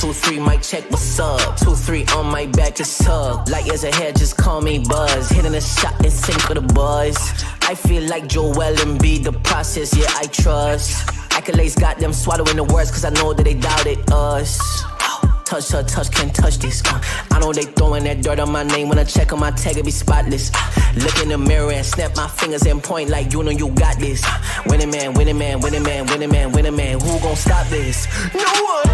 2, 3, mic check, what's up? 2, 3 on my back, just tug. Light years ahead, just call me Buzz. Hitting a shot in sync with the buzz. I feel like Joel Embiid, the process, yeah, I trust. Accolades got them swallowing the words, cause I know that they doubted us. Touch her, touch, can't touch this. I know they throwing that dirt on my name. When I check on my tag, it be spotless. Look in the mirror and snap my fingers and point like you know you got this. Winning man, winning man, winning man, winning man, winning man. Who gon' stop this? No one.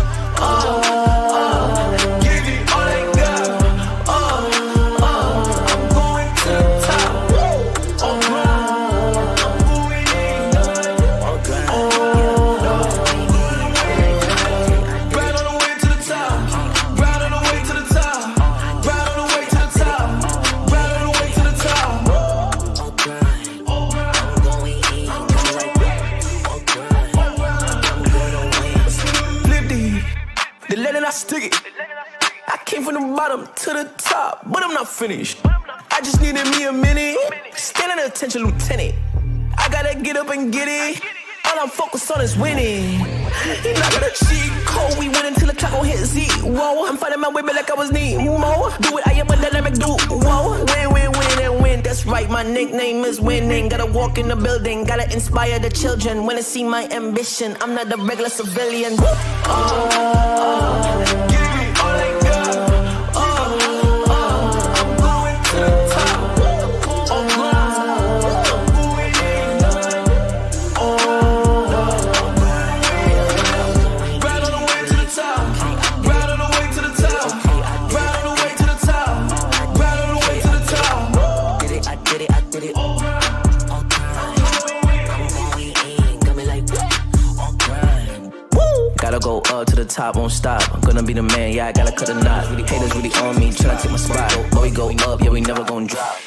Give it all I got. I'm going to the top. I'm going in. Right on the way to the top. Right on the way to the top. Right on the way to the top. Right on the way to the top. I'm going in. Flip the letter, I stick it. I came from the bottom to the top, but I'm not finished. I just needed me a minute. Standing attention, lieutenant. I gotta get up and get it. All I'm focused on is winning. You're not gonna cheat code. We win until the clock gon' hit zero. I'm fighting my way back like I was Nemo. Do it, I am a dynamic duo. Win, win, win, and win. That's right, my nickname is winning. Gotta walk in the building, gotta inspire the children. Wanna see my ambition, I'm not a regular civilian. Give it all I got. I'm going to the top. I'm going in. Right on the way to the top. Right on the way to the top. Right on the way to the top. Right on the way to the top. Did it, I did it, I did it. I'm going in. Got me like, on grind. Gotta go up to the top, won't stop. I'm gonna be the man, yeah, I gotta cut a knot. Haters really on me, tryna take my spot. But we go up, yeah, we never gon' drop.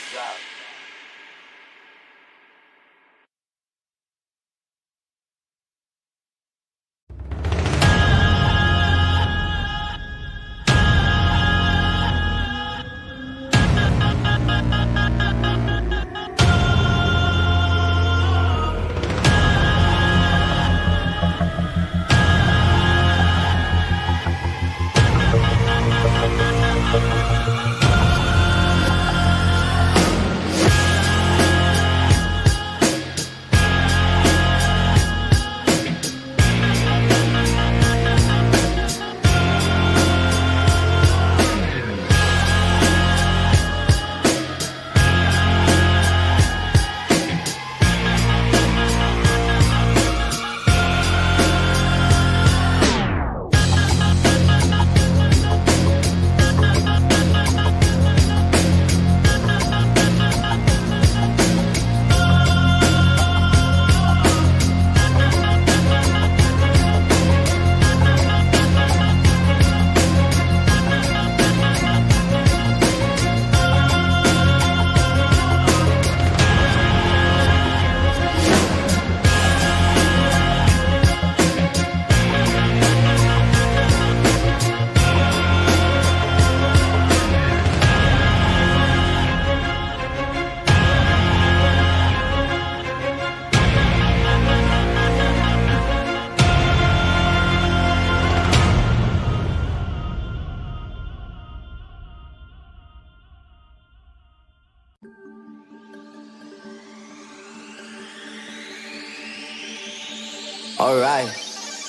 Alright,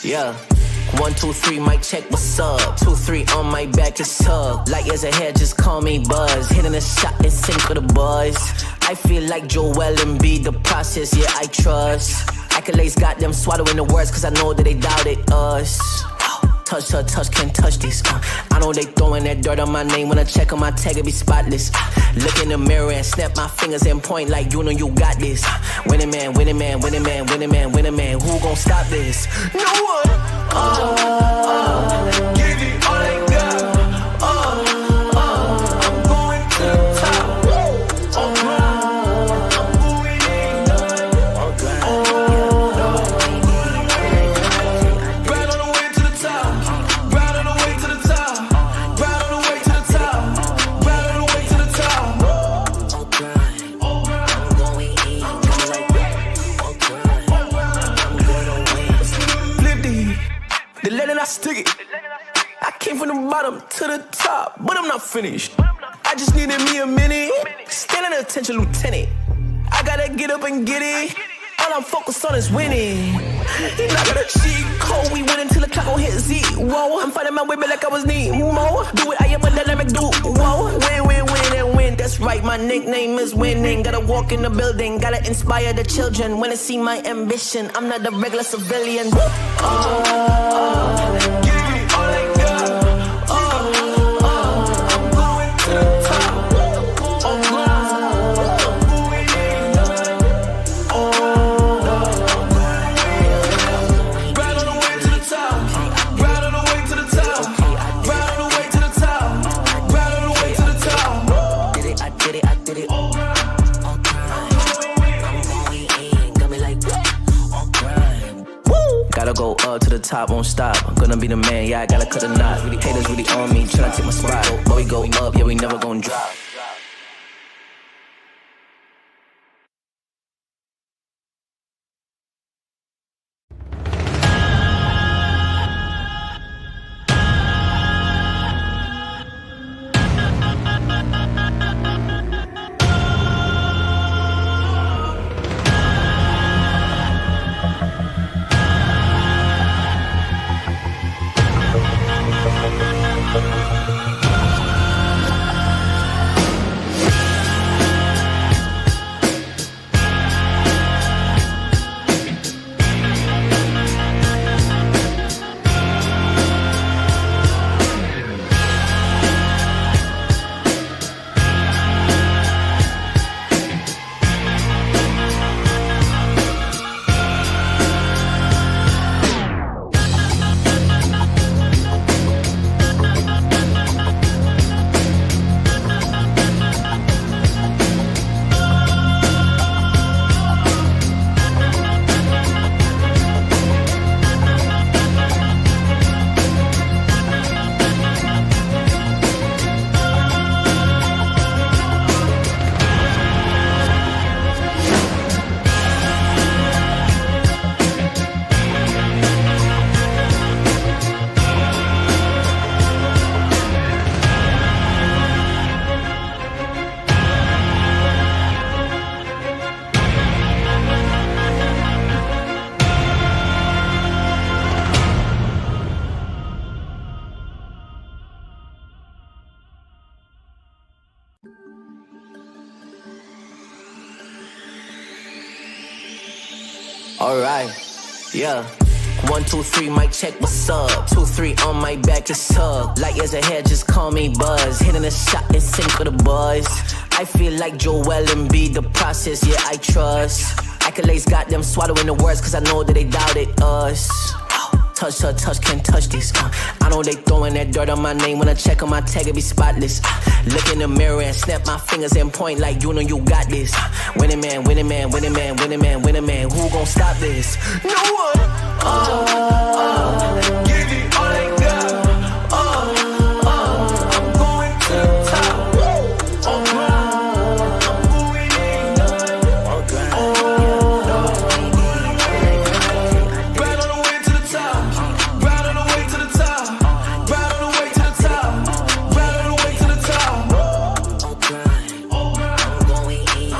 yeah. 1, 2, 3, mic check, what's up? 2, 3 on my back, just tug. Light years ahead, just call me Buzz. Hitting a shot in sync with the buzz. I feel like Joel Embiid, the process, yeah, I trust. Accolades got them swallowing the words, cause I know that they doubted us. Touch her, touch, can't touch this. I know they throwing that dirt on my name. When I check on my tag, it be spotless. Look in the mirror and snap my fingers and point like you know you got this. Winning man, winning man, winning man, winning man, winning man. Who gon' stop this? No one. Give it all I got. I'm going to the top. I'm going in. Right on the way to the top. Right on the way to the top. Right on the way to the top. Right on the way to the top. I'm going in. Flip the letter, I stick it. came from the bottom to the top, but I'm not finished. I just needed me a minute. Standing attention, lieutenant. I gotta get up and get it. All I'm focused on is winning. He not gonna cheat code. We win until the clock gon' hit zero. I'm fighting my way back like I was Nemo. Do it, I am a dynamic duo. Win, win, win, and win. That's right, my nickname is winning. Gotta walk in the building, gotta inspire the children. Wanna see my ambition, I'm not a regular civilian. Give me all I got. I'm going to the top. Gotta go up to the top, won't stop. I'm gonna be the man, yeah, I gotta cut a knot. Haters really on me, tryna take my spot. But we go up, yeah, we never gon' drop. Alright, yeah. 1, 2, 3, mic check, what's up? 2, 3 on my back, it's up. Light years ahead, just call me Buzz. Hitting a shot in sync with the buzz. I feel like Joel Embiid, the process, yeah, I trust. Accolades got them swallowing the words, cause I know that they doubted us. Touch, can't touch this. I know they throwing that dirt on my name. When I check on my tag, it be spotless. Look in the mirror and snap my fingers and point like you know you got this. Winning man, winning man, winning man, winning man, winning man. Who gon' stop this? No one. Give me all I got. I'm going to the top. I'm moving in. Right on the way to the top. Right on the way to the top. Right on the way to the top. Right on the way to the top. I'm going in.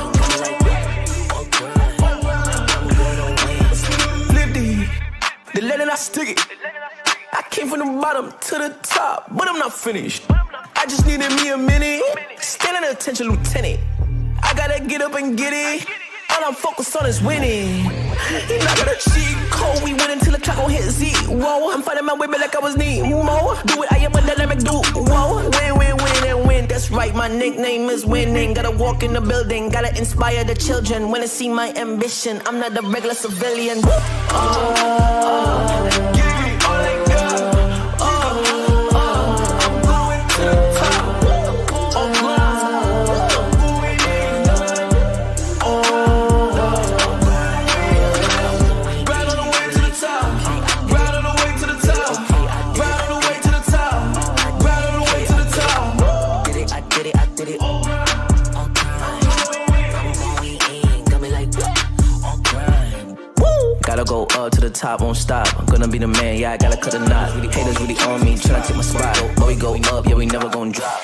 Flip the letter, I stick it. I came from the bottom to the top, but I'm not finished. I just needed me a minute. Standing attention, lieutenant. I gotta get up and get it. All I'm focused on is winning. He not gonna cheat code. We win until the clock gon' hit zero. I'm fighting my way back like I was Nemo. Do it, I am a dynamic duo. Win, win, win, and win. That's right, my nickname is winning. Gotta walk in the building, gotta inspire the children. Wanna see my ambition, I'm not a regular civilian. Give me all I got. I'm going to the top. Gotta go up to the top, won't stop. I'm gonna be the man, yeah, I gotta cut a knot. Haters really on me, tryna take my spot. go up, yeah, we never gon' drop.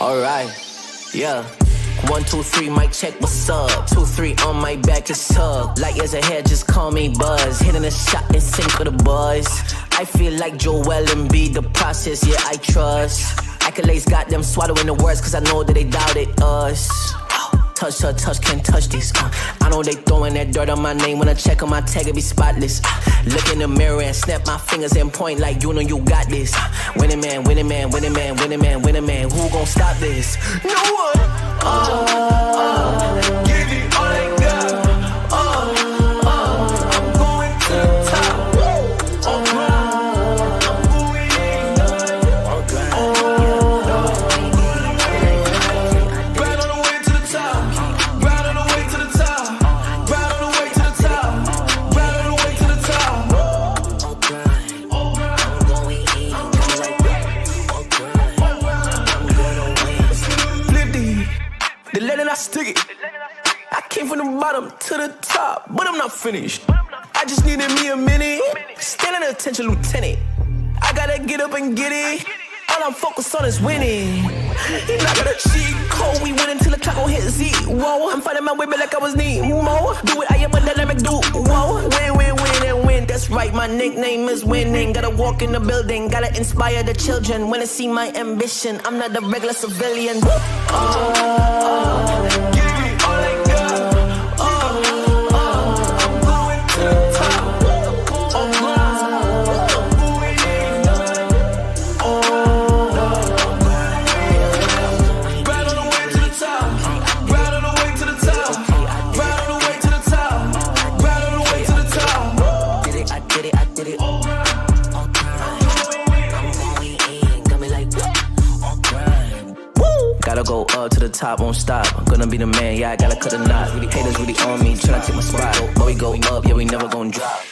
Alright, yeah. 1, 2, 3, mic check, what's up? 2, 3 on my back, just tug. Light years ahead, just call me Buzz. Hitting a shot in sync with the boys. I feel like Joel Embiid, the process, yeah, I trust. Accolades got them swallowing the words, cause I know that they doubted us. Touch her, touch, can't touch this. I know they throwing that dirt on my name. When I check on my tag, it be spotless. Look in the mirror and snap my fingers and point like you know you got this. Winning man, winning man, winning man, winning man, winning man. Who gon' stop this? No one. Give it all I got. I'm going to the top. I'm going in. Right on the way to the top. Right on the way to the top. Right on the way to the top. Right on the way to the top. I'm going in. Flip the letter I stick it. I came from the bottom to the top, but I'm not finished. I just needed me a minute. Standing attention, lieutenant. I gotta get up and get it. All I'm focused on is winning. He not gonna cheat code. We win until the clock gon' hit zero. I'm fighting my way back like I was Nemo. Do it, I am a dynamic duo. Win, win, win, and win. That's right, my nickname is winning. Gotta walk in the building, gotta inspire the children. Wanna see my ambition, I'm not a regular civilian. Give it all I got. I'm going to the top. Gotta go up to the top, won't stop. I'm gonna be the man, yeah, I gotta cut a knot. Haters really on me, tryna take my spot. But we go up, yeah, we never gon' drop.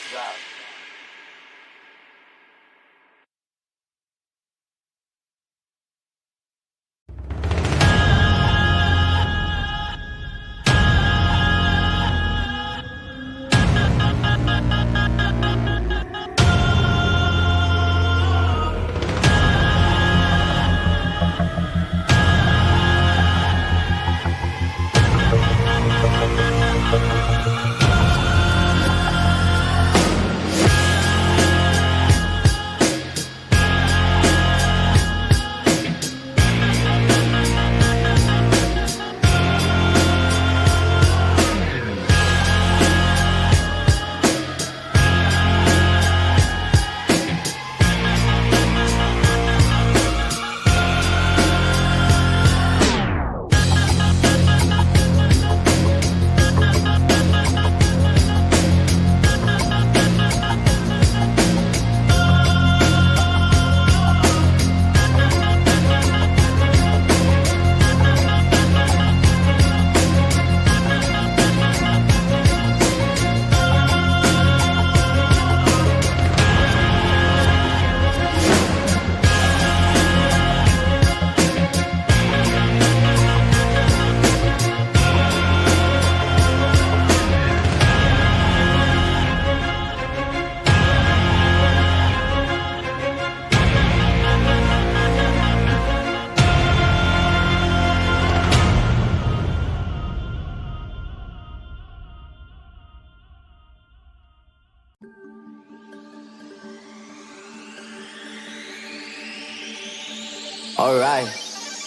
Alright,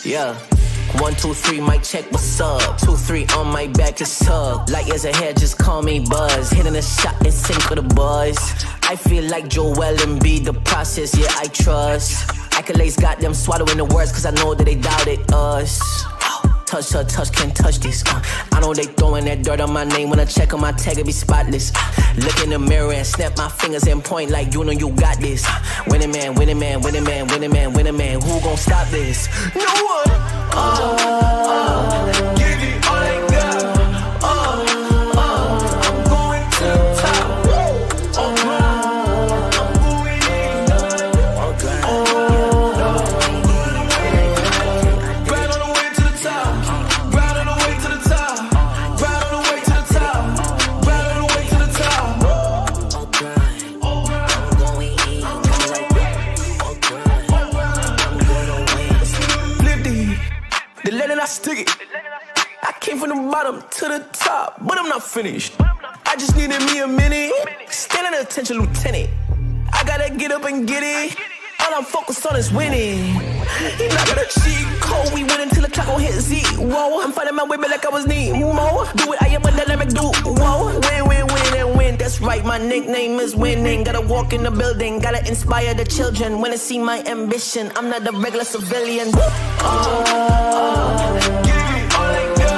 yeah. 1, 2, 3, mic check, what's up? 2, 3 on my back, just tug. Light years ahead, just call me Buzz. Hitting a shot in sync for the boys. I feel like Joel and be the process, yeah, I trust. Accolades got them swallowing the words, cause I know that they doubted us. Touch her, touch, can't touch this. I know they throwing that dirt on my name. When I check on my tag, it be spotless. Look in the mirror and snap my fingers and point like you know you got this. Winning man, winning man, winning man, winning man, winning man. Who gon' stop this? No one. Give it all I got. I'm going to the top. I'm going in. Right on the way to the top. Right on the way to the top. Right on the way to the top. Right on the way to the top. I'm going in. Flip the letter, I stick it. I came from the bottom to the top, but I'm not finished. I just needed me a minute. Standing attention, lieutenant. I gotta get up and get it. All I'm focused on is winning. He not gonna cheat code. We win until the clock gon' hit zero. I'm finding my way back like I was Nemo. Do it, I am a dynamic duo. Win, win, win, and win. That's right, my nickname is winning. Gotta walk in the building, gotta inspire the children. Wanna see my ambition. I'm not a regular civilian. Give it all I got.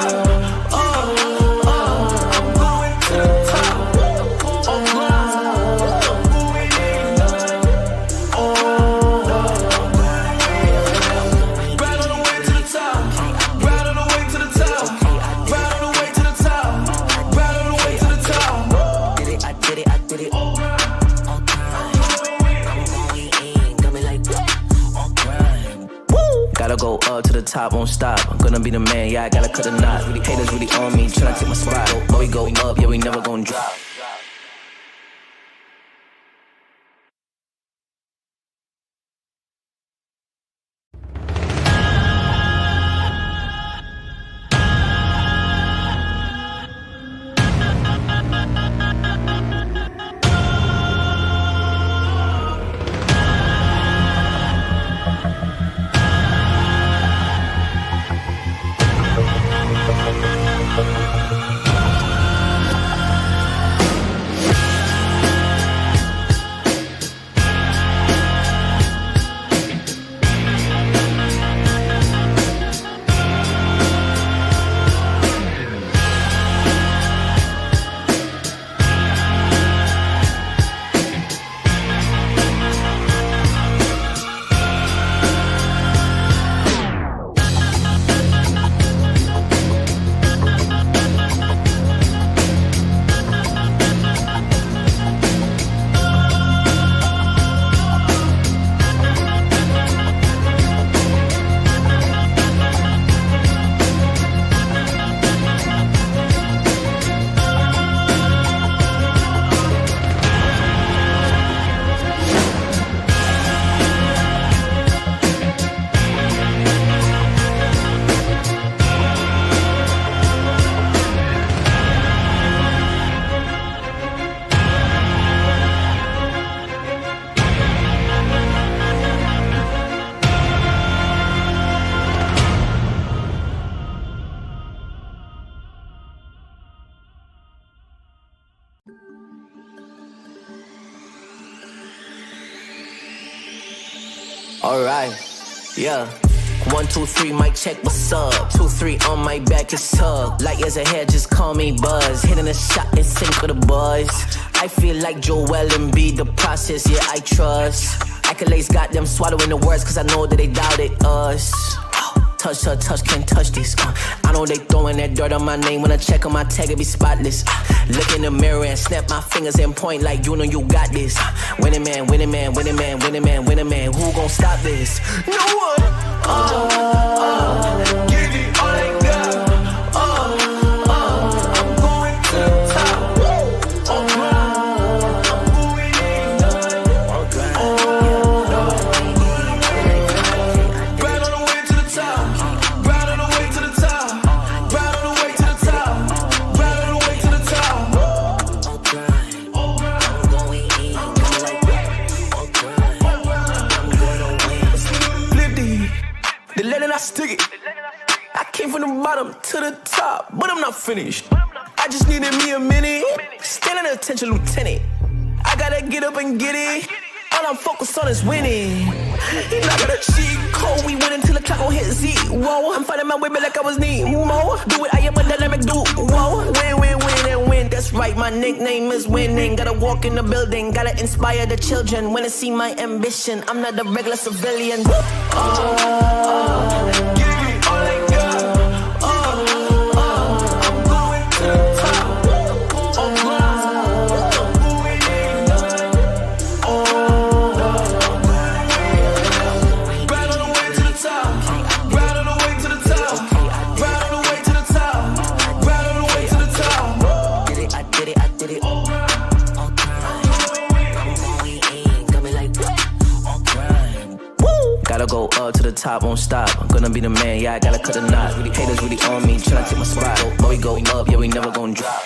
I'm going to the top. I'm going in. Right on the way to the top. Right on the way to the top. Right on the way to the top. Right on the way to the top. Did it, I did it, I did it. I'm going in. Got me like, on grind. Gotta go up to the top, won't stop. I'm gonna be the man, yeah, I gotta cut a knot. Haters really on me, tryna take my spot. But we go up, yeah, we never gon' drop. Alright, yeah. 1, 2, 3, mic check, what's up? 2, 3 on my back, just tug. Light years ahead, just call me Buzz. Hitting a shot in sync for the boys. I feel like Joel and be the process, yeah, I trust. Accolades got them swallowing the words, cause I know that they doubted us. Touch her, touch, can't touch this. I know they throwing that dirt on my name. When I check on my tag, it be spotless. Look in the mirror and snap my fingers and point like you know you got this. Winning man, winning man, winning man, winning man, winning man. Who gon' stop this? No one. Give it all I got. I'm going to the top. I'm going in. Right on the way to the top. Right on the way to the top. Right on the way to the top. Right on the way to the top. I'm going in. Flip the bottom to the top, but I'm not finished. I just needed me a minute. Standing attention, lieutenant. I gotta get up and get it. All I'm focused on is winning. He not gonna cheat code. We win until the clock gon' hit zero. I'm fighting my way back like I was Nemo. Do it, I am a dynamic duo. Win, win, win, and win. That's right, my nickname is winning. Gotta walk in the building, gotta inspire the children. Wanna see my ambition. I'm not a regular civilian. Gotta go up to the top, won't stop. I'm gonna be the man, yeah, I gotta cut the knot. Haters really on me, tryna take my spot. But we go up, yeah, we never gon' drop.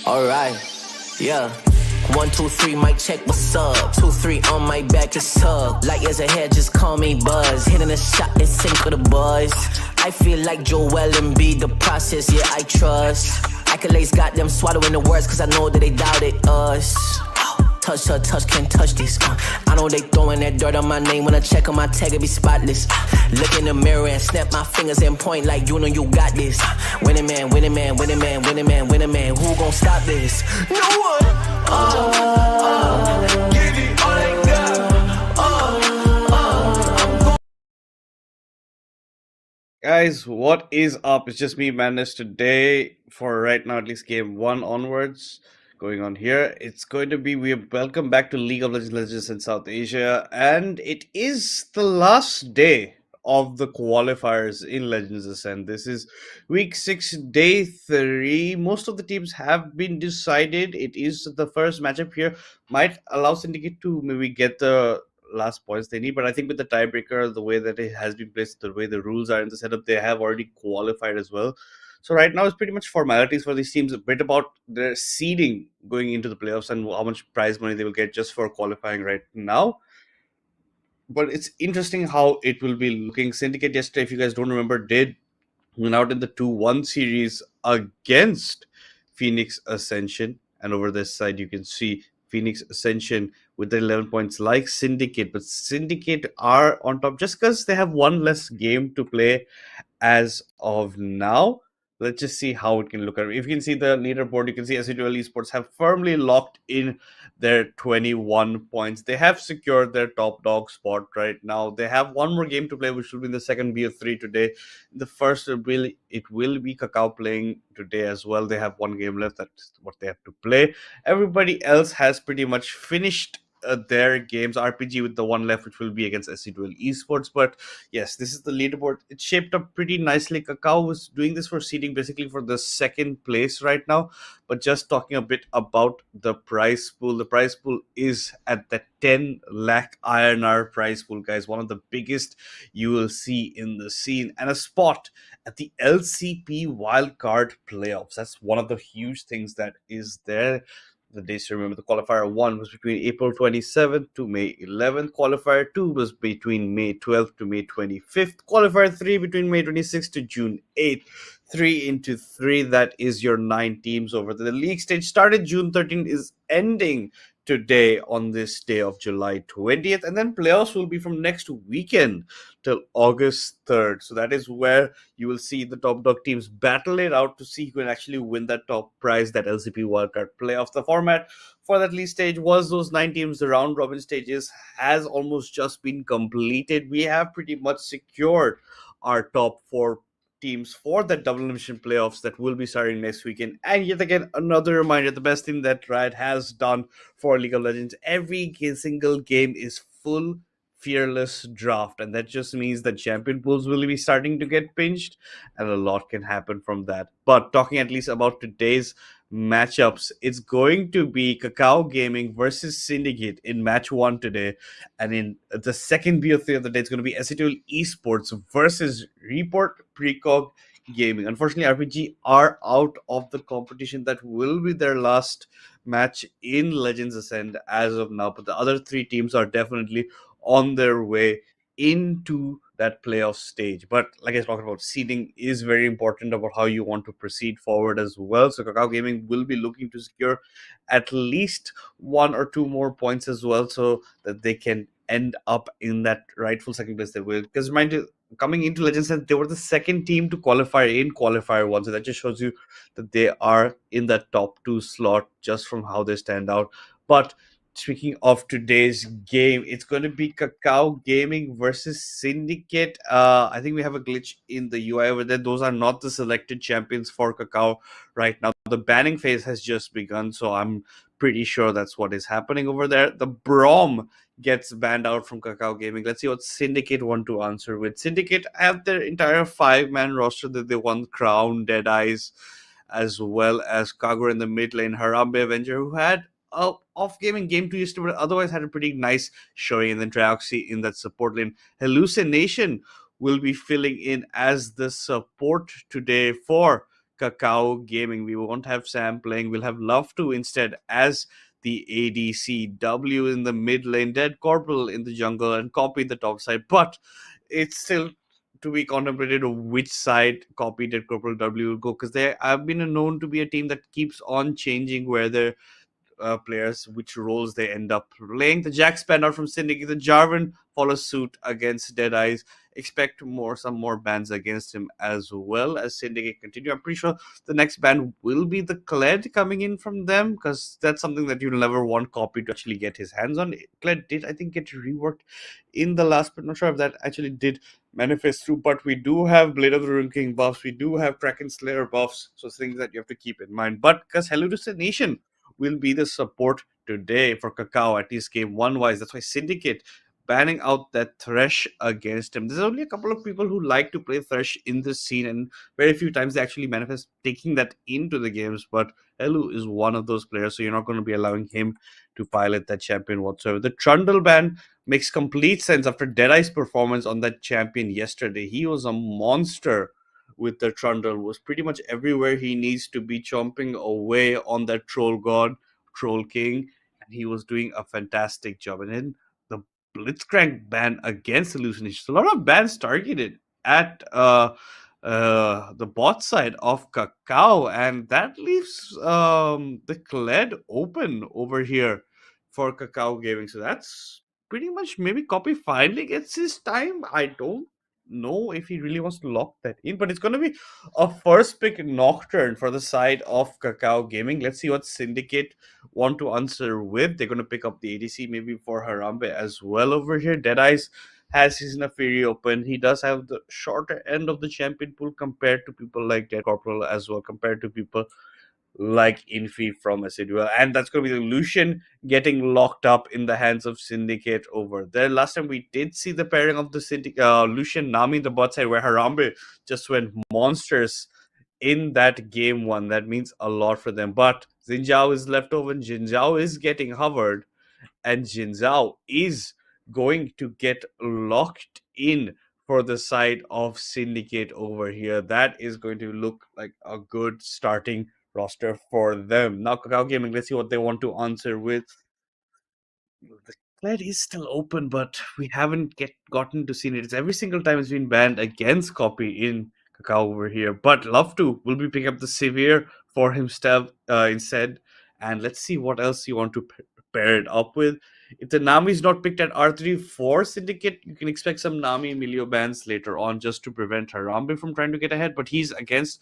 Alright, yeah. 1, 2, 3, mic check, what's up? 2, 3 on my back, it's up. Light years ahead, just call me Buzz. Hitting a shot in sync with the boys. I feel like Joel Embiid, the process, yeah, I trust. Accolades got them swallowing the words, cause I know that they doubted us. Touch her, touch, can't touch this. I know they throwing that dirt on my name. When I check on my tag, it be spotless. Look in the mirror and snap my fingers and point like you know you got this. Winning man, winning man, winning man, winning man, winning man. Who gon' stop this? No one. Give it all I got. Guys, what is up? It's just me, Madness, today for right now, at least game 1 onwards. Going on here, it's going to be welcome back to League of Legends in South Asia, and it is the last day of the qualifiers in Legends Ascent. This is week 6, day 3. Most of the teams have been decided. It is the first matchup here, might allow Syndicate to maybe get the last points they need, but I think with the tiebreaker, the way that it has been placed, the way the rules are in the setup, they have already qualified as well. So right now it's pretty much formalities for these teams, a bit about their seeding going into the playoffs and how much prize money they will get just for qualifying right now. But it's interesting how it will be looking. Syndicate yesterday, if you guys don't remember, did win out in the 2-1 series against Phoenix Ascension. And over this side, you can see Phoenix Ascension with the 11 points like Syndicate. But Syndicate are on top just because they have one less game to play as of now. Let's just see how it can look. If you can see the leaderboard, you can see S8UL Esports have firmly locked in their 21 points. They have secured their top dog spot right now. They have one more game to play, which will be the second BO3 today. The first will be Kakao playing today as well. They have one game left. That's what they have to play. Everybody else has pretty much finished their games. RPG with the one left, which will be against S8UL Esports. But yes, this is the leaderboard. It's shaped up pretty nicely. Kakao was doing this for seeding, basically for the second place right now. But just talking a bit about the prize pool, the prize pool is at the 10 lakh INR prize pool, guys. One of the biggest you will see in the scene, and a spot at the LCP wildcard playoffs. That's one of the huge things that is there. The days to remember: the qualifier 1 was between April 27th to May 11th. Qualifier 2 was between May 12th to May 25th. Qualifier 3 between May 26th to June 8th. 3 into 3, that is your 9 teams over there. The league stage started June 13th, is ending today on this day of July 20th, and then playoffs will be from next weekend till August 3rd. So that is where you will see the top dog teams battle it out to see who can actually win that top prize, that LCP wildcard playoff. The format for that league stage was those 9 teams. The round robin stages has almost just been completed. We have pretty much secured our top 4 teams for the double elimination playoffs that will be starting next weekend. And yet again, another reminder: the best thing that Riot has done for League of Legends, every single game is full fearless draft, and that just means that champion pools will be starting to get pinched, and a lot can happen from that. But talking at least about today's matchups, it's going to be Kakao Gaming versus Syndicate in match 1 today, and in the second BO3 of the day, it's going to be S8UL Esports versus Report Precog Gaming. Unfortunately, RPG are out of the competition. That will be their last match in Legends Ascend as of now, but the other 3 teams are definitely on their way into that playoff stage. But like I talked about, seeding is very important about how you want to proceed forward as well. So Kakao Gaming will be looking to secure at least 1 or 2 more points as well, so that they can end up in that rightful second place they will. Because mind you, coming into Legends, they were the second team to qualify in qualifier 1, so that just shows you that they are in that top 2 slot just from how they stand out. But speaking of today's game, it's going to be Kakao Gaming versus Syndicate. I think we have a glitch in the UI over there. Those are not the selected champions for Kakao right now. The banning phase has just begun, so I'm pretty sure that's what is happening over there. The Brom gets banned out from Kakao Gaming. Let's see what Syndicate want to answer with. Syndicate have their entire 5-man roster that they won: Crown, Deadeyes, as well as Kagura in the mid lane, Harambe Avenger, who had off game in game 2 yesterday, but otherwise had a pretty nice showing. And then Trioxy in that support lane. Hallucination will be filling in as the support today for Kakao Gaming. We won't have Sam playing. We'll have Love to instead as the ADC. W in the mid lane, Dead Corporal in the jungle, and Copy the top side. But it's still to be contemplated which side Copy Dead Corporal W will go, because they have been known to be a team that keeps on changing where they're players, which roles they end up playing. The Jack Spanner from Syndicate, the Jarvan follows suit against Deadeyes. Expect some more bans against him as well as Syndicate continue. I'm pretty sure the next ban will be the Kled coming in from them, because that's something that you'll never want Copy to actually get his hands on. Kled did, I think, get reworked in the last, but not sure if that actually did manifest through. But we do have Blade of the Rune King buffs, we do have Kraken Slayer buffs, so things that you have to keep in mind. But because Hallucination will be the support today for Kakao, at least game 1 wise. That's why Syndicate banning out that Thresh against him. There's only a couple of people who like to play Thresh in this scene, and very few times they actually manifest taking that into the games. But Elu is one of those players, so you're not going to be allowing him to pilot that champion whatsoever. The Trundle ban makes complete sense after Deadeye's performance on that champion yesterday. He was a monster with the Trundle, was pretty much everywhere he needs to be, chomping away on that Troll God, Troll King, and he was doing a fantastic job. And then the Blitzcrank ban against Hallucination. So a lot of bans targeted at the bot side of Kakao, and that leaves the Kled open over here for Kakao Gaming. So that's pretty much, maybe Copy finally gets his time. I don't know if he really wants to lock that in, but it's going to be a first pick Nocturne for the side of Kakao Gaming. Let's see what Syndicate want to answer with. They're going to pick up the ADC maybe for Harambe as well over here. Deadeyes has his Nafiri open. He does have the shorter end of the champion pool compared to people like Dead Corporal as well, compared to people like Infi from S8UL. And that's going to be the Lucian getting locked up in the hands of Syndicate over there. Last time we did see the pairing of the Lucian Nami in the bot side where Harambe just went monsters in that game one. That means a lot for them. But Xinjiao is left over and Jinzhao is getting hovered, and Jinzhao is going to get locked in for the side of Syndicate over here. That is going to look like a good starting roster for them. Now, Kakao Gaming, let's see what they want to answer with. The thread is still open, but we haven't gotten to see it. It's every single time it's been banned against copy in Kakao over here. But Love to will be picking up the Severe for himself instead. And let's see what else you want to pair it up with. If the Nami is not picked at R3 for Syndicate, you can expect some Nami Emilio bans later on just to prevent Harambe from trying to get ahead. But he's against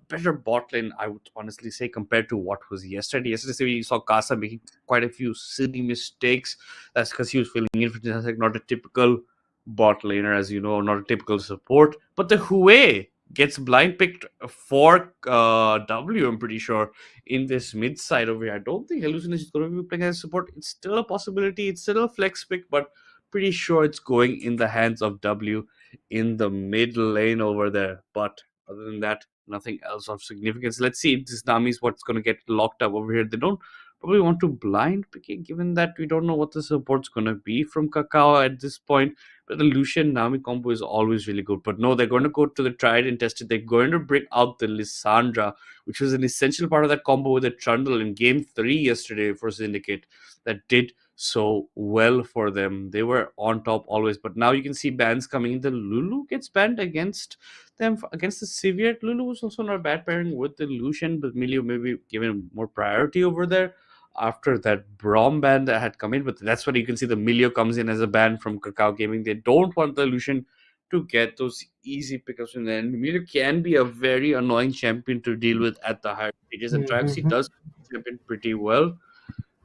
better bot lane, I would honestly say, compared to what was yesterday. Yesterday, we saw Casa making quite a few silly mistakes. That's because he was feeling infantile, like not a typical bot laner, as you know, not a typical support. But the Hue gets blind picked for W, I'm pretty sure, in this mid side over here. I don't think Hallucination is going to be playing as support. It's still a possibility. It's still a flex pick, but pretty sure it's going in the hands of W in the mid lane over there. But other than that, nothing else of significance. Let's see if this Nami is what's going to get locked up over here. They don't probably want to blind pick it, given that we don't know what the support's going to be from Kakao at this point. But the Lucian Nami combo is always really good. But no, they're going to go to the tried and tested. They're going to bring out the Lissandra, which was an essential part of that combo with the Trundle in game 3 yesterday for Syndicate that did so well for them. They were on top always. But now you can see bans coming in. The Lulu gets banned against them against the Severe. Lulu was also not a bad pairing with the Lucian, but Milio maybe given more priority over there after that Brom ban that had come in. But that's where you can see the Milio comes in as a ban from Kakao Gaming. They don't want the Lucian to get those easy pickups from there. And Milio can be a very annoying champion to deal with at the higher stages, and Traxi does champion pretty well.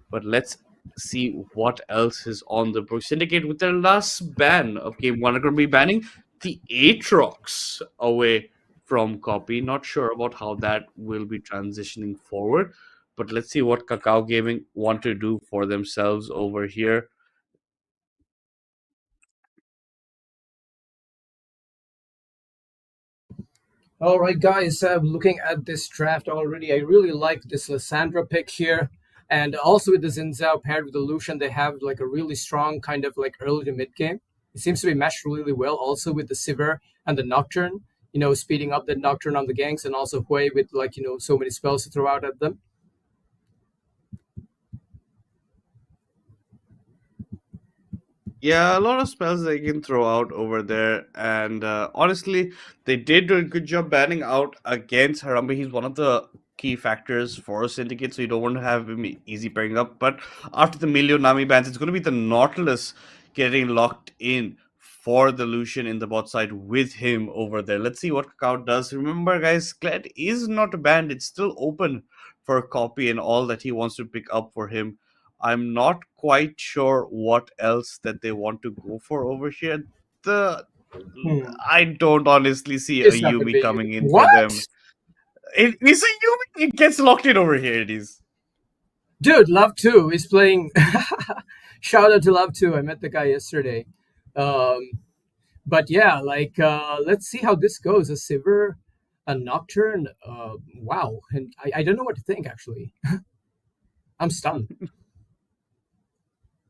But let's see what else is on the book. Syndicate with their last ban of game one are going to be banning the Aatrox away from copy. Not sure about how that will be transitioning forward, but let's see what Kakao Gaming want to do for themselves over here. All right, guys, looking at this draft already, I really like this Lissandra pick here. And also with the Zinzao paired with the Lucian, they have like a really strong kind of like early to mid game. It seems to be matched really well also with the Sivir and the Nocturne, speeding up the Nocturne on the ganks, and also Hui with like, so many spells to throw out at them. Yeah, a lot of spells they can throw out over there, and honestly, they did do a good job banning out against Harambe. He's one of the key factors for Syndicate, so you don't want to have him easy pairing up. But after the Milio Nami bans, it's going to be the Nautilus getting locked in for the Lucian in the bot side with him over there. Let's see what Kakao does. Remember, guys, Kled is not banned; it's still open for copy and all that he wants to pick up for him. I'm not quite sure what else that they want to go for over here. The Hmm. I don't honestly see a It's not going to Yumi be. coming in for them. What? It is a Yumi. It gets locked in over here. It is. Dude, Love 2 is playing. Shout out to Love 2. I met the guy yesterday. Um, but yeah, like let's see how this goes. A Sivir, a Nocturne. Wow, and I don't know what to think actually. I'm stunned.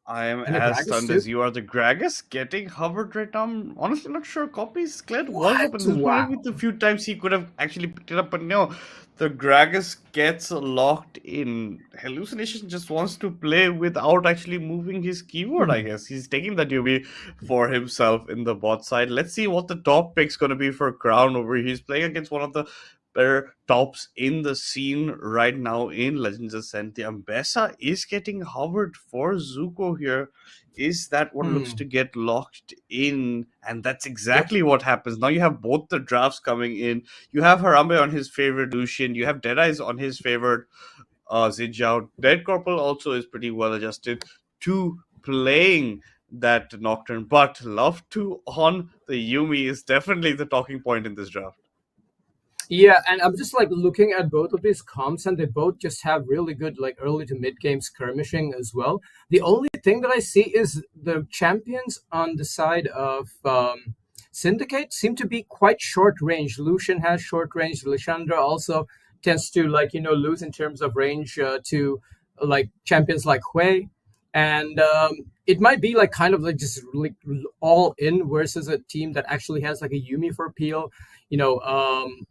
I am And the as Gragas stunned too. as you are. The Gragas getting hovered right now. I'm honestly not sure. Copy's Kled was What? open. This is one Wow. of the few times he could have actually picked it up, but no. The Gragas gets locked in. Hallucination just wants to play without actually moving his keyboard, I Hmm. guess. He's taking that UB for himself in the bot side. Let's see what the top pick's going to be for Crown over here. He's playing against one of the better tops in the scene right now in Legends Ascent. The Ambessa is getting hovered for Zuko here. Is that what looks Hmm. to get locked in? And that's Yep. exactly what happens. Now you have both the drafts coming in. You have Harambe on his favorite Lucian. You have Deadeyes on his favorite Zijiao. Dead Corporal also is pretty well adjusted to playing that Nocturne. But Love to on the Yumi is definitely the talking point in this draft. Yeah, and I'm just like looking at both of these comps, and they both just have really good like early to mid game skirmishing as well. The only thing that I see is the champions on the side of Syndicate seem to be quite short range. Lucian has short range. Lysandra also tends to like lose in terms of range to like champions like Hui, and it might be like kind of like just like all in versus a team that actually has like a Yumi for peel,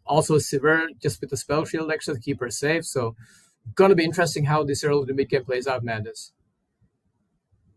also Sivir just with the spell shield extra to keep her safe. So gonna be interesting how this early to mid game plays out, Madness.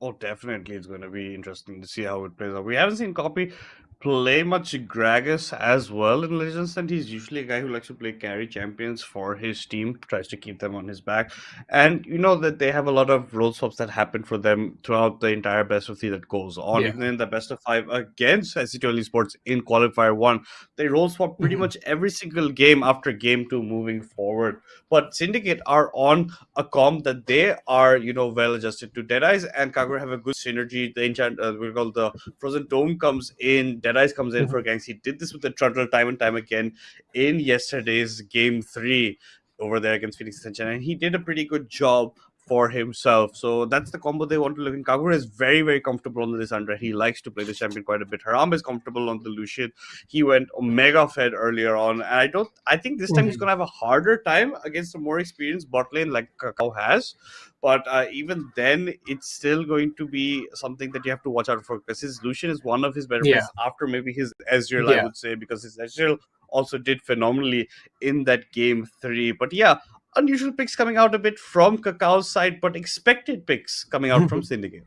Oh, definitely, it's going to be interesting to see how it plays out. We haven't seen Copy play much Gragas as well in Legends, and he's usually a guy who likes to play carry champions for his team, tries to keep them on his back. And you know that they have a lot of role swaps that happen for them throughout the entire best of three that goes on. Yeah. Even in the best of five against S8UL Esports in Qualifier 1, they role swap pretty Mhm. much every single game after game 2 moving forward. But Syndicate are on a comp that they are, well adjusted to. Deadeyes and Kagura have a good synergy. The enchant, we call the Frozen Dome comes in, Deadeyes comes in Mhm. for ganks. He did this with the Trundle time and time again in yesterday's game 3 over there against Phoenix Ascension, and he did a pretty good job for himself. So that's the combo they want to live in. Kagura is very, very comfortable on this under. He likes to play the champion quite a bit. Haram is comfortable on the Lucian. He went Omega Fed earlier on, and I think this time he's Mhm. gonna have a harder time against a more experienced bot lane like Kakao has. But even then, it's still going to be something that you have to watch out for, because his Lucian is one of his better Yeah. plays after maybe his Ezreal, I Yeah. would say, because his Ezreal also did phenomenally in that game 3. But yeah, unusual picks coming out a bit from Kakao's side, but expected picks coming out from Syndicate.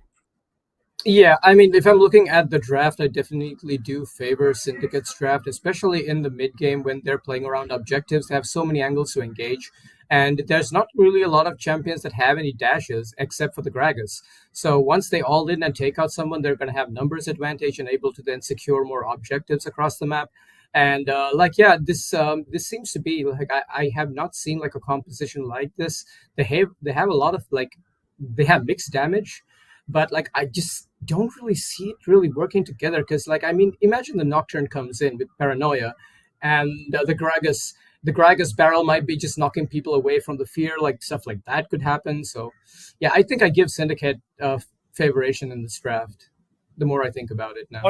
Yeah, I mean, if I'm looking at the draft, I definitely do favor Syndicate's draft, especially in the mid game when they're playing around objectives. They have so many angles to engage, and there's not really a lot of champions that have any dashes except for the Gragas. So once they all in and take out someone, they're going to have numbers advantage and able to then secure more objectives across the map. And yeah, this seems to be like I have not seen like a composition like this. They have a lot of like they have mixed damage, but like I just don't really see it really working together because like I mean imagine the Nocturne comes in with paranoia, and the Gragas barrel might be just knocking people away from the fear, like stuff like that could happen. So yeah, I think I give Syndicate favoration in this draft the more I think about it now.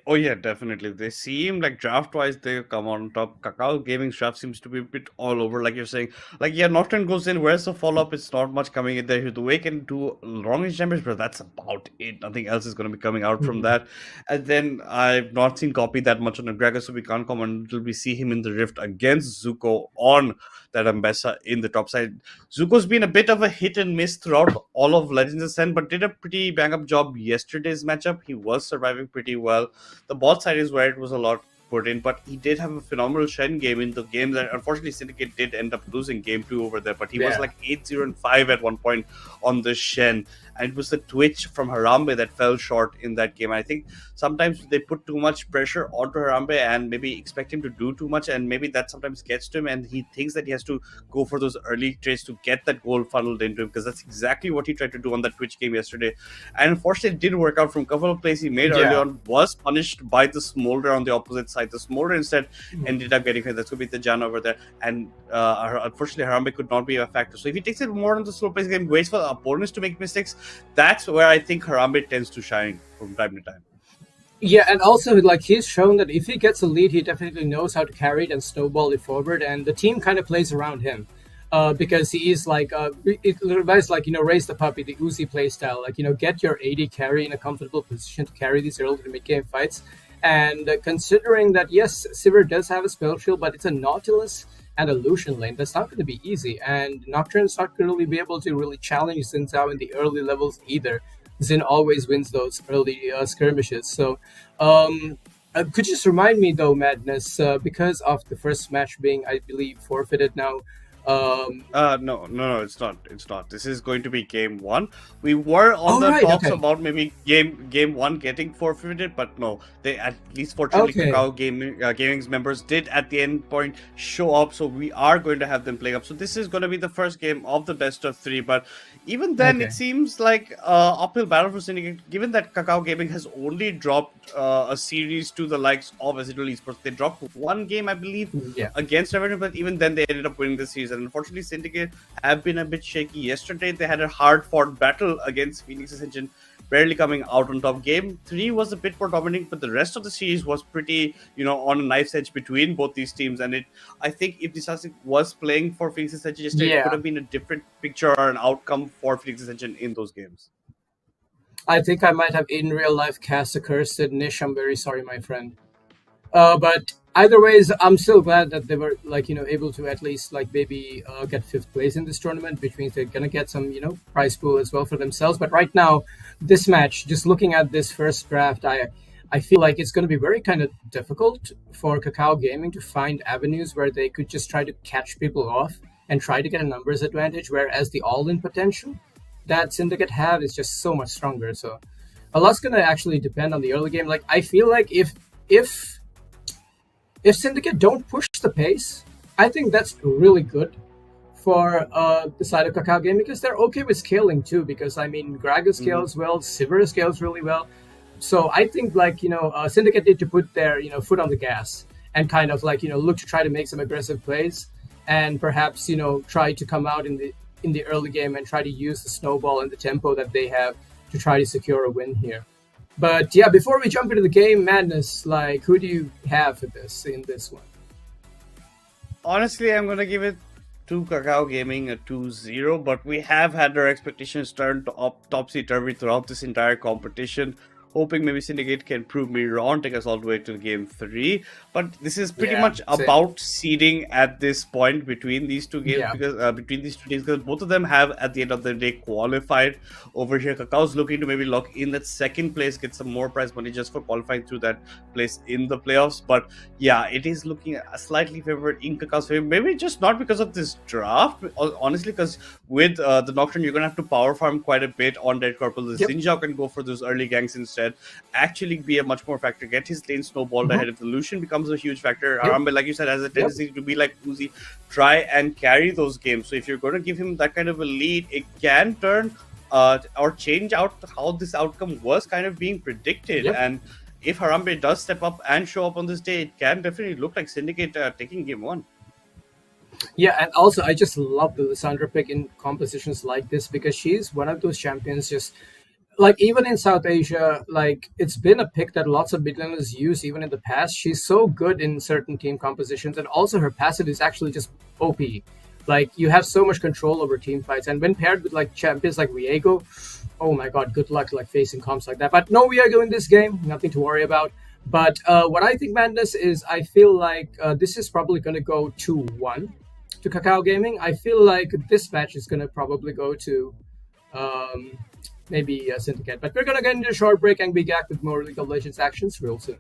Oh yeah, definitely. They seem like draft wise they come on top. Kakao Gaming's draft seems to be a bit all over, like you're saying. Like yeah, Nocturne goes in. Where's the follow up? It's not much coming in there. The way can do long range damage, but that's about it. Nothing else is going to be coming out from Mhm. that. And then I've not seen Copy that much on Gregor, so we can't comment until we see him in the Rift against Zuko on that Ambessa in the top side. Zuko's been a bit of a hit and miss throughout all of Legends Ascent, but did a pretty bang up job yesterday's matchup. He was surviving pretty well. The bot side is where it was a lot put in, but he did have a phenomenal Shen game in the game that unfortunately Syndicate did end up losing game 2 over there, but he was Yeah. like 8-0 and 5 at one point on the Shen. And it was the twitch from Harambe that fell short in that game. I think sometimes they put too much pressure onto Harambe and maybe expect him to do too much, and maybe that sometimes gets to him, and he thinks that he has to go for those early trades to get that goal funneled into him, because that's exactly what he tried to do on that Twitch game yesterday. And unfortunately, it didn't work out. From a couple of plays he made early Yeah. on, was punished by the Smolder on the opposite side. The Smolder instead Mhm. ended up getting hit. That's going to be the Jan over there. And unfortunately, Harambe could not be a factor. So if he takes it more on the slow pace game, waits for the opponents to make mistakes, that's where I think Harambe tends to shine from time to time. Yeah, and also like he's shown that if he gets a lead, he definitely knows how to carry it and snowball it forward, and the team kind of plays around him. Because he is like it reminds like raise the puppy, the Uzi play style, like get your AD carry in a comfortable position to carry these early to mid game fights. And considering that yes, Sivir does have a spell shield, but it's a Nautilus and a Lucian lane, that's not going to be easy. And Nocturne's not going to really be able to really challenge Xin Zhao in the early levels either. Xin always wins those early skirmishes. So, could you just remind me though, Madness, because of the first match being, I believe, forfeited now, No, it's not. It's not. This is going to be game one. We were on the right, talks okay. about maybe game one getting forfeited, but no. They, at least fortunately, Okay. Kakao Gaming's members did at the end point show up, so we are going to have them playing up. So this is going to be the first game of the best of three. But even then, Okay. it seems like uphill battle for Syndicate. Given that Kakao Gaming has only dropped a series to the likes of S8UL Esports, they dropped one game, I believe, Yeah. against Revenue, but even then they ended up winning the series. And unfortunately, Syndicate have been a bit shaky. Yesterday, they had a hard-fought battle against Phoenix's Engine, barely coming out on top. Game 3 was a bit more dominating, but the rest of the series was pretty, on a knife's edge between both these teams. And I think if Disasic was playing for Phoenix's Engine yesterday, it Yeah. could have been a different picture or an outcome for Phoenix's Engine in those games. I think I might have in real life cast a cursed niche. I'm very sorry, my friend. But either ways, I'm still glad that they were able to at least maybe get fifth place in this tournament, which means they're gonna get some prize pool as well for themselves. But right now, this match, just looking at this first draft, I feel like it's going to be very kind of difficult for Kakao Gaming to find avenues where they could just try to catch people off and try to get a numbers advantage, whereas the all-in potential that Syndicate have is just so much stronger. So a lot's going to actually depend on the early game. I feel like if Syndicate don't push the pace, I think that's really good for the side of Kakao Gaming, because they're okay with scaling too, because Graga scales well, Sivir scales really well. So I think Syndicate need to put their foot on the gas and kind of look to try to make some aggressive plays, and perhaps try to come out in the early game and try to use the snowball and the tempo that they have to try to secure a win here. But yeah, before we jump into the game, Madness, who do you have for this in this one? Honestly, I'm going to give it to Kakao Gaming a 2-0, but we have had our expectations turned topsy-turvy throughout this entire competition. Hoping maybe Syndicate can prove me wrong, take us all the way to game 3. But this is pretty much about seeding at this point between these two games, because between these two teams, because both of them have at the end of the day qualified over here. Kakao's looking to maybe lock in that second place, get some more prize money just for qualifying through that place in the playoffs. But yeah, it is looking slightly favored in Kakao's favor. Maybe just not because of this draft, honestly, because with the Nocturne, you're going to have to power farm quite a bit on Dead Corporal. The Xinjiao can go for those early ganks instead. Actually be a much more factor, get his lane snowballed ahead. If the Lucian becomes a huge factor, Harambe, like you said, has a tendency to be like Uzi, try and carry those games. So if you're going to give him that kind of a lead, it can turn or change out how this outcome was kind of being predicted. And if Harambe does step up and show up on this day, it can definitely look like Syndicate taking game 1. Yeah, and also I just love the Lissandra pick in compositions like this, because she's one of those champions just even in South Asia, it's been a pick that lots of mid-laners use even in the past. She's so good in certain team compositions, and also her passive is actually just OP. You have so much control over team fights, and when paired with champions like Viego, oh my god, good luck facing comps like that. But no Viego in this game, nothing to worry about. But what I think, Madness, is I feel like this is probably going to go 2-1 to Kakao Gaming. I feel like this match is going to probably go to maybe Syndicate. But we're going to get into a short break and be back with more League of Legends actions real soon.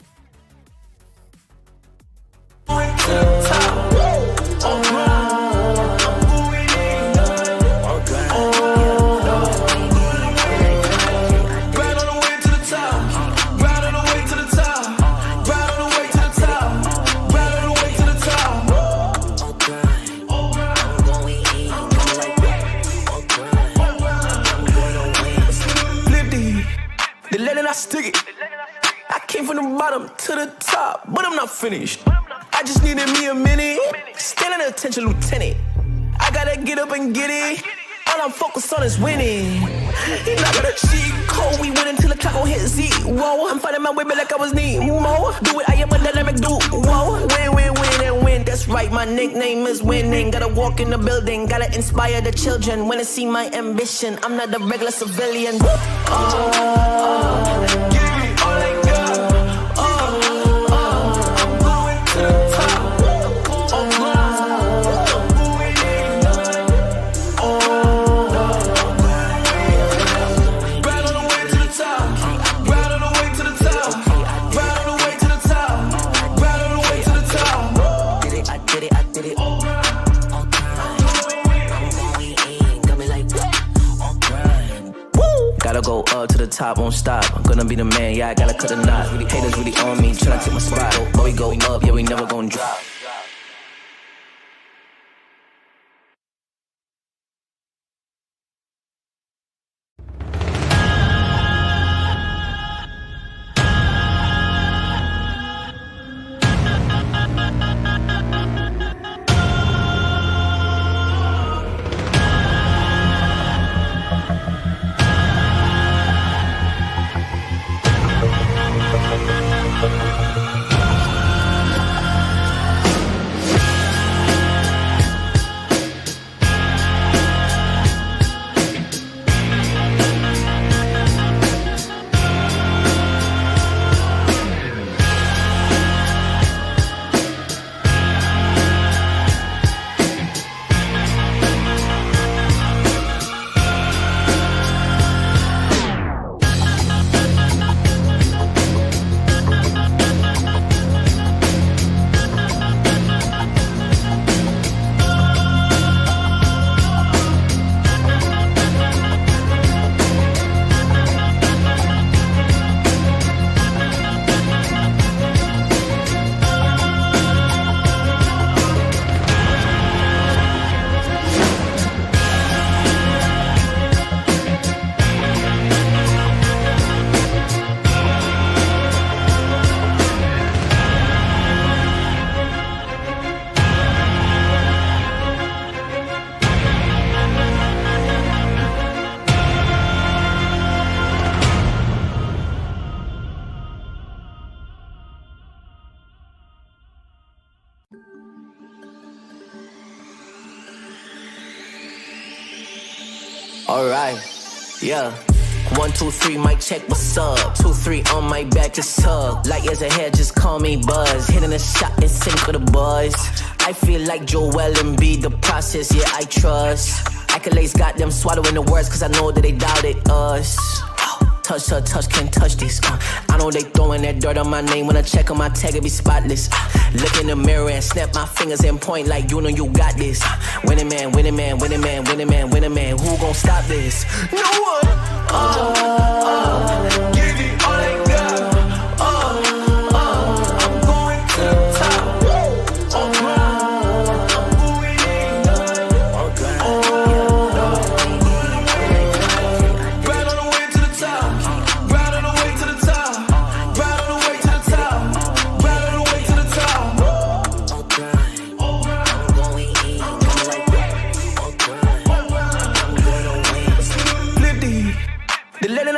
Stick it. I came from the bottom to the top, but I'm not finished. I just needed me a minute. Standing attention, Lieutenant. I gotta get up and get it. All I'm focused on is winning. Not got a cheat code. We went until the clock gon' hit zero. I'm finding my way back like I was Nemo. Do it, I am a dynamic duo. Win, win, win, and win. That's right, my nickname is winning. Gotta walk in the building, gotta inspire the children. Wanna see my ambition. I'm not a regular civilian. Gotta go up to the top, won't stop. I'm gonna be the man, yeah, I gotta cut the knot. Haters really on me, tryna take my spot. But we go up, yeah, we never gon' drop. Alright, yeah. 1, 2, 3, mic check, what's up? 2, 3 on my back, just tug. Light years ahead, just call me Buzz. Hitting a shot in sync with the buzz. I feel like Joel and be the process, yeah, I trust. Accolades got them swallowing the words, cause I know that they doubted us. Touch, touch, touch, can't touch this. I know they throwing that dirt on my name. When I check on my tag, it be spotless. Look in the mirror and snap my fingers and point like you know you got this. Winning man, winning man, winning man, winning man, winning man. Who gon' stop this? No one. Give it all I got. I'm going to the top.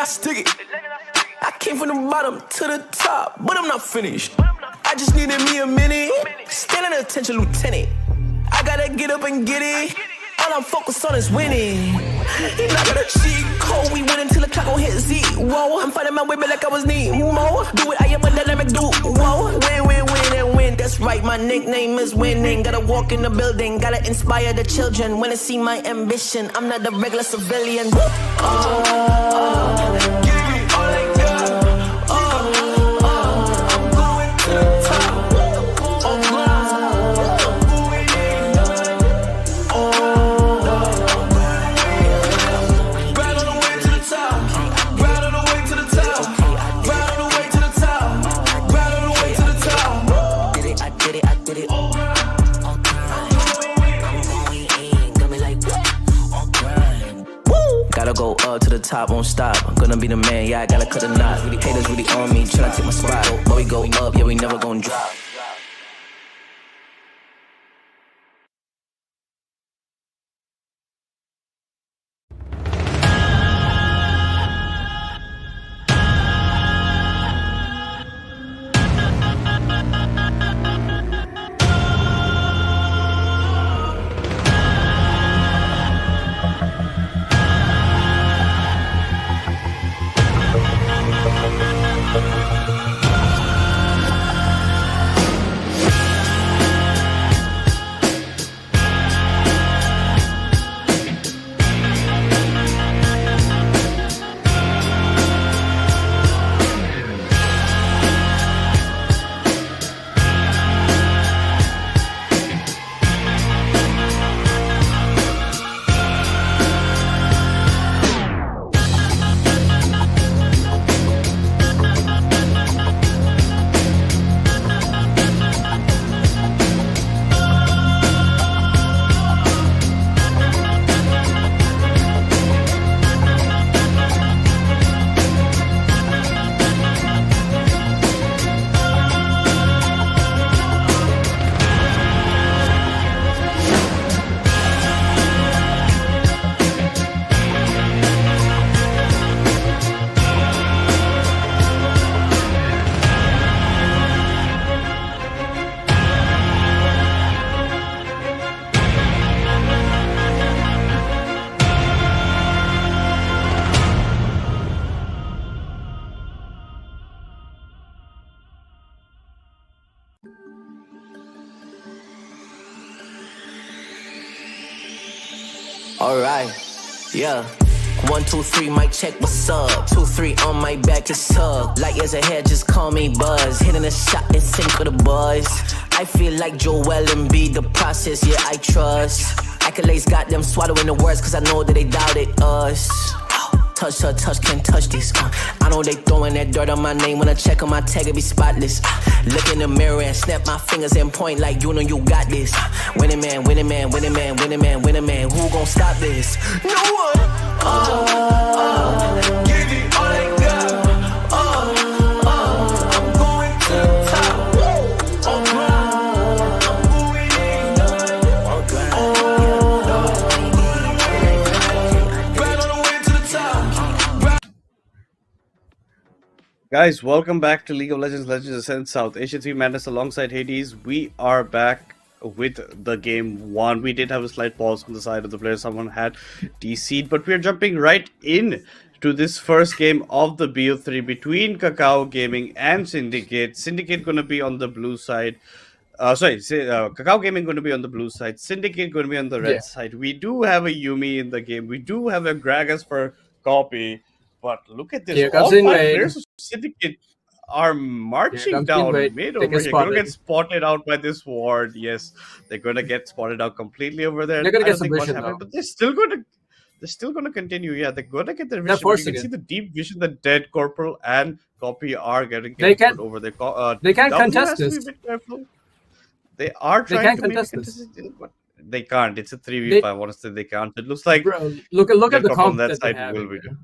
Stick it. I came from the bottom to the top, but I'm not finished. I just needed me a minute. Still an attention, lieutenant. I gotta get up and get it. All I'm focused on is winning. Not gonna cheat code. We win until the clock gon' hit zero. I'm finding my way back like I was Nemo. Do it, I am a dynamic duo. Win, win, win, and win. That's right, my nickname is winning. Gotta walk in the building, gotta inspire the children. Wanna see my ambition. I'm not a regular civilian. Go up to the top, won't stop. I'm gonna be the man, yeah, I gotta cut the knot. Haters really on me, tryna take my spot. But we go up, yeah, we never gon' drop. Alright, yeah. 1, 2, 3, mic check, what's up? 2, 3 on my back, it's tug. Light years ahead, just call me Buzz. Hitting a shot and sink with the boys. I feel like Joel and be the process, yeah, I trust. Accolades got them swallowing the words, cause I know that they doubted us. Touch, can't touch this. I know they throwing that dirt on my name. When I check on my tag, it be spotless. Look in the mirror and snap my fingers and point like you know you got this. Winning man, winning man, winning man, winning man, winning man. Who gon' stop this? No one. Give it all I got. I'm going to the top. I'm moving in. Right on the way to the top. Guys, welcome back to League of Legends Ascent South Asia 3 Madness alongside Hades. We are back with the game 1. We did have a slight pause on the side of the player. Someone had DC'd, but we're jumping right in to this first game of the BO3 between Kakao Gaming and Syndicate. Syndicate going to be on the blue side. Kakao Gaming going to be on the blue side. Syndicate going to be on the red side. We do have a Yumi in the game. We do have a Gragas for copy. But look at this. Here comes All 5 Invade. players of Syndicate are marching down mid over here. They're going to get spotted out by this ward. Yes, they're going to get spotted out completely over there. They're going to get I some don't think vision, what's happened, though. but they're still going to continue. Yeah, they're going to get their vision. You forcing can it. see the deep vision that Dead Corporal and Copy are getting They put can- over there. they can't W contest has to be this. a bit careful. They are They trying can't to maybe contest this. contest it, but they can't. It's a 3v5. Honestly, they can't. It looks like Bro, look at the Dead Corporal comp on that that they side have. will be in there.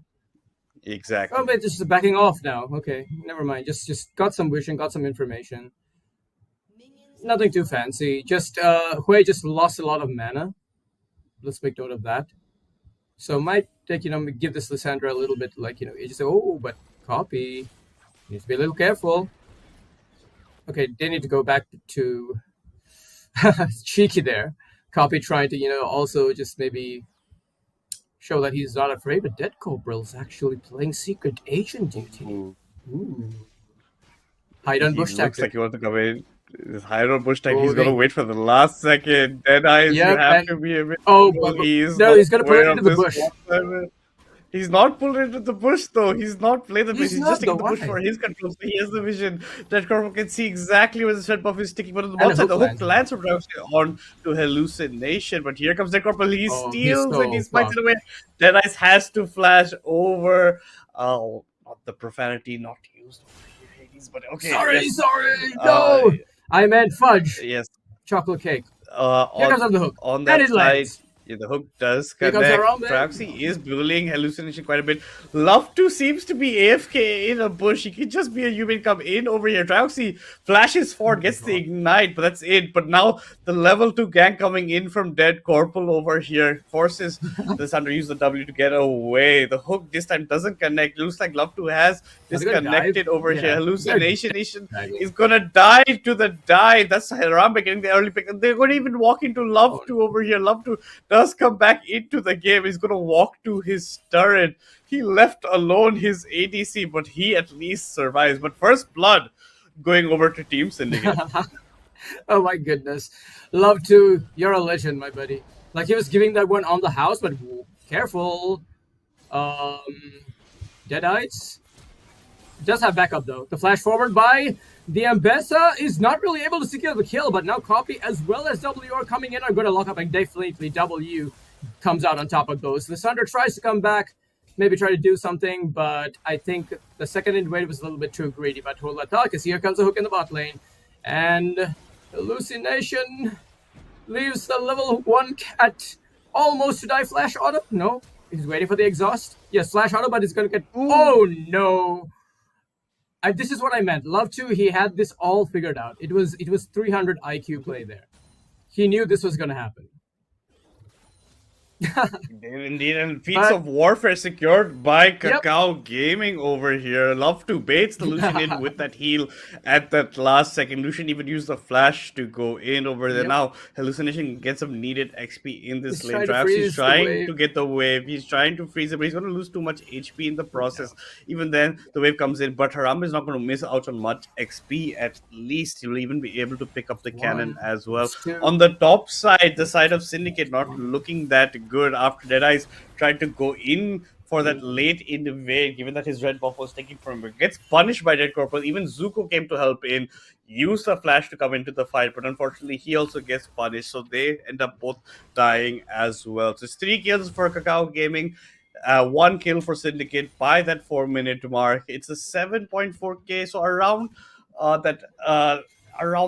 exactly. Oh, but just backing off now. Okay, never mind. Just got some vision, got some information. Nothing too fancy. Just Hui just lost a lot of mana. Let's make note of that. So might take give this Lissandra a little bit you just say, oh, but copy needs to be a little careful. Okay, they need to go back to cheeky there. Copy trying to also just maybe show that he's not afraid, but Dead Corporal's actually playing secret agent duty. Ooh. Hide on bush He looks tactic. like he wants to come in. His hide on bush tag. Oh, He's going to wait. wait for the last second. Dead eyes. Yep, you have and- to be a bit. Oh, careful. but- He is no, not he's gonna pull it aware into of the this bush. whatsoever. He's not pulled into the bush though. He's not played the bush. He's He's not, just taking though. the bush Why? for his control. So he has the vision. That Corporal can see exactly where the spread buff is sticking. But on the And one side, the hook hook lands from on to Hallucination. But here comes that Corporal. He Oh, he steals and he stole. spites it away. Deadeyes has to flash over. Oh, not the profanity not used over here, Hades. But okay. Sorry, yes. no! I meant fudge. Yes. Chocolate cake. Here On, comes on the hook. on And that it side, lands. yeah, the hook does Here comes connect. Harambe. Traxy is bullying Hallucination quite a bit. Love to seems to be AFK in a bush. He could just be a human come in over here. Traxy flashes forward, gets the ignite, but that's it. But now the level 2 gank coming in from Dead Corporal over here forces the Sun to use the W to get away. The hook this time doesn't connect. Looks like Love 2 has Are they gonna disconnected dive? over Yeah. here. Hallucination Dive. is gonna die to the die. That's Harambe getting the early pick. And they're gonna even walk into Love 2 over here. Love 2 does come back into the game. He's gonna walk to his turret. He left alone his ADC, but he at least survives. But first blood going over to Team Syndicate. Oh my goodness. Love to. You're a legend, my buddy. Like he was giving that one on the house, but careful. Deadites. Does have backup though. The flash forward by the Ambessa is not really able to secure the kill, but now Copy as well as W are coming in are going to lock up, and definitely W comes out on top of those. The Sunder tries to come back, maybe try to do something, but I think the second invade was a little bit too greedy. But hold that thought, because here comes a hook in the bot lane, and Hallucination leaves the level 1 cat almost to die. Flash auto? No, he's waiting for the exhaust. Yes, flash auto, but he's going to get. Oh no! This is what I meant. Love 2, he had this all figured out. It was 300 IQ play there. He knew this was going to happen. Indeed, and feats of warfare secured by Yep. Kakao Gaming over here. Love to baits the Lucian in with that heal at that last second. Lucian even used the flash to go in over there. Yep. Now, Hallucination gets some needed XP in this He's lane. trying to Travis freeze is the trying wave. to get the wave. He's trying to freeze it, but he's going to lose too much HP in the process. Even then, the wave comes in, but Harambe is not going to miss out on much XP at least. He'll even be able to pick up the cannon as well. Two. On the top side, the side of Syndicate not looking that good after Deadeyes tried to go in for that late in the wave, given that his red buff was taken from him. Gets punished by Dead Corporal. Even Zuko came to help in, used a flash to come into the fight, but unfortunately he also gets punished, so they end up both dying as well. So it's 3 kills for Kakao Gaming. 1 kill for Syndicate by that 4-minute mark. It's a 7.4k, so around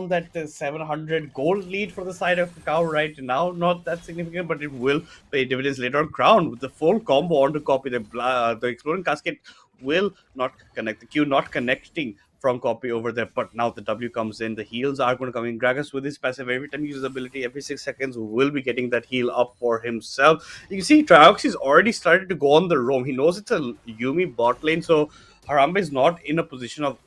that 700 gold lead for the side of Kakao right now. Not that significant, but it will pay dividends later on. Crown with the full combo on to copy the Exploding Casket will not connect. The Q not connecting from copy over there, but now the W comes in. The heals are going to come in. Gragas with his passive, every time he uses ability, every 6 seconds will be getting that heal up for himself. You can see Trioxy's already started to go on the roam. He knows it's a Yumi bot lane, so Harambe is not in a position of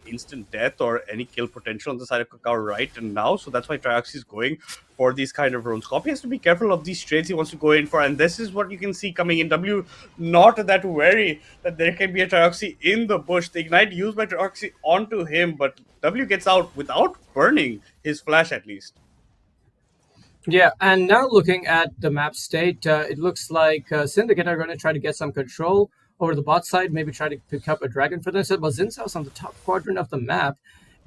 instant death or any kill potential on the side of Kakao right and now, so that's why Trioxy is going for these kind of roams. Copy has to be careful of these trades he wants to go in for, and this is what you can see coming in. W not that wary that there can be a Trioxy in the bush. The ignite used by Trioxy onto him, but W gets out without burning his flash at least. Yeah, and now looking at the map state, it looks like Syndicate are going to try to get some control over the bot side, maybe try to pick up a dragon for themselves. But Zinzao's on the top quadrant of the map,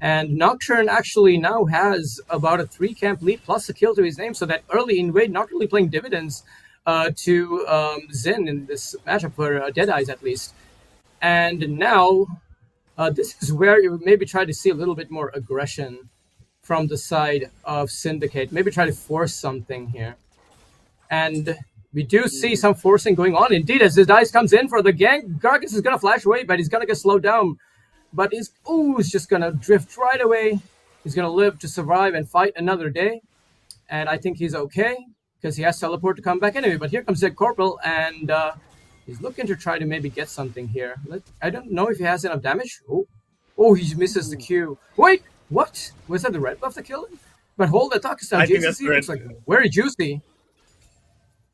and Nocturne actually now has about a 3-camp lead plus a kill to his name, so that early invade not really playing dividends to Zin in this matchup for Deadeyes at least. And now this is where you maybe try to see a little bit more aggression from the side of Syndicate, maybe try to force something here. And we do see some forcing going on. Indeed, as the dice comes in for the gank, Gargus is going to flash away, but he's going to get slowed down. But he's just going to drift right away. He's going to live to survive and fight another day. And I think he's okay, because he has teleport to come back anyway. But here comes Dead Corporal, and he's looking to try to maybe get something here. I don't know if he has enough damage. Oh, he misses the Q. Wait, what? Was that the red buff that killed him? But hold that talk down. JCC looks like very juicy.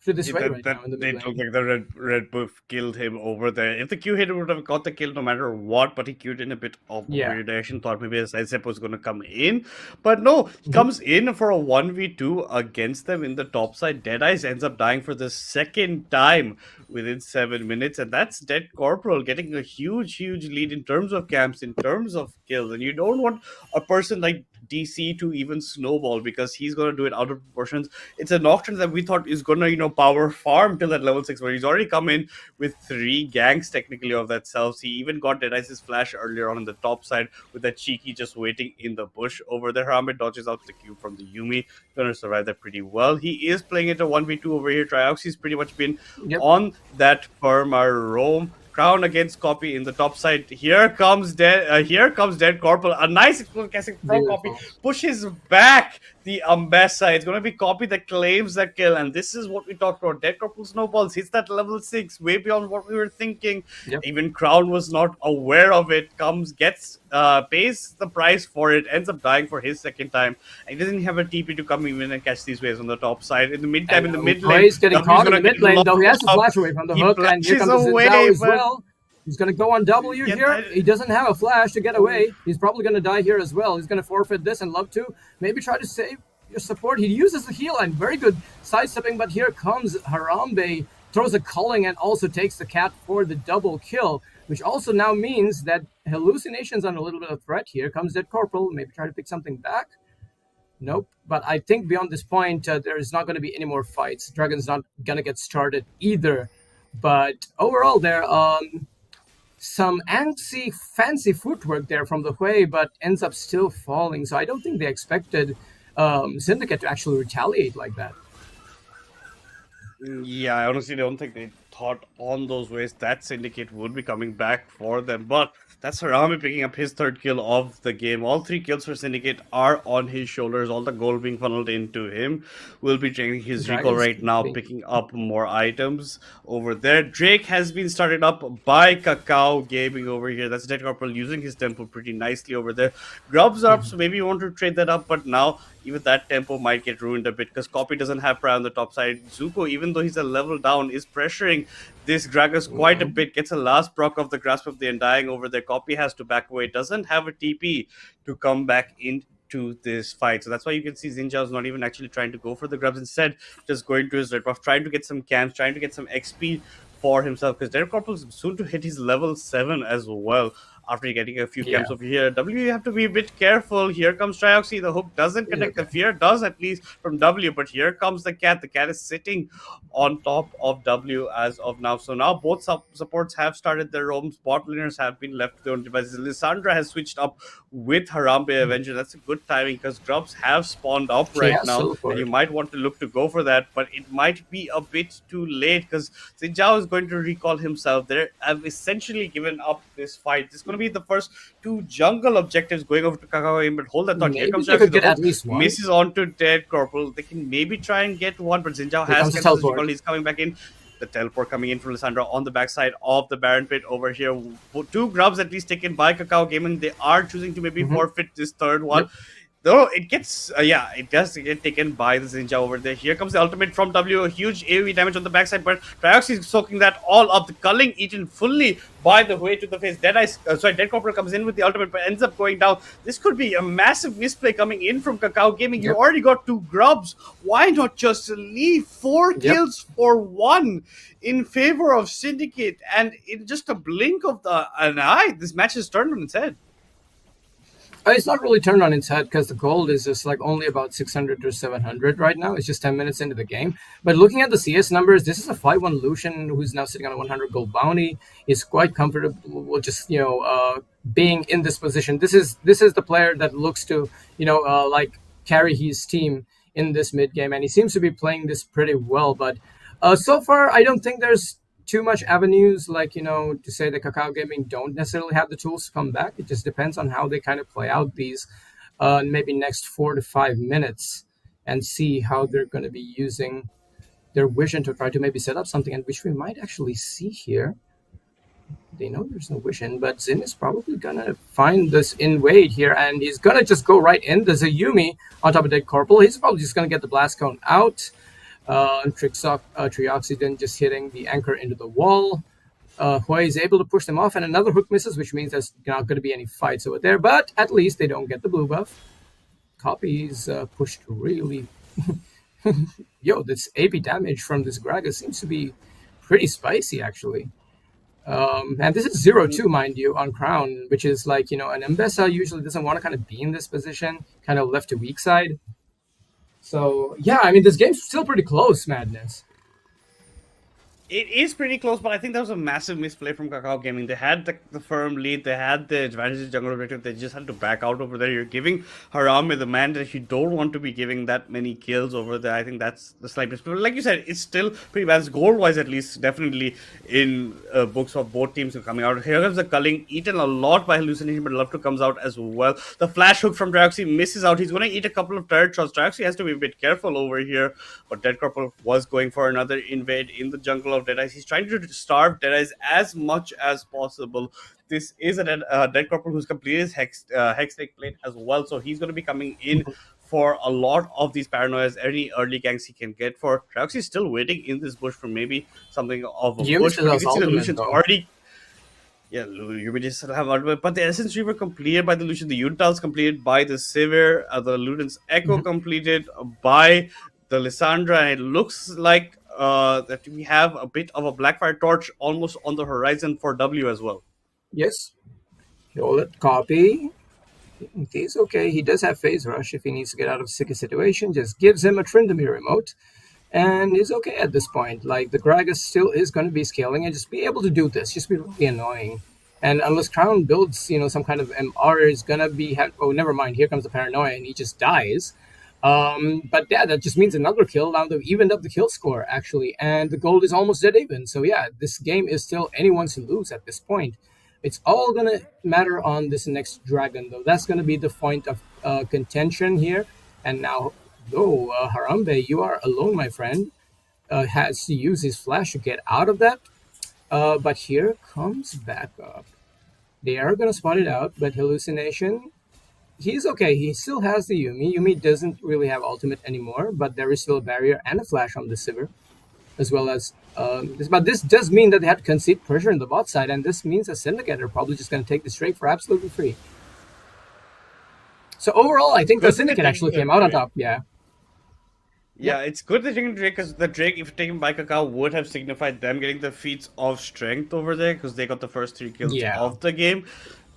To this right now in the they don't think the red buff killed him over there. If the Q hit, would have got the kill no matter what, but he queued in a bit of a weird direction. Thought maybe a sidestep was going to come in, but no, comes in for a 1v2 against them in the top side. Deadeyes ends up dying for the second time within 7 minutes, and that's Dead Corporal getting a huge lead in terms of camps, in terms of kills. And you don't want a person like DC to even snowball, because he's going to do it out of proportions. It's a Nocturne that we thought is going to, power farm till that level 6, where he's already come in with 3 ganks technically of that self. He even got Deadeyes' flash earlier on the top side with that cheeky just waiting in the bush over there. Harambe dodges out the cube from the Yumi. Going to survive that pretty well. He is playing it a 1v2 over here. Trioxy's pretty much been on that perma roam. Crown against copy in the top side. Here comes Dead Corporal. A nice casting from copy. Pushes back the Ambessa. It's going to be copy that claims that kill. And this is what we talked about. Dead Corporal snowballs. Hits that level 6. Way beyond what we were thinking. Even Crown was not aware of it. Pays the price for it. Ends up dying for his second time. And he doesn't have a TP to come in and catch these waves on the top side. In the meantime, in the mid lane, he's getting caught in the mid lane, though he has to flash away from the hook. And here comes Zinzao as well. He's going to go on W here. He doesn't have a flash to get away. He's probably going to die here as well. He's going to forfeit this and love to maybe try to save your support. He uses the heal and very good sidestepping, but here comes Harambe, throws a culling and also takes the cat for the double kill, which also now means that Hallucination's on a little bit of threat. Here comes Dead Corporal. Maybe try to pick something back. Nope. But I think beyond this point, there is not going to be any more fights. Dragon's not going to get started either. But overall, there some fancy footwork there from the Hui, but ends up still falling. So I don't think they expected Syndicate to actually retaliate like that. Yeah, I honestly don't think they thought on those ways that Syndicate would be coming back for them. But that's Harambe picking up his 3rd kill of the game. All 3 kills for Syndicate are on his shoulders. All the gold being funneled into him. Will be changing his recall right now, picking up more items over there. Drake has been started up by Kakao Gaming over here. That's Dead Corporal using his tempo pretty nicely over there. Grubs up, so maybe you want to trade that up, but now even that tempo might get ruined a bit because Copy doesn't have pride on the top side. Zuko, even though he's a level down, is pressuring this Gragas quite a bit. Gets a last proc of the Grasp of the Undying over there. Copy has to back away. Doesn't have a TP to come back into to this fight. So that's why you can see Xinjiao is not even actually trying to go for the grubs, instead just going to his red buff, trying to get some camps, trying to get some XP for himself, because Derek Corporal is soon to hit his level 7 as well. After getting a few camps over here, W, you have to be a bit careful. Here comes Trioxy. The hook doesn't connect. The fear does, at least from W, but here comes the cat. The cat is sitting on top of W as of now. So now both supports have started their roams. Bot laners have been left to their own devices. Lissandra has switched up with Harambe Avenger. That's a good timing, because grubs have spawned up right now, and you might want to look to go for that, but it might be a bit too late, because Xinjiao is going to recall himself. They have essentially given up this fight. This is going to be the first 2 jungle objectives going over to Kakao, but hold that thought. Here comes get at least one. Misses onto Dead Corporal. They can maybe try and get one, but Xinjiao has cancelled his recall. He's coming back in. The teleport coming in from Lissandra on the backside of the Baron Pit over here. 2 grubs at least taken by Kakao Gaming. They are choosing to maybe forfeit this third one. Though it gets, it does get taken by the Xinjiao over there. Here comes the ultimate from W, a huge AoE damage on the backside, but Trioxy is soaking that all up. The culling eaten fully by the way to the face. Dead Corporal comes in with the ultimate, but ends up going down. This could be a massive misplay coming in from Kakao Gaming. You already got 2 grubs. Why not just leave 4 kills for 1 in favor of Syndicate? And in just a blink of an eye, this match is turned on its head. It's not really turned on its head, because the gold is just like only about 600 or 700 right now. It's just 10 minutes into the game. But looking at the CS numbers, this is a 5-1 Lucian who's now sitting on a 100 gold bounty. He's quite comfortable just, being in this position. This is the player that looks to, like carry his team in this mid game, and he seems to be playing this pretty well. But so far, I don't think there's too much avenues, to say that Kakao Gaming don't necessarily have the tools to come back. It just depends on how they kind of play out these maybe next 4 to 5 minutes, and see how they're going to be using their vision to try to maybe set up something, and which we might actually see here. They know there's no vision, but Xin is probably going to find this invade here, and he's going to just go right in. There's a Yuumi on top of Dead Corporal. He's probably just going to get the Blast Cone out. Trioxy just hitting the anchor into the wall. Hui is able to push them off, and another hook misses, which means there's not going to be any fights over there, but at least they don't get the blue buff. Copies pushed really... this AP damage from this Gragas seems to be pretty spicy, actually. And this is 0-2, mind you, on Crown, which is an Mbessa usually doesn't want to kind of be in this position, kind of left to weak side. So, this game's still pretty close, Madness. It is pretty close, but I think that was a massive misplay from Kakao Gaming. They had the firm lead, they had the advantage jungle objective, they just had to back out over there. You're giving Harambe the man that you don't want to be giving that many kills over there. I think that's the slight misplay. But like you said, it's still pretty bad. Goal-wise, at least, definitely in books of both teams are coming out. Here comes the culling, eaten a lot by Hallucination, but Love to comes out as well. The flash hook from Trioxy misses out. He's going to eat a couple of turret shots. Trioxy has to be a bit careful over here, but Dead Corporal was going for another invade in the jungle of Deadeyes. He's trying to starve Deadeyes as much as possible. This is a Dead Corporal who's completed his Hextech plate as well, so he's going to be coming in for a lot of these paranoias, any early ganks he can get for. Trioxy is still waiting in this bush for maybe something of a push. But you can see the Lucian's already... Yeah, you may just have ultimate, but the Essence Reaver completed by the Lucian, the Unital's completed by the Sivir, the Luden's Echo completed by the Lissandra, and it looks like that we have a bit of a Blackfire Torch almost on the horizon for W as well. Yes. Hold it. Copy. He's okay. He does have Phase Rush if he needs to get out of a sticky situation. Just gives him a Tryndamere remote. And he's okay at this point. Like, the Gragas still is going to be scaling and just be able to do this. Just be really annoying. And unless Crown builds, some kind of MR, is going to be... Oh, never mind. Here comes the Paranoia and he just dies. But yeah, that just means another kill. Now they've evened up the kill score, actually, and the gold is almost dead even. So yeah, this game is still anyone's to lose at this point. It's all gonna matter on this next dragon, though. That's gonna be the point of contention here. And now, Harambe, you are alone, my friend. Has to use his flash to get out of that. But here comes backup. They are gonna spot it out, but Hallucination... He's okay. He still has the Yuumi. Yuumi doesn't really have ultimate anymore, but there is still a barrier and a flash on the Sivir, as well as this. But this does mean that they have to concede pressure in the bot side, and this means that Syndicate are probably just going to take the straight for absolutely free. So overall, I think the Good thing Syndicate they're actually taking came the out on Drake. top. Yeah. Yeah, it's good they're taking Drake because the Drake, if taken by Kakao, would have signified them getting the feats of strength over there because they got the first 3 kills Yeah. of the game.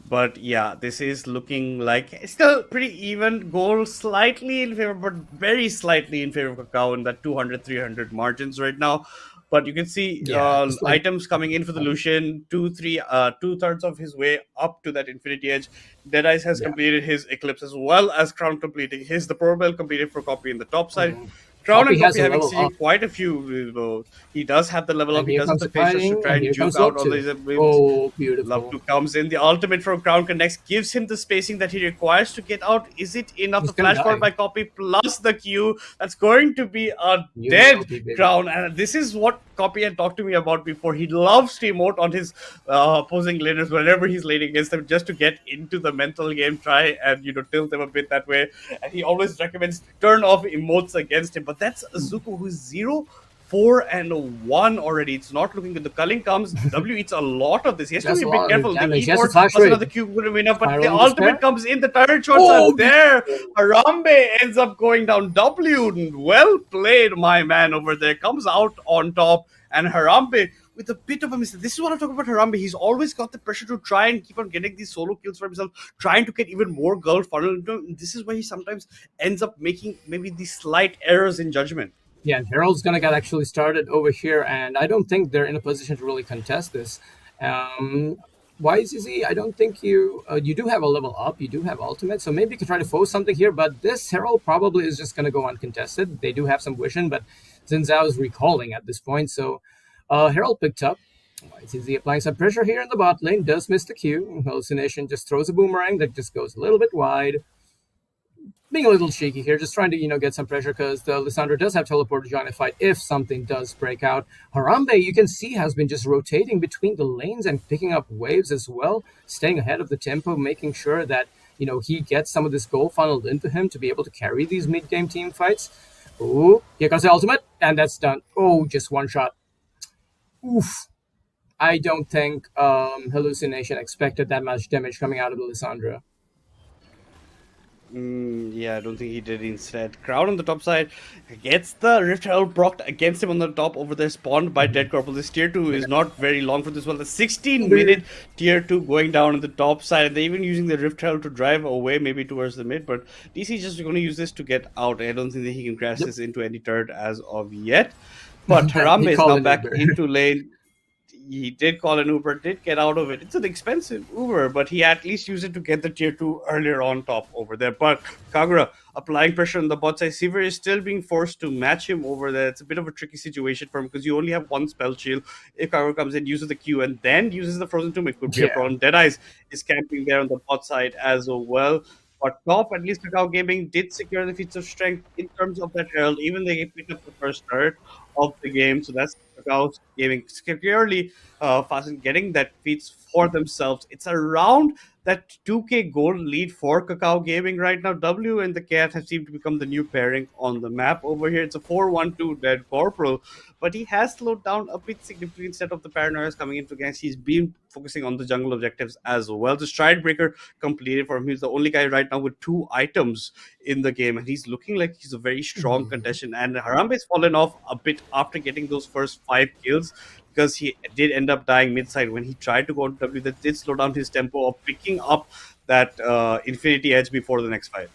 But yeah, this is looking like it's still pretty even. Goal slightly in favor, but very slightly in favor of Kakao in that 200, 300 margins right now. But you can see Yeah. Just like items coming in for the Lucian, 2/3 of his way up to that Infinity Edge. Deadice has yeah. completed his Eclipse as well as Crown completing his. The Pro Bell completed for Copy in the top side. Mm. Crown and Copy has Copy a having level up, seen quite a few. He does have the level up. and He here does have comes the the patience to fighting, try and and here juke comes out Love on too. these abilities. Oh, Love beautiful. to comes in. The ultimate from Crown connects, gives him the spacing that he requires to get out. Is it enough? He's The gonna flash forward die. by Copy plus the Q. That's going to be a You will dead be, baby. Crown. And this is what Copy had talked to me about before. He loves to emote on his opposing laners whenever he's laning against them just to get into the mental game, try and tilt them a bit that way. And he always recommends turn off emotes against him. But that's Azuko who's 0-4-1 already. It's not looking good. The culling comes. W eats a lot of this. He has to That's be a a bit lot of careful. The damage. He has a E4 flash was raid. another Q would have been up, but the Spiral in ultimate despair. comes in. The turret shots Oh, are there. Harambe ends up going down. W, well played, my man over there. Comes out on top, and Harambe with a bit of a mistake. This is what I'm talking about Harambe. He's always got the pressure to try and keep on getting these solo kills for himself, trying to get even more gold funnel into him. This is where he sometimes ends up making maybe these slight errors in judgment. Yeah, and Herald's gonna get actually started over here, and I don't think they're in a position to really contest this. YZZ, I don't think you do have a level up, you do have ultimate, so maybe you can try to force something here, but this Herald probably is just gonna go uncontested. They do have some vision, but Xin is recalling at this point, so Herald picked up. YZZ applying some pressure here in the bot lane, does miss the Q. Hallucination just throws a boomerang that just goes a little bit wide. Being a little cheeky here, just trying to, get some pressure because the Lissandra does have teleport to join a fight if something does break out. Harambe, you can see, has been just rotating between the lanes and picking up waves as well, staying ahead of the tempo, making sure that, he gets some of this gold funneled into him to be able to carry these mid-game team fights. Ooh, here comes the ultimate, and that's done. Oh, just one shot. Oof. I don't think Hallucination expected that much damage coming out of the Lissandra. Yeah, I don't think he did instead. Crowd on the top side gets the Rift Herald procced against him on the top over there, spawned by Dead Corporal. This tier 2 is not very long for this one. The 16-minute tier 2 going down on the top side. They're even using the Rift Herald to drive away maybe towards the mid, but DC is just going to use this to get out. I don't think that he can crash this into any turret as of yet. But Harambe is now back into lane. He did call an Uber, did get out of it. It's an expensive Uber, but he at least used it to get the tier 2 earlier on top over there. But Kagura applying pressure on the bot side. Seaver is still being forced to match him over there. It's a bit of a tricky situation for him because you only have one spell shield. If Kagura comes in, uses the Q, and then uses the Frozen Tomb, it could be a problem. Deadice is camping there on the bot side as well. But top, at least Kakao Gaming did secure the feats of strength in terms of that herald. Even they picked up the first turret of the game. So that's Kakao Gaming securely fast in getting that feats for themselves. It's around that 2k gold lead for Kakao Gaming right now. W and the Cat have seemed to become the new pairing on the map over here. It's a 4-1-2 Dead Corporal, but he has slowed down a bit significantly instead of the Paranoias coming into gangs. He's been focusing on the jungle objectives as well. The Stride Breaker completed for him. He's the only guy right now with 2 items in the game, and he's looking like he's a very strong contestant. And Harambe's fallen off a bit after getting those first 5 kills, because he did end up dying mid-side when he tried to go to W. That did slow down his tempo of picking up that Infinity Edge before the next fight.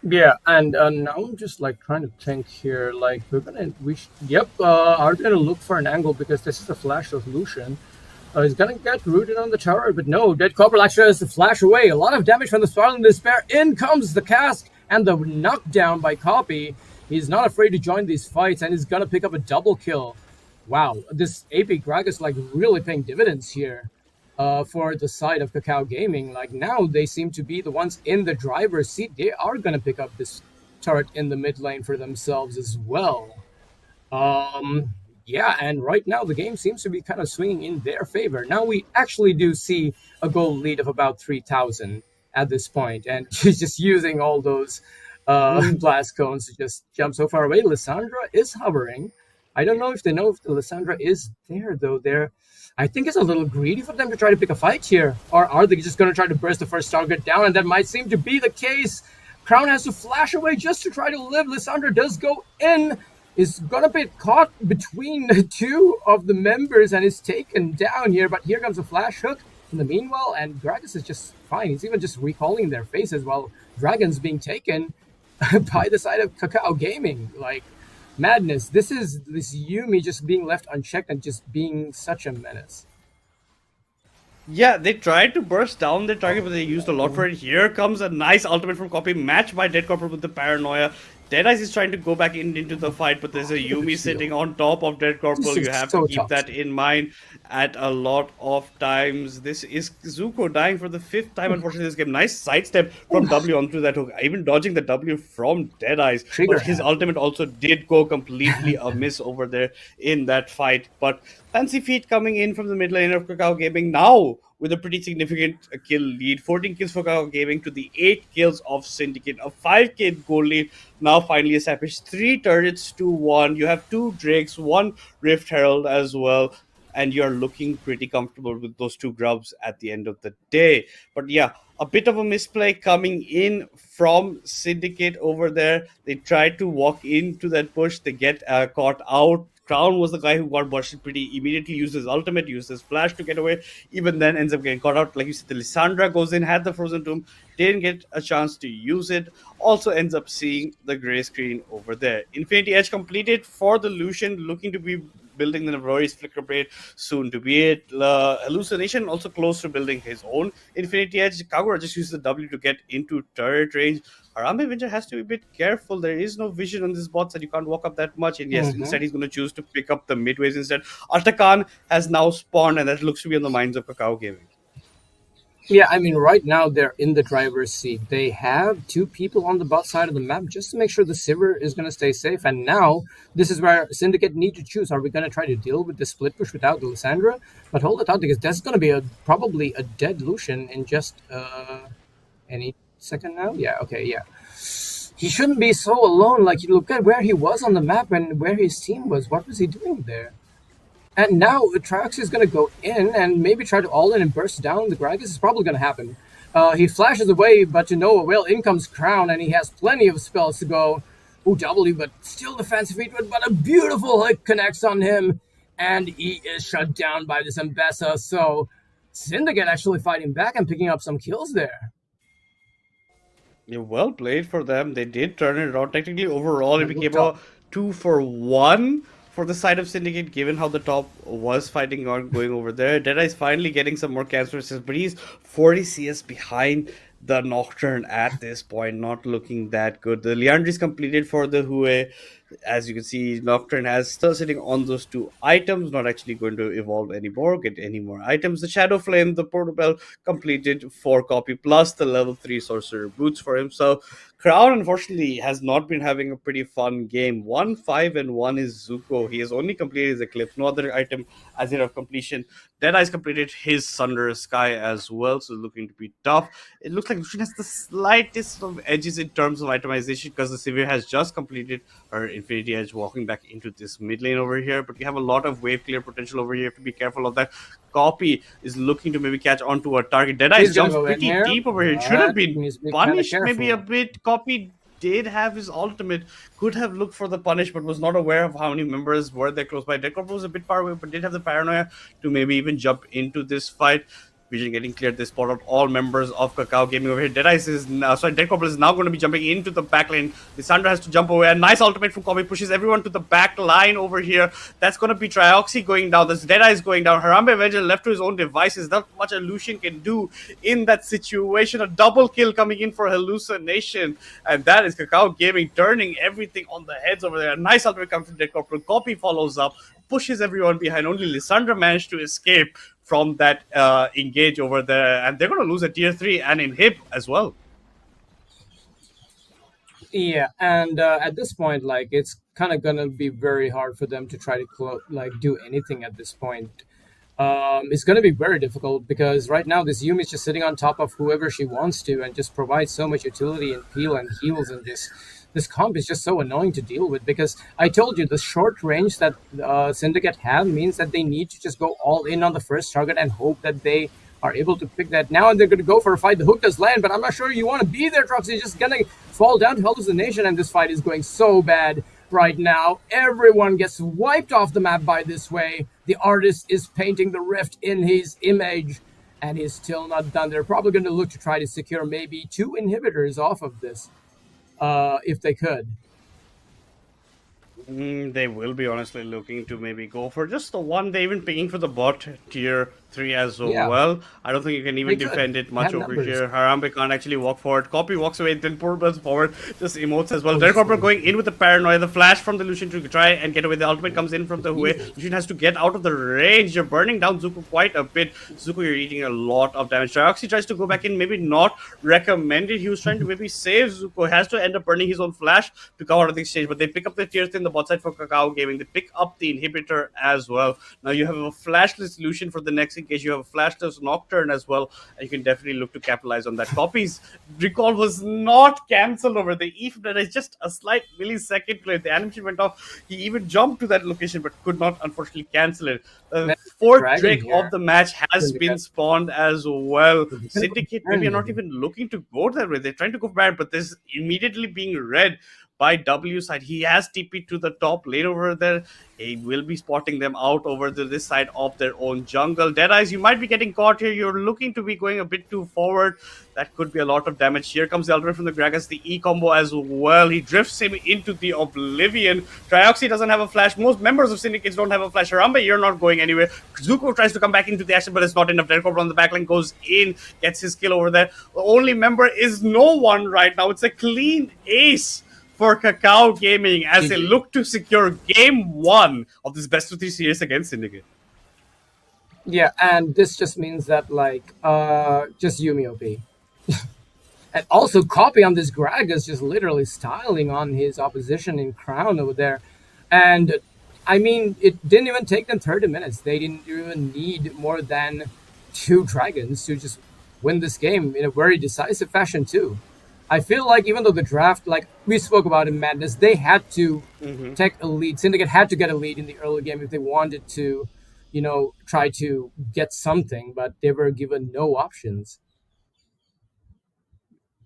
Yeah, and now I'm just trying to think here. Are gonna look for an angle because this is a flash solution. He's gonna get rooted on the tower, but no, Dead Corporal actually has to flash away. A lot of damage from the Spiral in Despair. In comes the cast and the knockdown by Copy. He's not afraid to join these fights, and he's gonna pick up a double kill. Wow, this AP Greg is really paying dividends here for the side of Kakao Gaming. Now they seem to be the ones in the driver's seat. They are going to pick up this turret in the mid lane for themselves as well. Yeah, and right now the game seems to be kind of swinging in their favor. Now we actually do see a goal lead of about 3,000 at this point, and she's just using all those blast cones to just jump so far away. Lissandra is hovering. I don't know if they know if the Lissandra is there, though. I think it's a little greedy for them to try to pick a fight here. Or are they just going to try to burst the first target down? And that might seem to be the case. Crown has to flash away just to try to live. Lissandra does go in. Is going to be caught between two of the members and is taken down here. But here comes a flash hook in the meanwhile. And Gragas is just fine. He's even just recalling their faces while Dragon's being taken by the side of Kakao Gaming. Like, madness. This Yumi just being left unchecked and just being such a menace. Yeah, they tried to burst down their target, but they used a lot for it. Here comes a nice ultimate from Copy, matched by Dead Corporal with the Paranoia. Deadice is trying to go back into the fight, but there's a Yumi sitting on top of Dead Corporal. You have to keep that in mind at a lot of times. This is Zuko dying for the 5th time, unfortunately, this game. Nice sidestep from W onto that hook, even dodging the W from Deadice. But his ultimate also did go completely amiss over there in that fight. But Fancy Feet coming in from the mid lane of Kakao Gaming now with a pretty significant kill lead. 14 kills for Kakao Gaming to the 8 kills of Syndicate. A 5k goal lead now finally established. 3 turrets to 1. You have 2 Drakes, 1 Rift Herald as well. And you're looking pretty comfortable with those 2 grubs at the end of the day. But yeah, a bit of a misplay coming in from Syndicate over there. They tried to walk into that push. They get caught out. Crown was the guy who got bursted pretty immediately, used his ultimate, used his flash to get away, even then ends up getting caught out. Like you said, the Lissandra goes in, had the Frozen Tomb, didn't get a chance to use it, also ends up seeing the gray screen over there. Infinity Edge completed for the Lucian, looking to be building the Navori's Flicker Blade soon to be it. Hallucination also close to building his own Infinity Edge. Kagura just used the W to get into turret range. Harambe Winter has to be a bit careful. There is no vision on this bot, and you can't walk up that much. And yes, instead he's going to choose to pick up the midways instead. Artakan has now spawned, and that looks to be on the minds of Kakao Gaming. Yeah, I mean, right now they're in the driver's seat. They have 2 people on the bot side of the map just to make sure the Sivir is going to stay safe. And now this is where Syndicate need to choose. Are we going to try to deal with the split push without the Lissandra? But hold it out, because that's going to be probably a dead Lucian in just any second now. Yeah, okay, yeah. He shouldn't be so alone. Like, you look at where he was on the map and where his team was. What was he doing there? And now Triox is going to go in and maybe try to all-in and burst down the Gragas. Is probably going to happen. He flashes away, but to no avail. In comes Crown, and he has plenty of spells to go. Ooh, W, but still the Fancy Feet, but a beautiful hit connects on him, and he is shut down by this Mbessa. So Syndicate actually fighting back and picking up some kills there. Yeah, well played for them. They did turn it around. Technically, overall, it became a 2-for-1 for the side of Syndicate, given how the top was fighting on going over there. Deadice finally getting some more cancer assists, but he's 40 CS behind the Nocturne at this point, not looking that good. The Liandry's completed for the Hue. As you can see, Nocturne has still sitting on those 2 items, not actually going to evolve anymore, get any more items. The Shadow Flame, the Portobello completed for Copy, plus the level 3 Sorcerer boots for him. So Crown, unfortunately, has not been having a pretty fun game. 1-5-1 is Zuko. He has only completed his Eclipse, no other item as yet of completion. Deadice completed his Sunder Sky as well, so looking to be tough. It looks like Lucian has the slightest of edges in terms of itemization, because the Sivir has just completed her Infinity Edge, walking back into this mid lane over here. But we have a lot of wave clear potential over here. You have to be careful of that. Copy is looking to maybe catch onto a target. Deadice jumps pretty deep over here. It should have been punished maybe a bit. Copy did have his ultimate, could have looked for the punish, but was not aware of how many members were there close by. Dead Corporal was a bit far away, but did have the paranoia to maybe even jump into this fight. Vision getting cleared. They spot out all members of Kakao Gaming over here. Deadice is now, Dead Corporal is now going to be jumping into the back lane. Lissandra has to jump away. A nice ultimate from Kobe pushes everyone to the back line over here. That's going to be Trioxy going down. There's Deadice going down. Harambe Avenger left to his own devices. Not much a Lucian can do in that situation. A double kill coming in for Hallucination. And that is Kakao Gaming turning everything on the heads over there. A nice ultimate comes from Dead Corporal. Copy follows up, pushes everyone behind. Only Lissandra managed to escape from that engage over there, and they're going to lose a tier 3 and inhib as well. Yeah, and at this point, like, it's kind of going to be very hard for them to try to do anything at this point. It's going to be very difficult, because right now this Yumi is just sitting on top of whoever she wants to and just provides so much utility and peel and heals and just this comp is just so annoying to deal with, because I told you the short range that Syndicate have means that they need to just go all in on the first target and hope that they are able to pick that. Now they're going to go for a fight. The hook does land, but I'm not sure you want to be there, Trox. You're just going to fall down to hallucination, and this fight is going so bad right now. Everyone gets wiped off the map by this way. The artist is painting the rift in his image, and he's still not done. They're probably going to look to try to secure maybe 2 inhibitors off of this, if they could. They will be honestly looking to maybe go for just the one. They're even picking for the bot tier 3 as well. I don't think you can even defend it much over here. Harambe can't actually walk forward. Copy walks away, then Poor runs forward. Just emotes as well. Derek Harper going in with the paranoia. The flash from the Lucian to try and get away. The ultimate comes in from the Hue. Lucian has to get out of the range. You're burning down Zuko quite a bit. Zuko, you're eating a lot of damage. Trioxy tries to go back in. Maybe not recommended. He was trying to maybe save Zuko. Has to end up burning his own flash to come out of the exchange. But they pick up the tier 3 in the bot side for Kakao Gaming. They pick up the inhibitor as well. Now you have a flashless Lucian for the next engage. You have a flashless Nocturne as well, and you can definitely look to capitalize on that. Copy's recall was not cancelled over the Eve. That is just a slight millisecond play. The animation went off. He even jumped to that location, but could not unfortunately cancel it. The fourth Drake of the match has been spawned as well. Syndicate maybe are not even looking to go that way. They're trying to go bad, but this immediately being read by W side. He has TP to the top lane over there. He will be spotting them out over this side of their own jungle. Deadeyes, you might be getting caught here. You're looking to be going a bit too forward. That could be a lot of damage. Here comes the ultimate from the Gragas, the E combo as well. He drifts him into the Oblivion. Trioxy doesn't have a flash. Most members of Syndicates don't have a flash. Harambe, you're not going anywhere. Zuko tries to come back into the action, but it's not enough. Derek on the backline goes in, gets his kill over there. The only member is no one right now. It's a clean ace for Kakao Gaming as they look to secure game 1 of this best of 3 series against Syndicate. Yeah, and this just means that, like, just Yumi OP. And also, Copy on this Gragas just literally styling on his opposition in Crown over there. And, I mean, it didn't even take them 30 minutes. They didn't even need more than 2 dragons to just win this game in a very decisive fashion, too. I feel like even though the draft, like we spoke about in Madness, they had to take a lead. Syndicate had to get a lead in the early game if they wanted to, you know, try to get something, but they were given no options.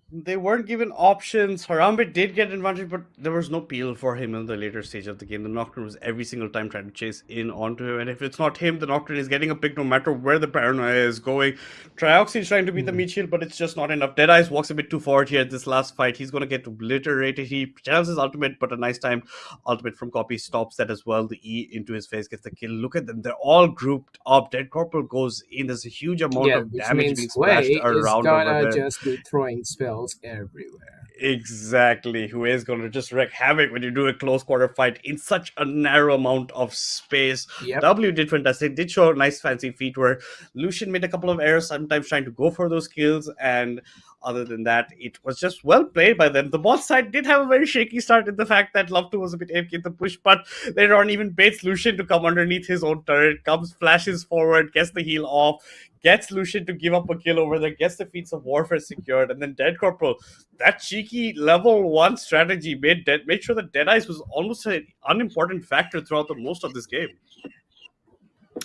They weren't given options. Harambe did get advantage, but there was no peel for him in the later stage of the game. The Nocturne was every single time trying to chase in onto him, and if it's not him, the Nocturne is getting a pick no matter where the paranoia is going. Trioxy is trying to be the meat shield, but it's just not enough. Deadeyes walks a bit too forward here at this last fight. He's going to get obliterated. He channels his ultimate, but a nice time ultimate from Copy stops that as well. The E into his face gets the kill. Look at them. They're all grouped up. Dead Corporal goes in. There's a huge amount of damage being splashed around over there. Just be throwing spells everywhere. Exactly. Who is going to just wreak havoc when you do a close quarter fight in such a narrow amount of space. W did fantastic. Did show a nice fancy feat where Lucian made a couple of errors, sometimes trying to go for those kills, and other than that, it was just well played by them. The bot side did have a very shaky start in the fact that Love 2 was a bit AFK in the push, but later on even baits Lucian to come underneath his own turret, comes, flashes forward, gets the heal off, gets Lucian to give up a kill over there, gets the feats of warfare secured, and then Dead Corporal, that cheeky level 1 strategy made sure that Deadeyes was almost an unimportant factor throughout the most of this game.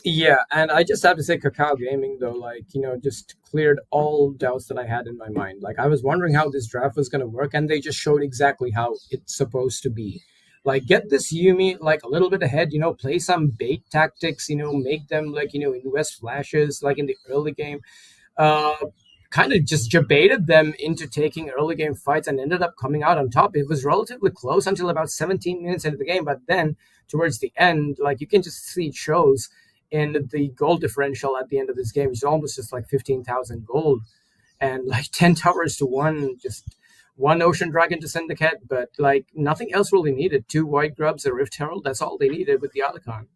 Yeah, and I just have to say Kakao Gaming, though, like, you know, just cleared all doubts that I had in my mind. Like, I was wondering how this draft was going to work, and they just showed exactly how it's supposed to be. Like, get this Yumi, like, a little bit ahead, you know, play some bait tactics, you know, make them, like, you know, invest flashes, like, in the early game. Kind of just debated them into taking early game fights and ended up coming out on top. It was relatively close until about 17 minutes into the game, but then towards the end, like, you can just see it shows in the gold differential at the end of this game. It's almost just like 15,000 gold and like 10 towers to 1, just 1 Ocean Dragon to Syndicate, but like nothing else really needed. 2 White Grubs, a Rift Herald, that's all they needed with the Alicon.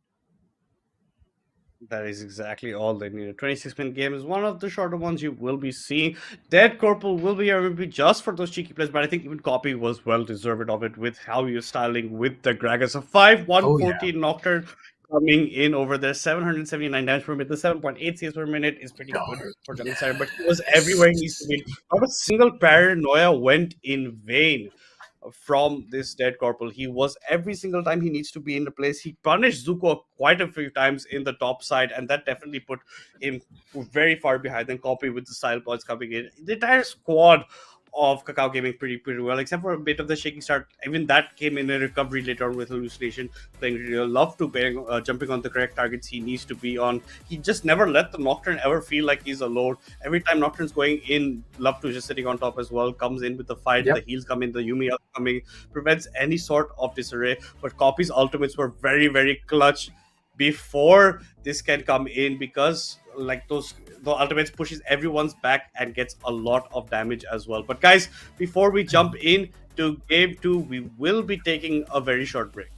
That is exactly all they needed. 26-minute game is one of the shorter ones you will be seeing. Dead Corporal will be MVP just for those cheeky plays, but I think even Copy was well deserved of it with how you're styling with the Gragas. A 5-1-14 Nocturne coming in over there, 779 damage per minute. The 7.8 CS per minute is pretty good for Jungle Sire, but he was everywhere he needs to be. Not a single paranoia went in vain. from this dead corporal. He was every single time he needs to be in the place. He punished Zuko quite a few times in the top side, and that definitely put him very far behind. Then Copy with the style points coming in. The entire squad of Kakao Gaming pretty well, except for a bit of the shaking start. Even that came in a recovery later on with Hallucination playing real love to jumping on the correct targets he needs to be on. He just never let the Nocturne ever feel like he's alone. Every time Nocturne's going in, Love to just sitting on top as well, comes in with the fight, the heals come in, the Yumi are coming, prevents any sort of disarray. But Copy's ultimates were very clutch before this can come in, because like the ultimates pushes everyone's back and gets a lot of damage as well. But guys, before we jump in to game 2, we will be taking a very short break.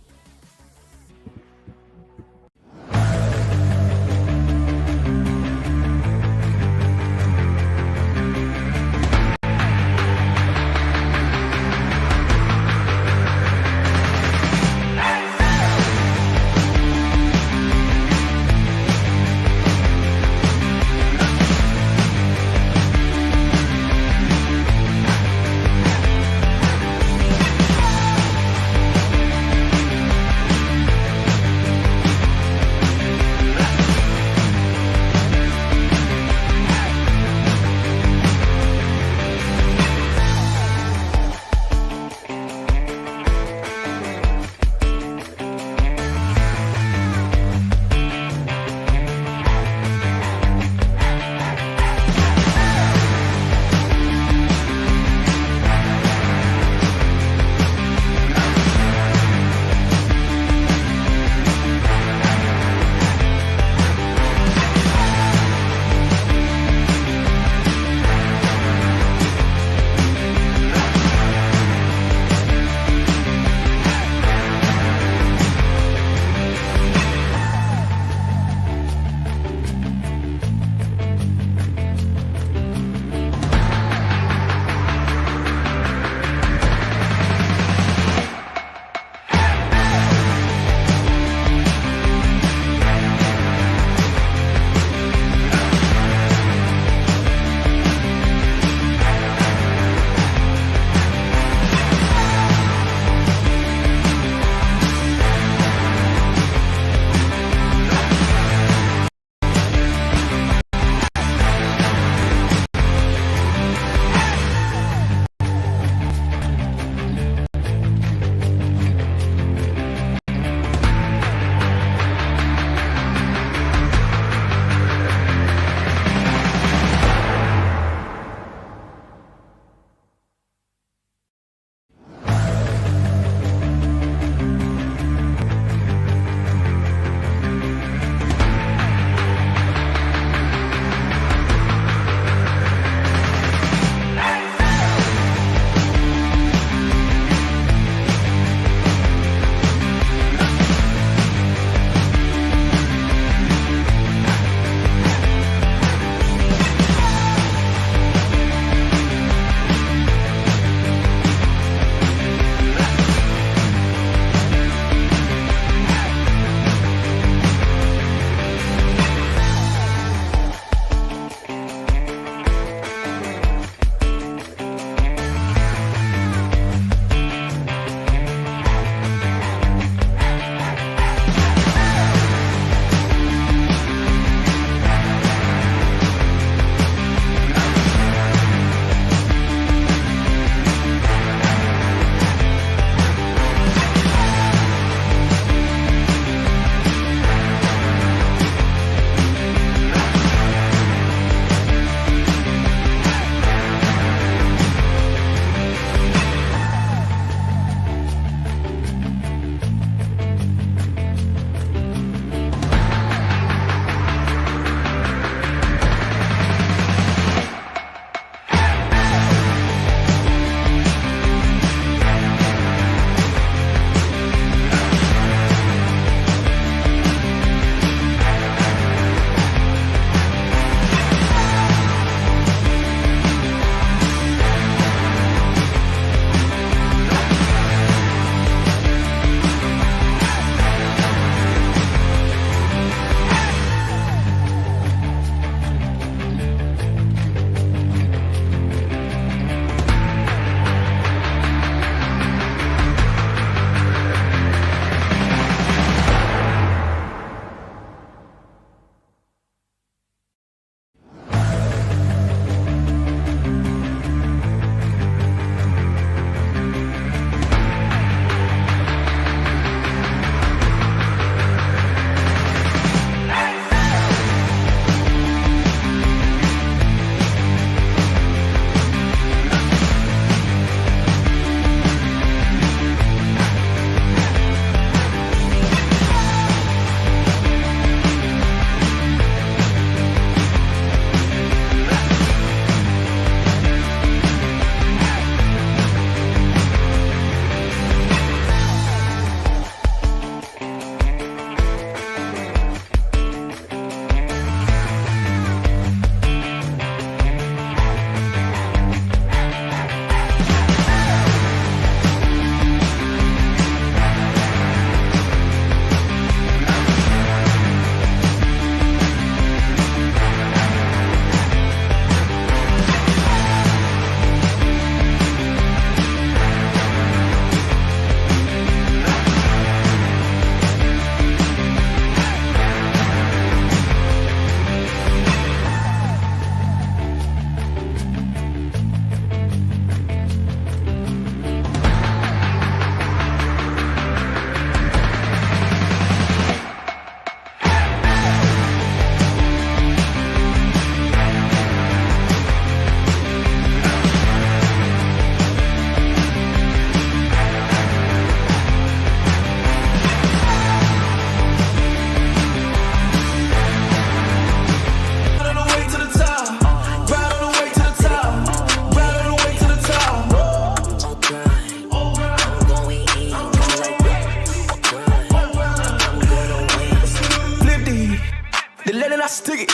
they let it, I stick it.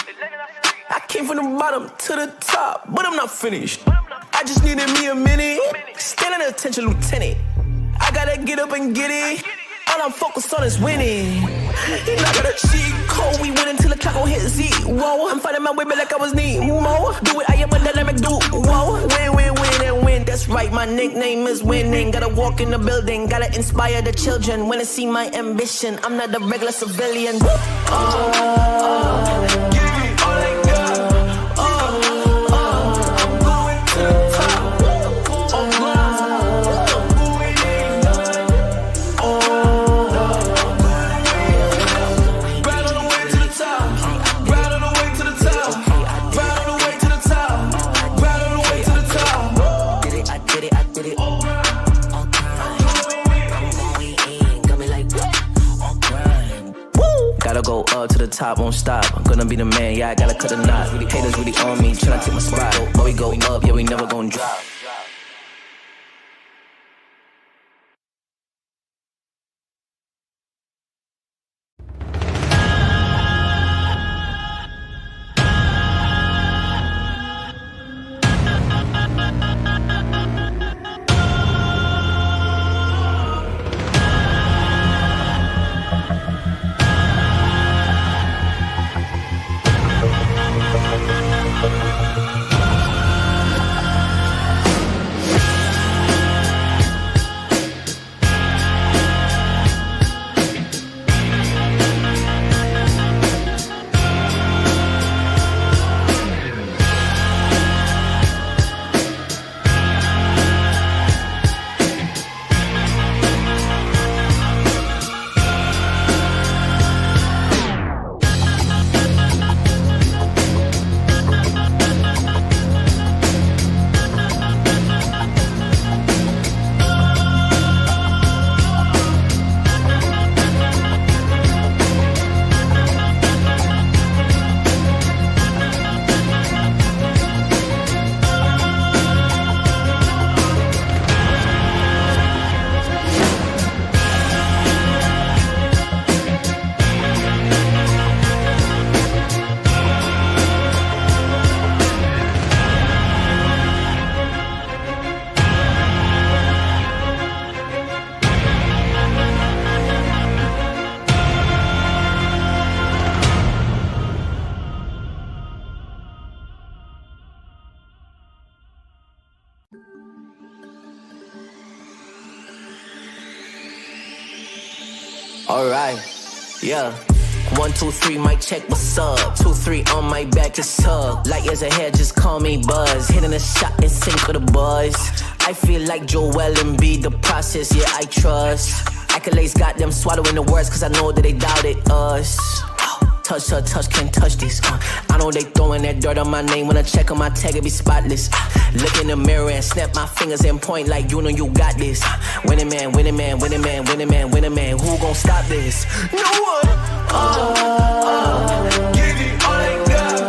I came from the bottom to the top, but I'm not finished. I just needed me a minute, still an attention lieutenant. I gotta get up and get it, all I'm focused on is winning. I got a cheat code, we win until the Kakao hit zero. I'm fighting my way back like I was Nemo. Do it, I am a dynamic duo. Win, win, win, and win, that's right, my nickname is winning. Gotta walk in the building, gotta inspire the children. Wanna see my ambition, I'm not a regular civilian. Gotta go up to the top, won't stop. I'm gonna be the man, yeah, I gotta cut a knot. Haters really on me, tryna take my spot. But we go up, yeah, we never gon' drop. Alright, yeah. 1, 2, 3, mic check, what's up? 2, 3 on my back, it's up. Light years ahead, just call me Buzz. Hitting a shot in sync with the buzz. I feel like Joel and be the process, yeah, I trust. Accolades got them swallowing the words, cause I know that they doubted us. Touch, can't touch this. I know they throwing that dirt on my name. When I check on my tag, it be spotless. Look in the mirror and snap my fingers and point like you know you got this. Winning man, winning man, winning man, winning man, winning man. Who gon' stop this? No one. Give it all I got.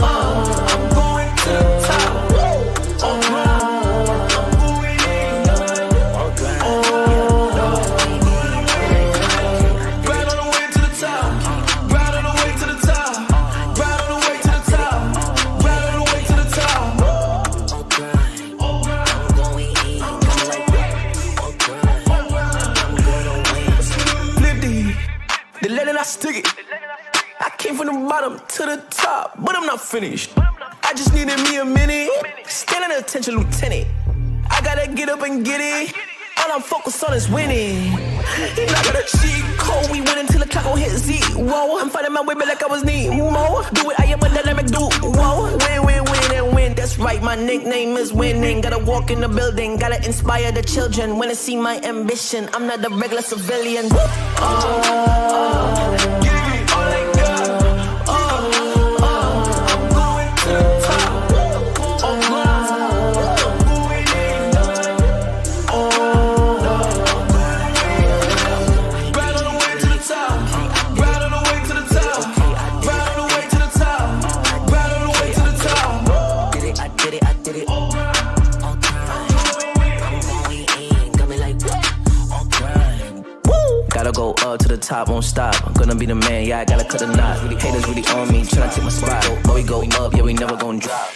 I'm going to the top. I'm going in. Right on the way to the top. Right on the way to the top. Right on the way to the top. Right on the way to the top. Flip they let it, I stick it. I came from the bottom to the top, but I'm not finished. I just needed me a minute, still an attention lieutenant. I gotta get up and get it, all I'm focused on is winning. I got a cheat code, we win until the Kakao hit zero. I'm fighting my way back like I was Nemo. Do it, I am a dynamic duo. Win, win, win, and win, that's right, my nickname is winning. Gotta walk in the building, gotta inspire the children. Wanna see my ambition, I'm not a regular civilian. Give it all I got. I'm going to the top. I'm going in. Right on the way to the top. Right on the way to the top. Right on the way to the top. Right on the way to the top. Did it, I did it, I did it. All time. I'm going in, got me like what? All time. Gotta go up to the top. top, won't stop. I'm gonna be the man, yeah, I gotta cut the knot. Haters really on me, tryna take my spot. But we go up, yeah, we never gon' drop.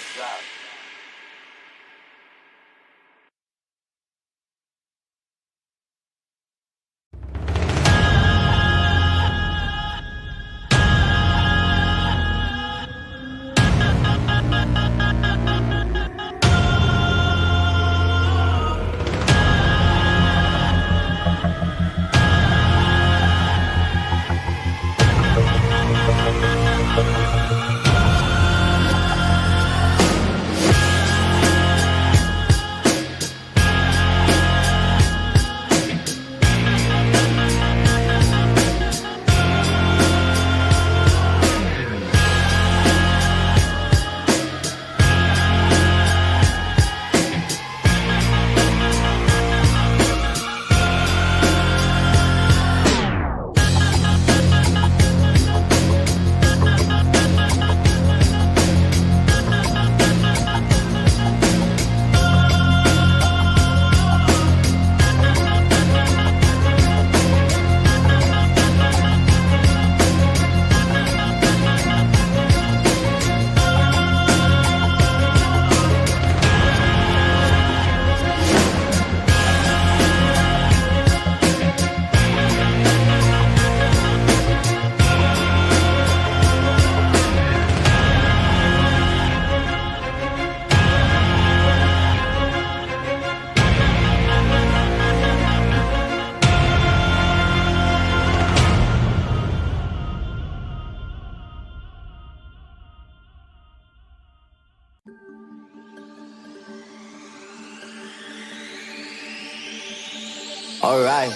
Alright,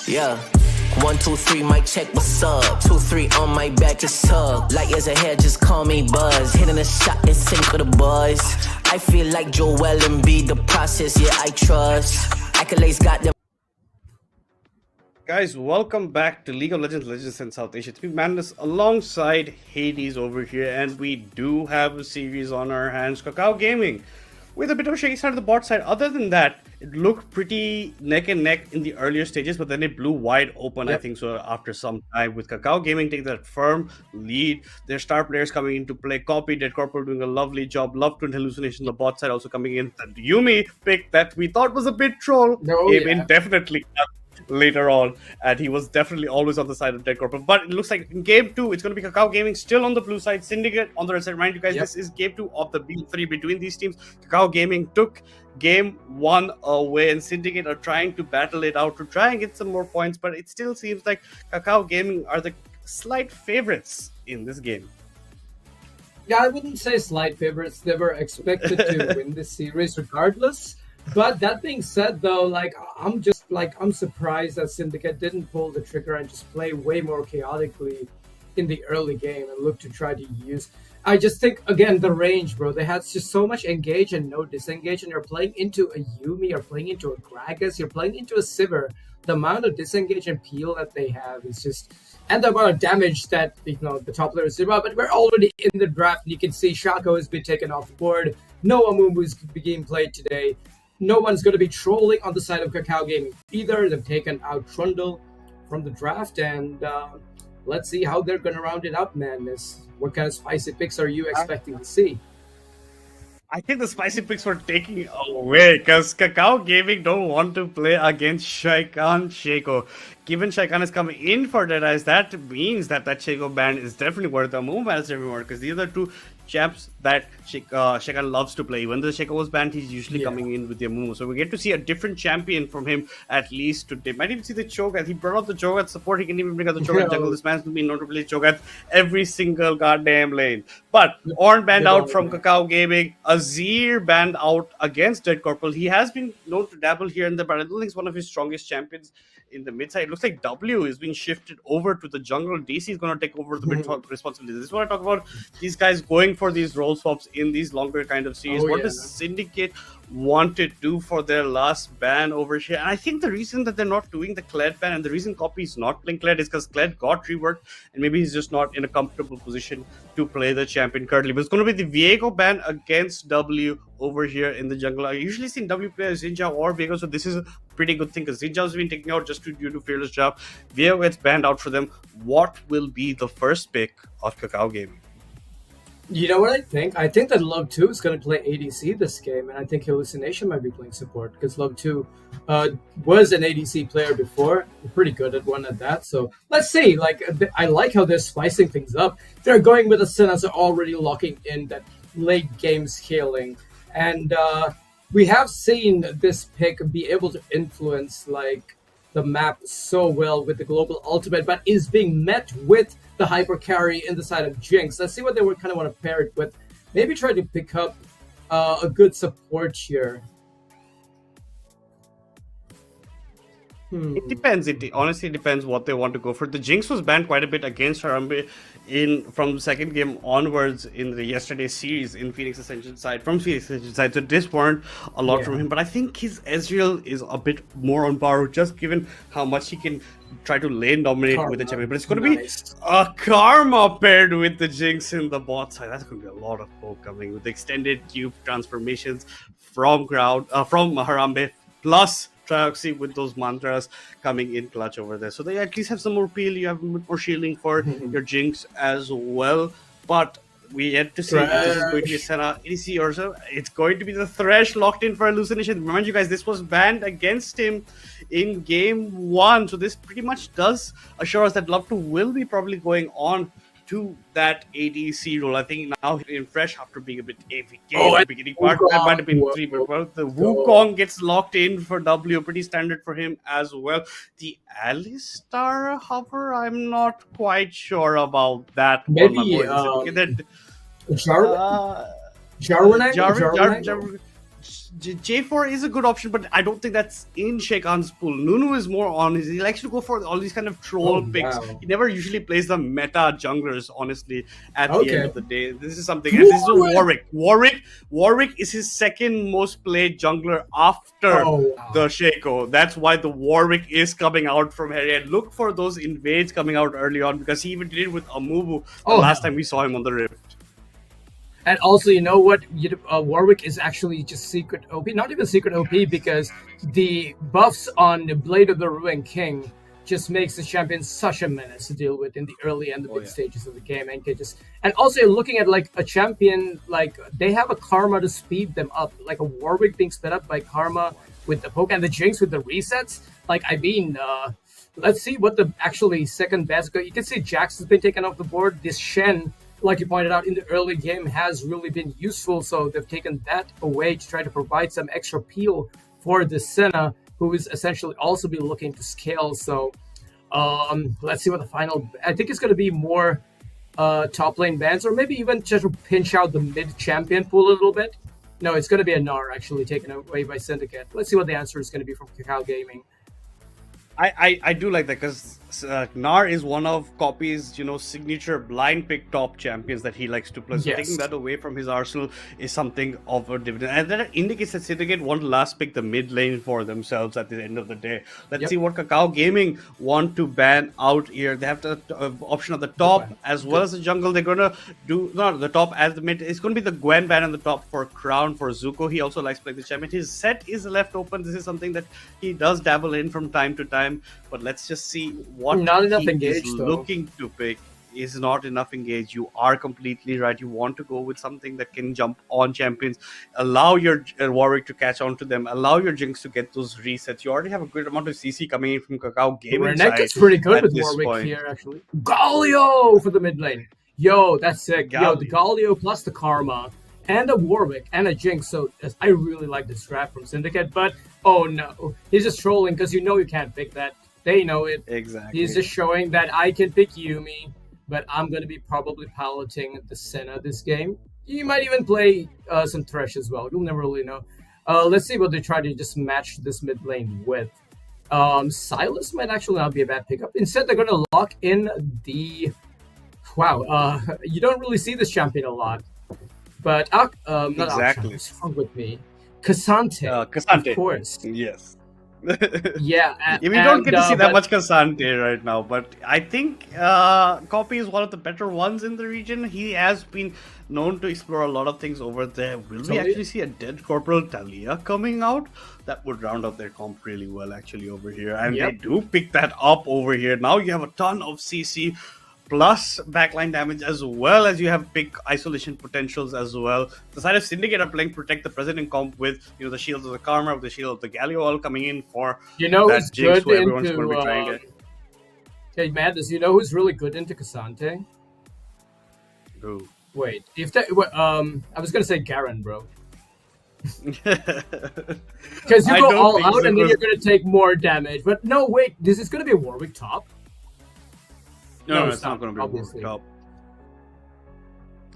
yeah. 1, 2, 3, mic check, what's up? 2, 3 on my back, just tug. Light years ahead, just call me Buzz. Hitting a shot in sync with the buzz. I feel like Joel Embiid, the process, yeah, I trust. Accolades got them. Guys, welcome back to League of Legends in South Asia. It's me, Madness, alongside Hades over here, and we do have a series on our hands, Kakao Gaming, with a bit of a shaky start on the bot side. Other than that, it looked pretty neck and neck in the earlier stages, but then it blew wide open, I think so, after some time, with Kakao Gaming taking that firm lead. Their star players coming into play. Copy, Dead Corporal doing a lovely job. Love to Hallucination, the bot side also coming in. The Yumi pick that we thought was a bit troll came in definitely later on, and he was definitely always on the side of Dead Corporal. But it looks like in game 2, it's going to be Kakao Gaming still on the blue side, Syndicate on the red side. Remind you guys, this is game 2 of the B3 between these teams. Kakao Gaming took game 1 away, and Syndicate are trying to battle it out to try and get some more points, but it still seems like Kakao Gaming are the slight favorites in this game. Yeah, I wouldn't say slight favorites. They were expected to win this series regardless. But that being said, though, like I'm surprised that Syndicate didn't pull the trigger and just play way more chaotically in the early game and look to try to use. I just think, again, the range, bro. They had just so much engage and no disengage, and you're playing into a Yumi, you're playing into a Gragas, you're playing into a Sivir. The amount of disengage and peel that they have is just, and the amount of damage that the top players do. But we're already in the draft, and you can see Shaco has been taken off the board. No Amumu is being played today. No one's going to be trolling on the side of Kakao Gaming either. They've taken out Trundle from the draft, and let's see how they're going to round it up, Madness. What kind of spicy picks are you expecting to see? I think the spicy picks were taking away because Kakao Gaming don't want to play against Shaikan Shaco. Given Shaikan is coming in for Dead Eyes, that means that Shaco ban is definitely worth a move as everyone, because these are the two champs that Shaikan loves to play. When the Shaco was banned, he's usually coming in with the move. So we get to see a different champion from him at least today. Might even see the Cho'Gath. He brought out the Cho'Gath support. He can even bring out the Cho'Gath jungle. This man's been known to play Cho'Gath every single goddamn lane. But Ornn banned out from Kakao Gaming. Azir banned out against Dead Corporal. He has been known to dabble here and there, but I don't think he's one of his strongest champions in the mid side. It looks like W is being shifted over to the jungle. DC is going to take over the mid responsibilities. This is what I talk about. These guys going for these role swaps in these longer kind of series. What does Syndicate want to do for their last ban over here. And I think the reason that they're not doing the Kled ban and the reason Copy is not playing Kled is because Kled got reworked and maybe he's just not in a comfortable position to play the champion currently. But it's going to be the Viego ban against W over here in the jungle. I usually seen W play as Zinja or Viego, so this is a pretty good thing because Zinja's been taken out just due to Fearless Job. Viego gets banned out for them. What will be the first pick of Kakao Gaming? You know what I think? I think that Love 2 is going to play ADC this game, and I think Hallucination might be playing support because Love 2 was an ADC player before. They're pretty good at one at that. So let's see. Like, I like how they're spicing things up. They're going with the Synas already locking in that late game scaling. And we have seen this pick be able to influence like the map so well with the global ultimate, but is being met with the hyper carry in the side of Jinx. Let's see what they would kind of want to pair it with. Maybe try to pick up a good support here. It depends. It honestly depends what they want to go for. The Jinx was banned quite a bit against Harambe from the second game onwards in the yesterday's series in Phoenix Ascension side. So this weren't a lot from him. But I think his S8UL is a bit more on par, just given how much he can try to lane dominate with the champion. But it's going to be a Karma paired with the Jinx in the bot side. That's going to be a lot of poke coming with extended cube transformations from Harambe plus Trioxy with those mantras coming in clutch over there. So they at least have some more peel. You have more shielding for your Jinx as well. But we yet to see if this is going to be a Senna ADC or so. It's going to be the Thresh locked in for Hallucination. Remind you guys, this was banned against him in game 1. So this pretty much does assure us that Love 2 will be probably going on to that ADC role. I think now in Fresh, after being a bit AFK at the beginning part, that might have been 3, but well, the Wukong gets locked in for W, pretty standard for him as well. The Alistar hover, I'm not quite sure about that. Maybe J4 is a good option, but I don't think that's in Sheikhan's pool. Nunu is more on his. He likes to go for all these kind of troll picks. Wow. He never usually plays the meta junglers, honestly, at the end of the day. This is something. And this is Warwick. Warwick is his second most played jungler after the Shaco. That's why the Warwick is coming out from Harry. And look for those invades coming out early on because he even did it with Amumu the last time we saw him on the Rift. And also, you know what? Warwick is actually just secret OP. Not even secret OP, because the buffs on the Blade of the Ruined King just makes the champion such a menace to deal with in the early and the mid stages of the game. And also, you're looking at like a champion, like they have a Karma to speed them up. Like a Warwick being sped up by Karma with the poke and the Jinx with the resets. Like, I mean, let's see what the actually second best go. You can see Jax has been taken off the board. This Shen, like you pointed out in the early game, has really been useful. So they've taken that away to try to provide some extra peel for the Senna, who is essentially also be looking to scale. So let's see what the final. I think it's going to be more top lane bans, or maybe even just to pinch out the mid champion pool a little bit. No, it's going to be a Gnar actually taken away by Syndicate. Let's see what the answer is going to be from Kakao Gaming. I do like that because Gnar is one of Copy's, signature blind pick top champions that he likes to play. So taking that away from his arsenal is something of a dividend. And that indicates that Syndicate want to last pick the mid lane for themselves at the end of the day. Let's see what Kakao Gaming want to ban out here. They have the option at the top as well as the jungle. They're going to do, not the top as the mid. It's going to be the Gwen ban on the top for Crown for Zuko. He also likes playing the champion. His set is left open. This is something that he does dabble in from time to time. But let's just see what engage, is looking to pick. Is not enough engage. You are completely right. You want to go with something that can jump on champions, allow your Warwick to catch on to them, allow your Jinx to get those resets. You already have a good amount of CC coming in from Kakao Gaming side. Is pretty good with Warwick here, actually. Galio for the mid lane. Yo, that's sick. Yo, the Galio plus the Karma and a Warwick and a Jinx. So I really like this draft from Syndicate, but oh no, he's just trolling because you can't pick that. They know it. Exactly. He's just showing that I can pick Yuumi, but I'm going to be probably piloting the Senna this game. You might even play some Thresh as well. You'll never really know. Let's see what they try to just match this mid lane with. Silas might actually not be a bad pickup. Instead, they're going to lock in the... Wow, you don't really see this champion a lot. But not exactly. what's wrong with me? Casante, of Casante. course. Yes. Yeah, We don't get to see that but much Casante right now, but I think Copy is one of the better ones in the region. He has been known to explore a lot of things over there. Will we actually see a Dead Corporal Talia coming out? That would round out their comp really well actually over here. And they do pick that up over here. Now you have a ton of CC plus backline damage, as well as you have big isolation potentials as well. The side of Syndicate are playing Protect the President comp with the shields of the Karma, with the shield of the Galio all coming in for that jinx where everyone's going to be trying to... Hey, Madness, you know who's really good into Casante? Who? Wait, if that... I was going to say Garen, bro. Because you go all out and then you're going to take more damage. But no, wait, this is going to be a Warwick top. No, it's not going to be Warwick top.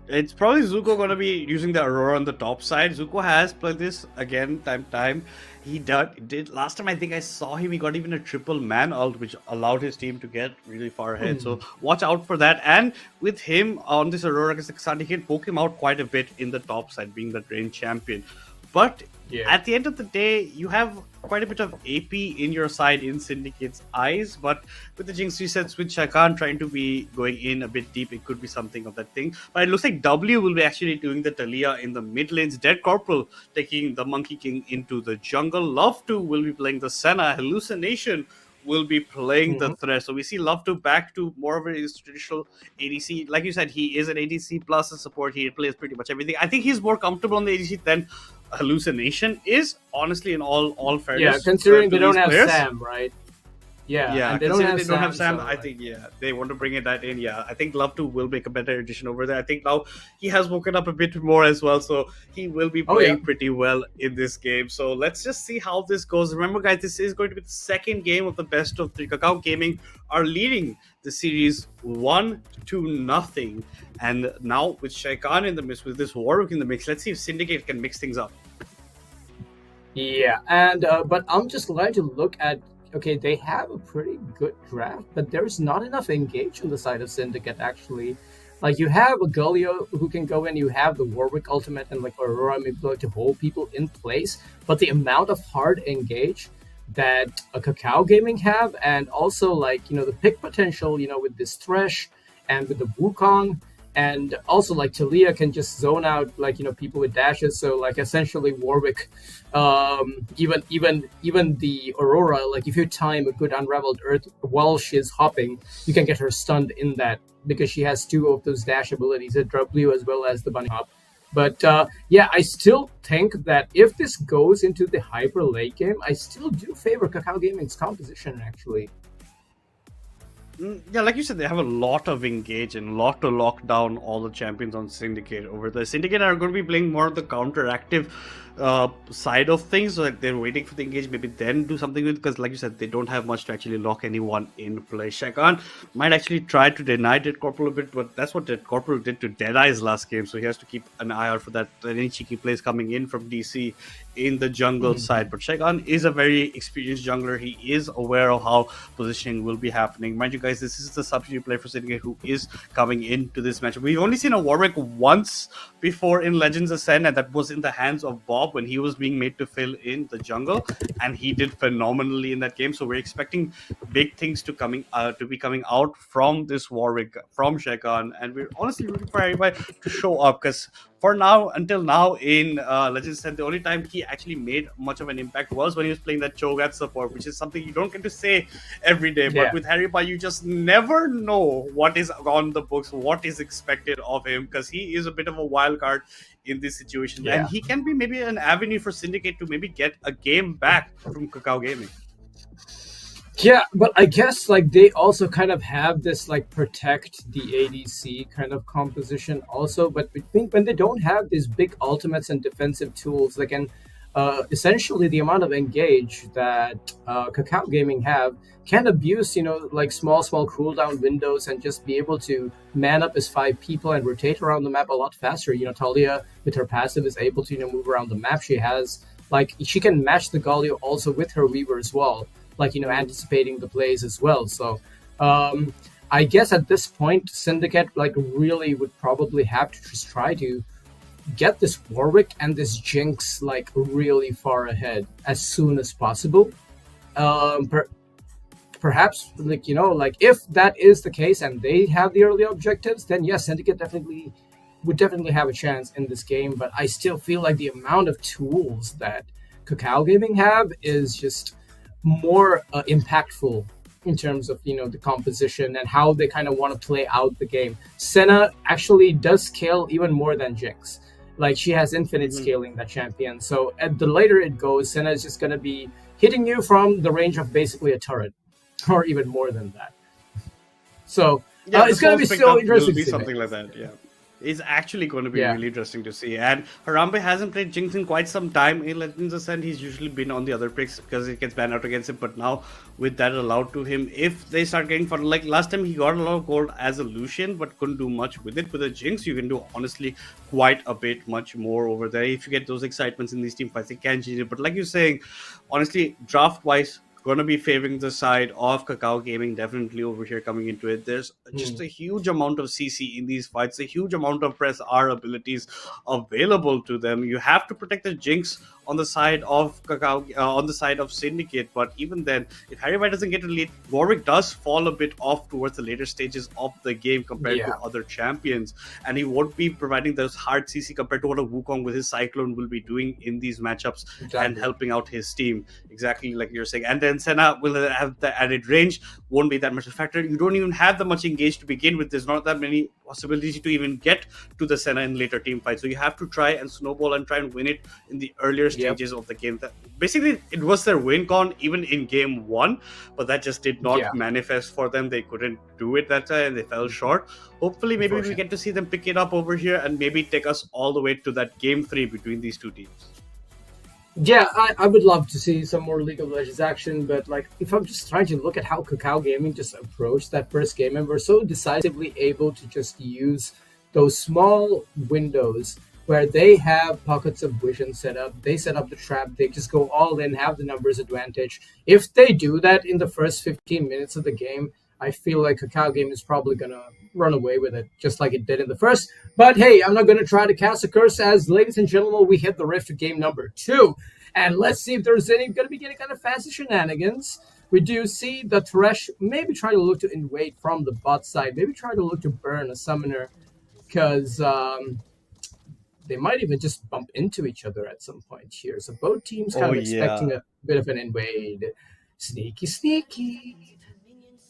It's probably Zuko going to be using the Aurora on the top side. Zuko has played this again, time. He did last time. I think I saw him. He got even a triple man ult, which allowed his team to get really far ahead. So watch out for that. And with him on this Aurora against the Kasani, he can poke him out quite a bit in the top side, being the drain champion. But at the end of the day, you have quite a bit of AP in your side in Syndicate's eyes. But with the Jinx resets, with Shakan trying to be going in a bit deep, it could be something of that thing. But it looks like W will be actually doing the Talia in the mid lanes. Dead Corporal taking the Monkey King into the jungle. Love 2 will be playing the Senna. Hallucination will be playing the Thresh. So we see Love 2 back to more of a traditional ADC. Like you said, he is an ADC plus a support. He plays pretty much everything. I think he's more comfortable on the ADC than Hallucination is, honestly, in all fairness. Yeah, considering they don't have Sam, right? Yeah, and they don't have Sam. So I think they want to bring that in. Yeah, I think Love 2 will make a better addition over there. I think now he has woken up a bit more as well, so he will be playing pretty well in this game. So let's just see how this goes. Remember, guys, this is going to be the second game of the best of 3. Kakao Gaming are leading the series 1-0, and now with Shaikan in the mix, with this Warwick in the mix, let's see if Syndicate can mix things up. Yeah, and but I'm just glad to look at. Okay, they have a pretty good draft, but there's not enough engage on the side of Syndicate, actually. Like, you have a Galio who can go in, you have the Warwick ultimate and, like, Aurora maybe to hold people in place, but the amount of hard engage that a Kakao Gaming have, and also, like, the pick potential, with this Thresh and with the Wukong, and also, like, Talia can just zone out, like, people with dashes. So, like, essentially Warwick, even the Aurora, like, if you time a good Unraveled Earth while she's hopping, you can get her stunned in that, because she has 2 of those dash abilities, the W as well as the bunny hop. But, I still think that if this goes into the hyper late game, I still do favor Kakao Gaming's composition, actually. Yeah, like you said, they have a lot of engage and a lot to lock down all the champions on Syndicate over there. Syndicate are going to be playing more of the counteractive side of things, so like they're waiting for the engage, maybe then do something with, because like you said, they don't have much to actually lock anyone in play. Shakan might actually try to deny Dead Corporal a bit, but that's what Dead Corporal did to Deadeye's last game, so he has to keep an eye out for that. Any cheeky plays coming in from DC in the jungle side. But Shakan is a very experienced jungler. He is aware of how positioning will be happening. Mind you guys, this is the substitute player for Syndicate who is coming into this match. We've only seen a Warwick once before in Legends Ascend, and that was in the hands of Bob when he was being made to fill in the jungle, and he did phenomenally in that game. So we're expecting big things to be coming out from this Warwick, from Shakan, and we're honestly rooting for everybody to show up, because for now, until now in Legends Ascend, the only time he actually made much of an impact was when he was playing that Cho'Gath support, which is something you don't get to say every day. But with Harrypa, you just never know what is on the books, what is expected of him, because he is a bit of a wild card in this situation. And he can be maybe an avenue for Syndicate to maybe get a game back from Kakao Gaming. Yeah, but I guess, like, they also kind of have this, like, protect the ADC kind of composition also. But I think when they don't have these big ultimates and defensive tools, like, and essentially the amount of engage that Kakao Gaming have can abuse, like, small cooldown windows and just be able to man up as 5 people and rotate around the map a lot faster. Talia, with her passive, is able to, move around the map. She has, like, she can match the Galio also with her Weaver as well, like, anticipating the plays as well. So I guess at this point, Syndicate, like, really would probably have to just try to get this Warwick and this Jinx like really far ahead as soon as possible. Perhaps like like if that is the case and they have the early objectives, then yes, Syndicate would definitely have a chance in this game. But I still feel like the amount of tools that Kakao Gaming have is just more impactful in terms of the composition and how they kind of want to play out the game. Senna actually does scale even more than Jinx. Like she has infinite scaling, that champion. So at the later it goes, Senna is just going to be hitting you from the range of basically a turret, or even more than that. So it's going to be so interesting. Will be something like that, yeah. It's actually going to be really interesting to see. And Harambe hasn't played Jinx in quite some time. In Legends Ascent, he's usually been on the other picks because it gets banned out against him. But now, with that allowed to him, if they start getting fun, like last time he got a lot of gold as a Lucian, but couldn't do much with it. With a Jinx, you can do honestly quite a bit much more over there. If you get those excitements in these team fights, it can change it. But like you're saying, honestly, draft-wise, going to be favoring the side of Kakao Gaming definitely over here coming into it. There's just a huge amount of CC in these fights, a huge amount of press R abilities available to them. You have to protect the Jinx on the side of Kakao, on the side of Syndicate, but even then, if Harry White doesn't get a lead, Warwick does fall a bit off towards the later stages of the game compared to other champions, and he won't be providing those hard CC compared to what a Wukong with his Cyclone will be doing in these matchups and helping out his team, exactly like you're saying. And then Senna will have the added range, won't be that much a factor. You don't even have that much engaged to begin with. There's not that many possibilities to even get to the Senna in later team fights, so you have to try and snowball and try and win it in the earlier stages of the game. That basically it was their win con even in game 1, but that just did not manifest for them. They couldn't do it that time and they fell short. Hopefully maybe we get to see them pick it up over here and maybe take us all the way to that game 3 between these two teams. Yeah, I would love to see some more League of Legends action, but like if I'm just trying to look at how Kakao Gaming just approached that first game and were so decisively able to just use those small windows where they have pockets of vision set up, they set up the trap, they just go all in, have the numbers advantage. If they do that in the first 15 minutes of the game, I feel like Kakao Game is probably going to run away with it, just like it did in the first. But hey, I'm not going to try to cast a curse, as ladies and gentlemen, we hit the rift to game number 2. And let's see if there's going to be any kind of fancy shenanigans. We do see the Thresh maybe try to look to invade from the bot side, maybe try to look to burn a summoner, because they might even just bump into each other at some point here. So both teams kind of expecting a bit of an invade. Sneaky, sneaky.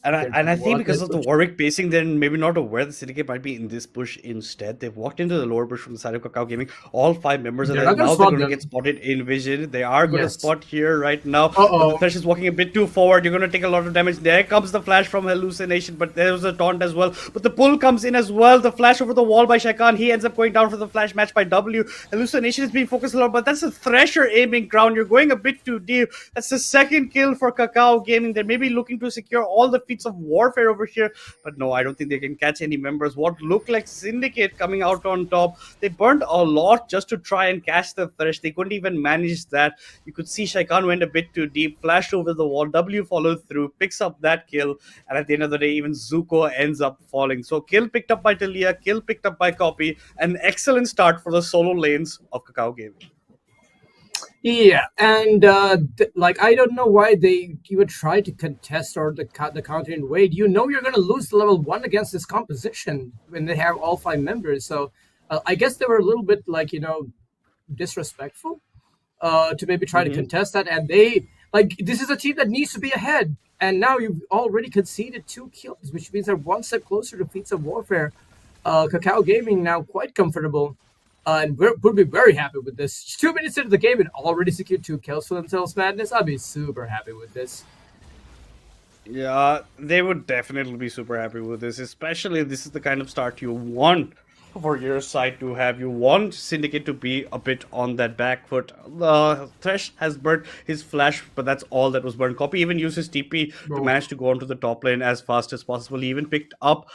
And I think because of the Warwick pacing, then maybe not aware the Syndicate might be in this bush instead. They've walked into the lower bush from the side of Kakao Gaming. All 5 members are there. Now they're going to get spotted in vision. They are going to spot here right now. The Thresh is walking a bit too forward. You're going to take a lot of damage. There comes the flash from Hallucination, but there's a taunt as well. But the pull comes in as well. The flash over the wall by Shakan. He ends up going down for the flash match by W. Hallucination is being focused a lot, but that's a Thresher aiming ground. You're going a bit too deep. That's the second kill for Kakao Gaming. They're maybe looking to secure all the feats of warfare over here, but no, I don't think they can catch any members. What looked like Syndicate coming out on top, they burned a lot just to try and catch the Thresh. They couldn't even manage that. You could see Shaikan went a bit too deep, flashed over the wall, W followed through, picks up that kill, and at the end of the day, even Zuko ends up falling. So kill picked up by Talia, kill picked up by Copy, an excellent start for the solo lanes of Kakao Gaming. Yeah, and I don't know why they even try to contest or the counter invade. You know you're going to lose the level 1 against this composition when they have all 5 members. So I guess they were a little bit disrespectful to maybe try to contest that. And they this is a team that needs to be ahead. And now you've already conceded 2 kills, which means they're one step closer to feats of warfare. Kakao Gaming now quite comfortable. And would be very happy with this. 2 minutes into the game and already secured 2 kills for themselves, Madness. I'd be super happy with this. Yeah, they would definitely be super happy with this, especially if this is the kind of start you want for your side to have. You want Syndicate to be a bit on that back foot. Thresh has burnt his flash, but that's all that was burned. Copy even used his TP to manage to go onto the top lane as fast as possible. He even picked up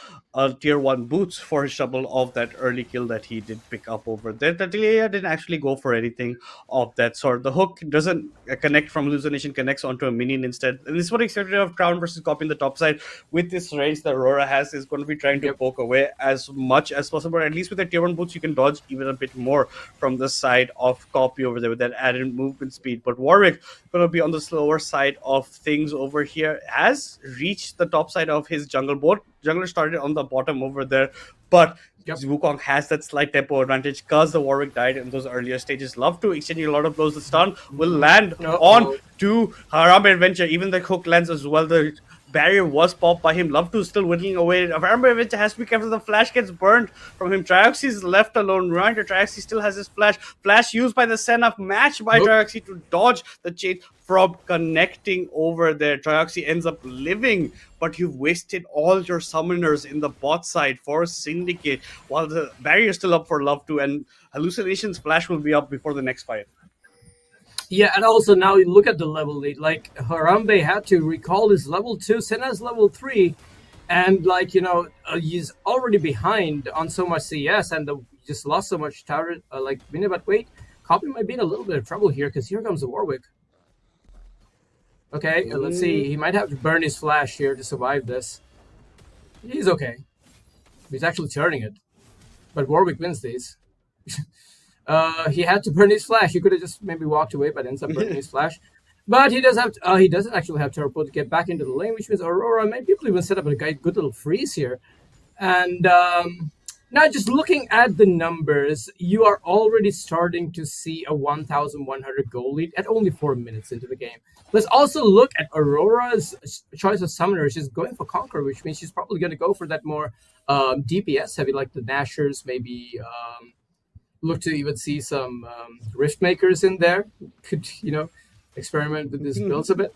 tier 1 boots for his shovel of that early kill that he did pick up over there. Talia didn't actually go for anything of that sort. The hook doesn't connect from Hallucination, connects onto a minion instead. And this is what expected of Crown versus Copy in the top side. With this range that Aurora has, is going to be trying to poke away as much as possible. at least with the tier 1 boots, you can dodge even a bit more from the side of Copy over there with that added movement speed. But Warwick going to be on the slower side of things over here, has reached the top side of his jungle. Both jungler started on the bottom over there, but Wukong has that slight tempo advantage because the Warwick died in those earlier stages. Love to exchanging a lot of blows. The stun will land on to Harambe Adventure. Even the hook lands as well. The barrier was popped by him. Love to still whittling away. Harambe Adventure has to be careful. The flash gets burned from him. Trioxy is left alone. Reminder, Trioxy still has his flash. Flash used by the Senna, matched by Trioxy to dodge the chain from connecting over there. Trioxy ends up living, but you've wasted all your summoners in the bot side for Syndicate, while the barrier is still up for Love to, and Hallucination's flash will be up before the next fight. Yeah, and also now you look at the level lead. Like, Harambe had to recall his level 2, Senna's level 3, and like, you know, he's already behind on so much CS, and just lost so much tower, but wait, Copy might be in a little bit of trouble here, because here comes the Warwick. Okay, let's see. He might have to burn his flash here to survive this. He's okay. He's actually turning it. But Warwick wins these. He had to burn his flash. He could have just maybe walked away, but ends up burning his flash. But he does have to, he doesn't actually have turbo to get back into the lane, which means Aurora might be able to even set up a good little freeze here. And now, just looking at the numbers, you are already starting to see a 1,100 goal lead at only 4 minutes into the game. Let's also look at Aurora's choice of summoner. She's going for Conqueror, which means she's probably going to go for that more DPS heavy, like the Nashers, maybe look to even see some Rift Makers in there. Could, you know, experiment with these builds a bit.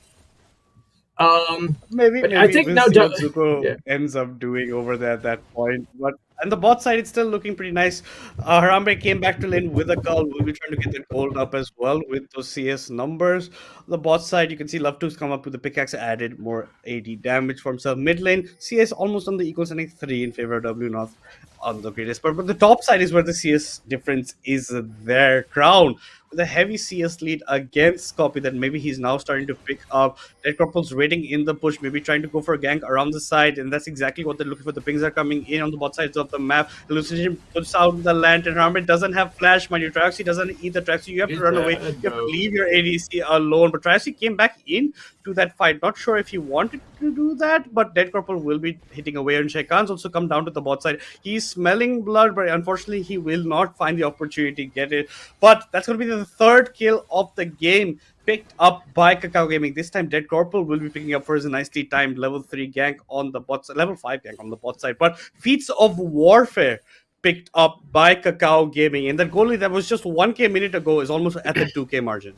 Maybe I think we'll now see what Zuko ends up doing over there at that point. But on the bot side, it's still looking pretty nice. Harambe came back to lane with a call. We'll be trying to get that gold up as well with those CS numbers. On the bot side, you can see Love To's come up with the pickaxe, added more AD damage for himself. Mid lane, CS almost on the equal, sending 3 in favor of W North on the greatest part. But the top side is where the CS difference is there. Crown with a heavy CS lead against Copy that maybe he's now starting to pick up. Dead Corporal's waiting in the push, maybe trying to go for a gank around the side, and that's exactly what they're looking for. The pings are coming in on the both sides of the map. Hallucination puts out the lantern. Harambe doesn't have flash, mind you. Trioxy doesn't eat the Trioxy. You have to run away. You have to leave your ADC alone. But Trioxy came back in to that fight. Not sure if he wanted to do that, but Dead Corporal will be hitting away, and Shekan's also come down to the bot side. He's smelling blood, but unfortunately he will not find the opportunity to get it. But that's going to be the third kill of the game, picked up by Kakao Gaming. This time Dead Corporal will be picking up for his nicely timed level 3 gank on the bot side, level 5 gank on the bot side. But Feats of Warfare picked up by Kakao Gaming, and that goalie that was just 1k a minute ago is almost at the 2k margin.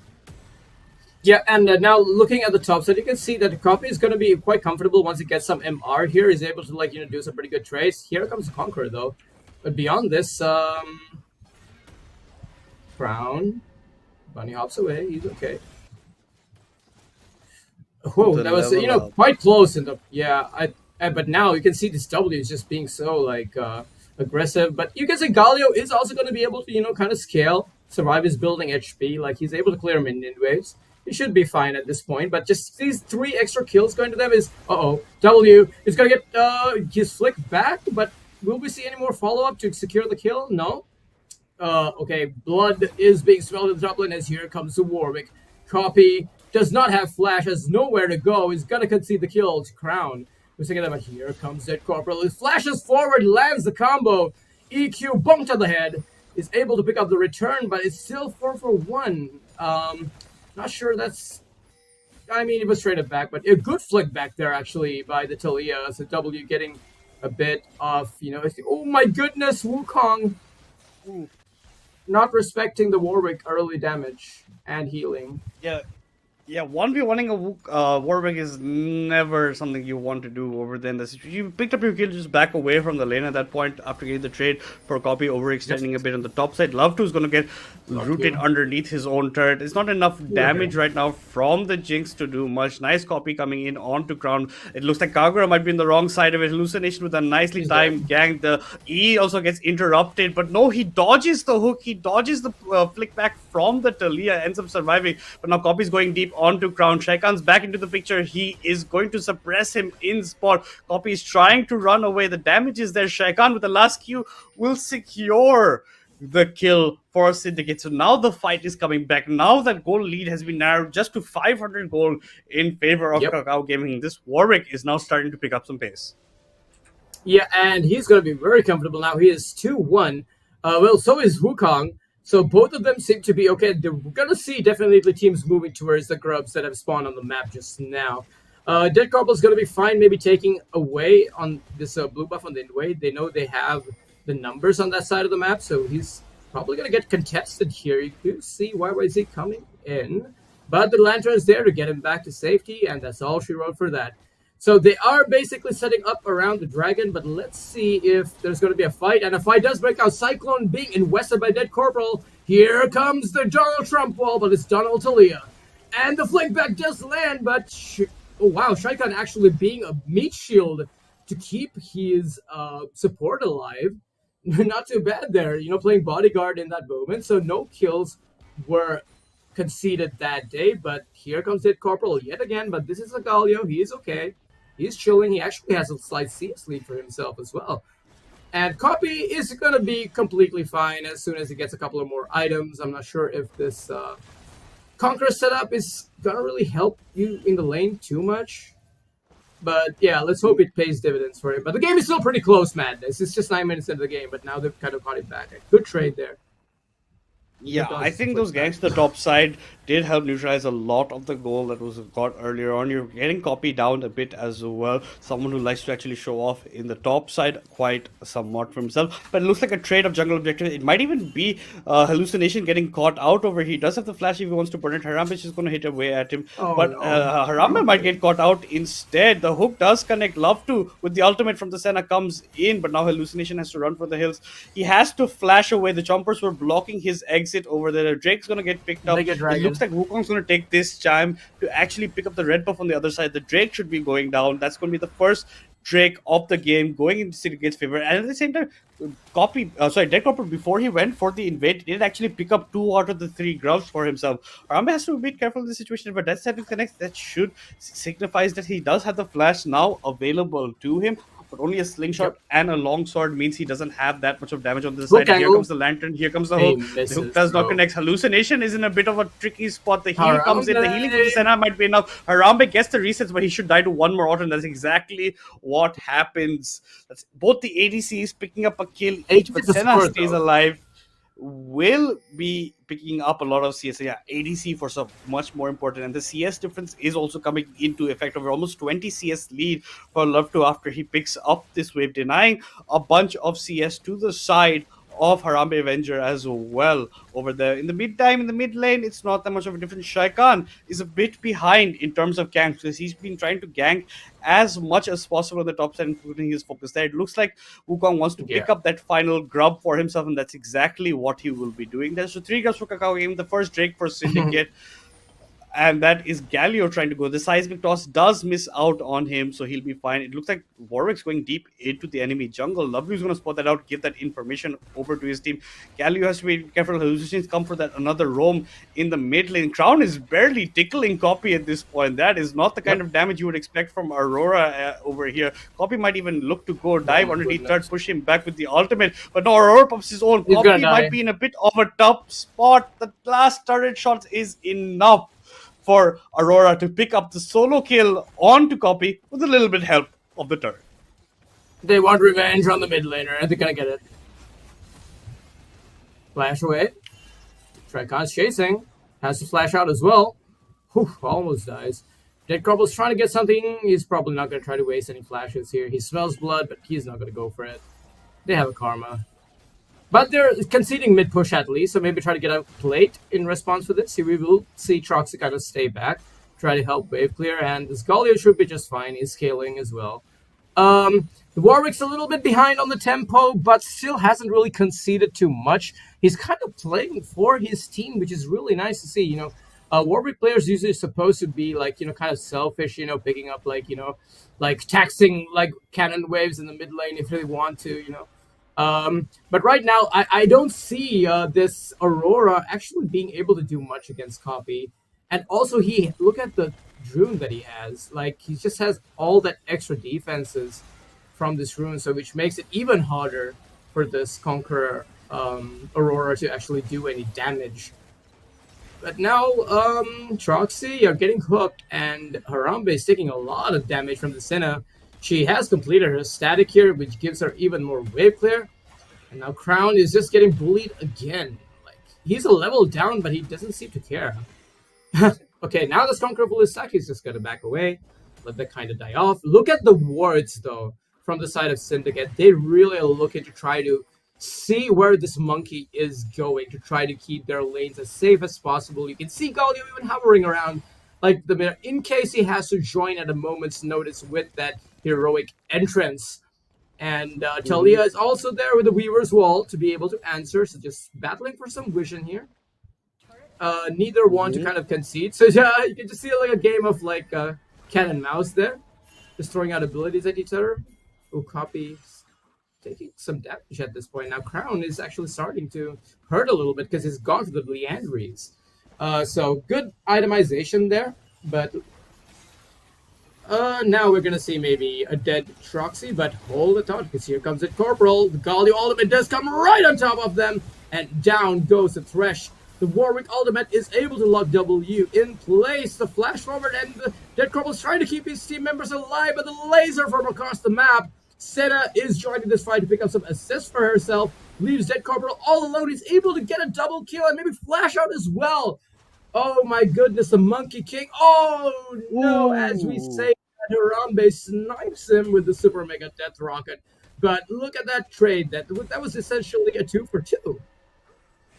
Yeah, and now looking at the top side, you can see that the Copy is going to be quite comfortable once he gets some MR here. He's able to, like, you know, do some pretty good trades. Here comes the Conqueror, though. But beyond this, Crown, Bunny hops away. He's okay. Whoa, that was, you know, quite close in the, but now you can see this W is just being so, like, aggressive. But you can see Galio is also going to be able to, you know, kind of scale, survive his building HP. Like, he's able to clear minion waves. He should be fine at this point, but just these 3 extra kills going to them is, W is going to get his flick back, but will we see any more follow-up to secure the kill? No. Okay, blood is being smelled in the top lane as here comes the Warwick. Copy does not have flash, has nowhere to go, is going to concede the kill to Crown. We're thinking about here comes Dead Corporal. He flashes forward, lands the combo. EQ bumped on the head, is able to pick up the return, but it's still 4 for 1. Not sure that's... I mean, it was traded back, but a good flick back there, actually, by the Talia. So W getting a bit of, you know... Oh, my goodness, Wukong! Not respecting the Warwick early damage and healing. Yeah, 1v1ing a Warwick is never something you want to do over there in the situation. You picked up your kill, just back away from the lane at that point after getting the trade for Copy, overextending a bit on the top side. Love 2 is going to get rooted underneath his own turret. It's not enough damage right now from the Jinx to do much. Nice Copy coming in onto Crown. It looks like Kagura might be on the wrong side of it. Hallucination with a nicely timed gank. The E also gets interrupted, but no, he dodges the hook. He dodges the flick back from the Talia, ends up surviving. But now Copy's going deep onto Crown. Shaikan's back into the picture. He is going to suppress him in spot. Copy is trying to run away. The damage is there. Shaikan with the last Q will secure the kill for Syndicate. So now the fight is coming back. Now that goal lead has been narrowed just to 500 gold in favor of Kakao Gaming. This Warwick is now starting to pick up some pace. Yeah, and he's going to be very comfortable now. He is 2-1. Well, so is Wukong. So both of them seem to be okay. We're going to see definitely the teams moving towards the grubs that have spawned on the map just now. Dead Corporal is going to be fine, maybe taking away on this blue buff on the way. They know they have the numbers on that side of the map, so he's probably going to get contested here. You do see YYZ coming in, but the Lantern is there to get him back to safety, and that's all she wrote for that. So they are basically setting up around the dragon, but let's see if there's going to be a fight. And a fight does break out. Cyclone being invested by Dead Corporal. Here comes the Donald Trump wall, but it's Donald Talia. And the flank back does land, but oh wow, Shaikan actually being a meat shield to keep his support alive. Not too bad there, playing bodyguard in that moment. So no kills were conceded that day, but here comes Dead Corporal yet again. But this is a Galio. He is okay. He's chilling. He actually has a slight CS lead for himself as well. And Copy is going to be completely fine as soon as he gets a couple of more items. I'm not sure if this Conqueror setup is going to really help you in the lane too much. But yeah, let's hope it pays dividends for him. But the game is still pretty close, Madness. It's just 9 minutes into the game, but now they've kind of got it back. Good trade there. Yeah, I think those ganks to the top side did help neutralize a lot of the goal that was got earlier on. You're getting Copy down a bit as well. Someone who likes to actually show off in the top side quite somewhat for himself. But it looks like a trade of jungle objective. It might even be Hallucination getting caught out over here. He does have the flash if he wants to burn it. Harambe is just going to hit away at him. Harambe might get caught out instead. The hook does connect. Love to with the ultimate from the Senna comes in. But now Hallucination has to run for the hills. He has to flash away. The Chompers were blocking his exit over there. Drake's going to get picked up. It looks like Wukong's going to take this time to actually pick up the red buff on the other side. The Drake should be going down. That's going to be the first Drake of the game going into Syndicate's favor. And at the same time, Dead Corporal, before he went for the invade, did actually pick up 2 out of the 3 grubs for himself. Harambe has to be careful in this situation, but that 7 connects. That should signifies that he does have the flash now available to him. But only a slingshot and a long sword means he doesn't have that much of damage on this side. And here comes the lantern, here comes the hook. The hook does not connect. Hallucination is in a bit of a tricky spot. The heal comes in. The healing from the Senna might be enough. Harambe gets the resets, but he should die to 1 more auto, and that's exactly what happens. That's both the ADCs picking up a kill each, but Senna stays alive. Will be picking up a lot of CS. Yeah, ADC for some much more important, and the CS difference is also coming into effect. Over almost 20 CS lead for Love to after he picks up this wave, denying a bunch of CS to the side of Harambe Avenger as well over there. In the mid lane, it's not that much of a difference. Shaikan is a bit behind in terms of ganks because he's been trying to gank as much as possible on the top side and putting his focus there. It looks like Wukong wants to pick up that final grub for himself, and that's exactly what he will be doing. There's 3 grubs for Kakao Game, the first Drake for Syndicate. And that is Galio trying to go. The seismic toss does miss out on him, so he'll be fine. It looks like Warwick's going deep into the enemy jungle. Lovely's going to spot that out, give that information over to his team. Galio has to be careful. Hallucinations come for that another roam in the mid lane. Crown is barely tickling Copy at this point. That is not the kind of damage you would expect from Aurora over here. Copy might even look to go dive underneath third, push him back with the ultimate. But no, Aurora pops his own. Copy might be in a bit of a tough spot. The last turret shots is enough for Aurora to pick up the solo kill onto Copy with a little bit help of the turret. They want revenge on the mid laner, and they're gonna get it. Flash away. Tricon's chasing. Has to flash out as well. Whew, almost dies. Dead Corporal's trying to get something. He's probably not gonna try to waste any flashes here. He smells blood, but he's not gonna go for it. They have a karma. But they're conceding mid-push at least, so maybe try to get out plate in response for this. Here we will see Troxy kind of stay back, try to help wave clear, and this Galio should be just fine. He's scaling as well. The Warwick's a little bit behind on the tempo, but still hasn't really conceded too much. He's kind of playing for his team, which is really nice to see. Warwick players usually supposed to be like, kind of selfish, picking up like taxing like cannon waves in the mid lane if they want to, But right now, I don't see this Aurora actually being able to do much against Copy. And also, look at the rune that he has. Like, he just has all that extra defenses from this rune, so which makes it even harder for this Conqueror Aurora to actually do any damage. But now, Troxy are getting hooked, and Harambe is taking a lot of damage from the Senna. She has completed her static here, which gives her even more wave clear. And now Crown is just getting bullied again. Like, he's a level down, but he doesn't seem to care. Okay, now the Strong Cripple is stuck. He's just going to back away. Let that kind of die off. Look at the wards, though, from the side of Syndicate. They really are looking to try to see where this monkey is going to try to keep their lanes as safe as possible. You can see Galio even hovering around like the mirror in case he has to join at a moment's notice with that heroic entrance. And Talia is also there with the Weaver's Wall to be able to answer. So just battling for some vision here. Neither one to kind of concede. So yeah, you can just see like a game of like cat and mouse there. Just throwing out abilities at each other. Oh, copy. Taking some damage at this point. Now Crown is actually starting to hurt a little bit because he's gone for the Leandries. So good itemization there, but now we're gonna see maybe a dead Troxy, but hold the thought because here comes it Corporal. The Galio ultimate does come right on top of them, and down goes the Thresh. The Warwick ultimate is able to lock W in place. The flash forward, and the dead Corporal is trying to keep his team members alive, but the laser from across the map. Senna is joining this fight to pick up some assists for herself. Leaves Dead Corporal all alone. He's able to get a double kill and maybe flash out as well. Oh my goodness, the Monkey King. Oh no, as we say, Harambe snipes him with the Super Mega Death Rocket. But look at that trade. That was essentially a 2-for-2.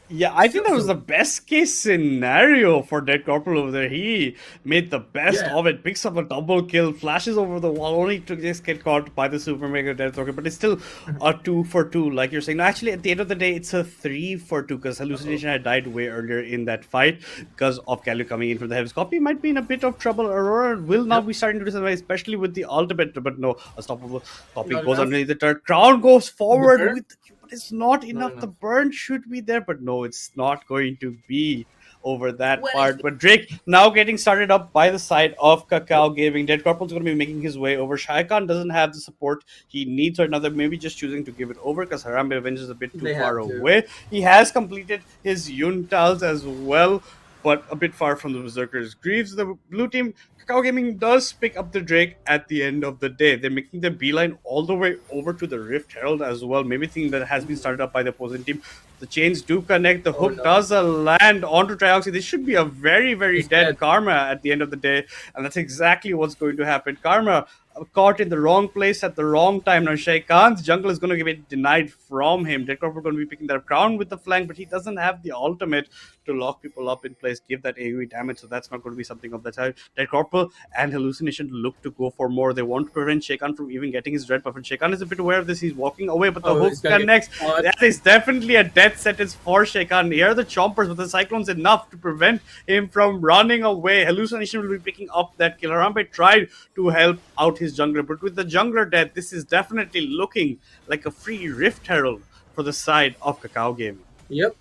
Yeah, I think that was the best case scenario for Dead Corporal over there. He made the best of it, picks up a double kill, flashes over the wall, only to just get caught by the Super Mega Death Rocket, but it's still a 2-for-2, like you're saying. No, actually, at the end of the day, it's a 3-for-2 because Hallucination had died way earlier in that fight because of Galio coming in from the Heavens. Copy might be in a bit of trouble. Aurora will now be starting to do something, especially with the ultimate, but no, unstoppable. Copy goes underneath the turret. Crown goes forward with the but it's not enough. The burn should be there, but no, it's not going to be over that part. But Drake now getting started up by the side of Kakao Gaming. Dead Corporal's going to be making his way over. Shaikan doesn't have the support he needs, or another maybe just choosing to give it over because Harambe Avenge is a bit too far away. He has completed his Yuntals as well, but a bit far from the Berserker's Greaves. The blue team, Kakao Gaming, does pick up the Drake at the end of the day. They're making the beeline all the way over to the Rift Herald as well. Maybe thinking that has been started up by the opposing team. The chains do connect. The hook does land onto Trioxy. This should be a very, very dead Karma at the end of the day. And that's exactly what's going to happen. Karma caught in the wrong place at the wrong time. Now Khan's jungle is going to get denied from him. Dead Corporal going to be picking that up. Crown with the flank, but he doesn't have the ultimate to lock people up in place, give that AoE damage, so that's not going to be something of that type. Dead Corporal and Hallucination look to go for more. They want to prevent Khan from even getting his red buff, and Khan is a bit aware of this. He's walking away, but the hook connects. That is definitely a death sentence for Khan. Here are the chompers, but the Cyclone's enough to prevent him from running away. Hallucination will be picking up that kill. Harambe tried to help out his jungler, but with the jungler dead, this is definitely looking like a free Rift Herald for the side of Kakao Gaming. Yep.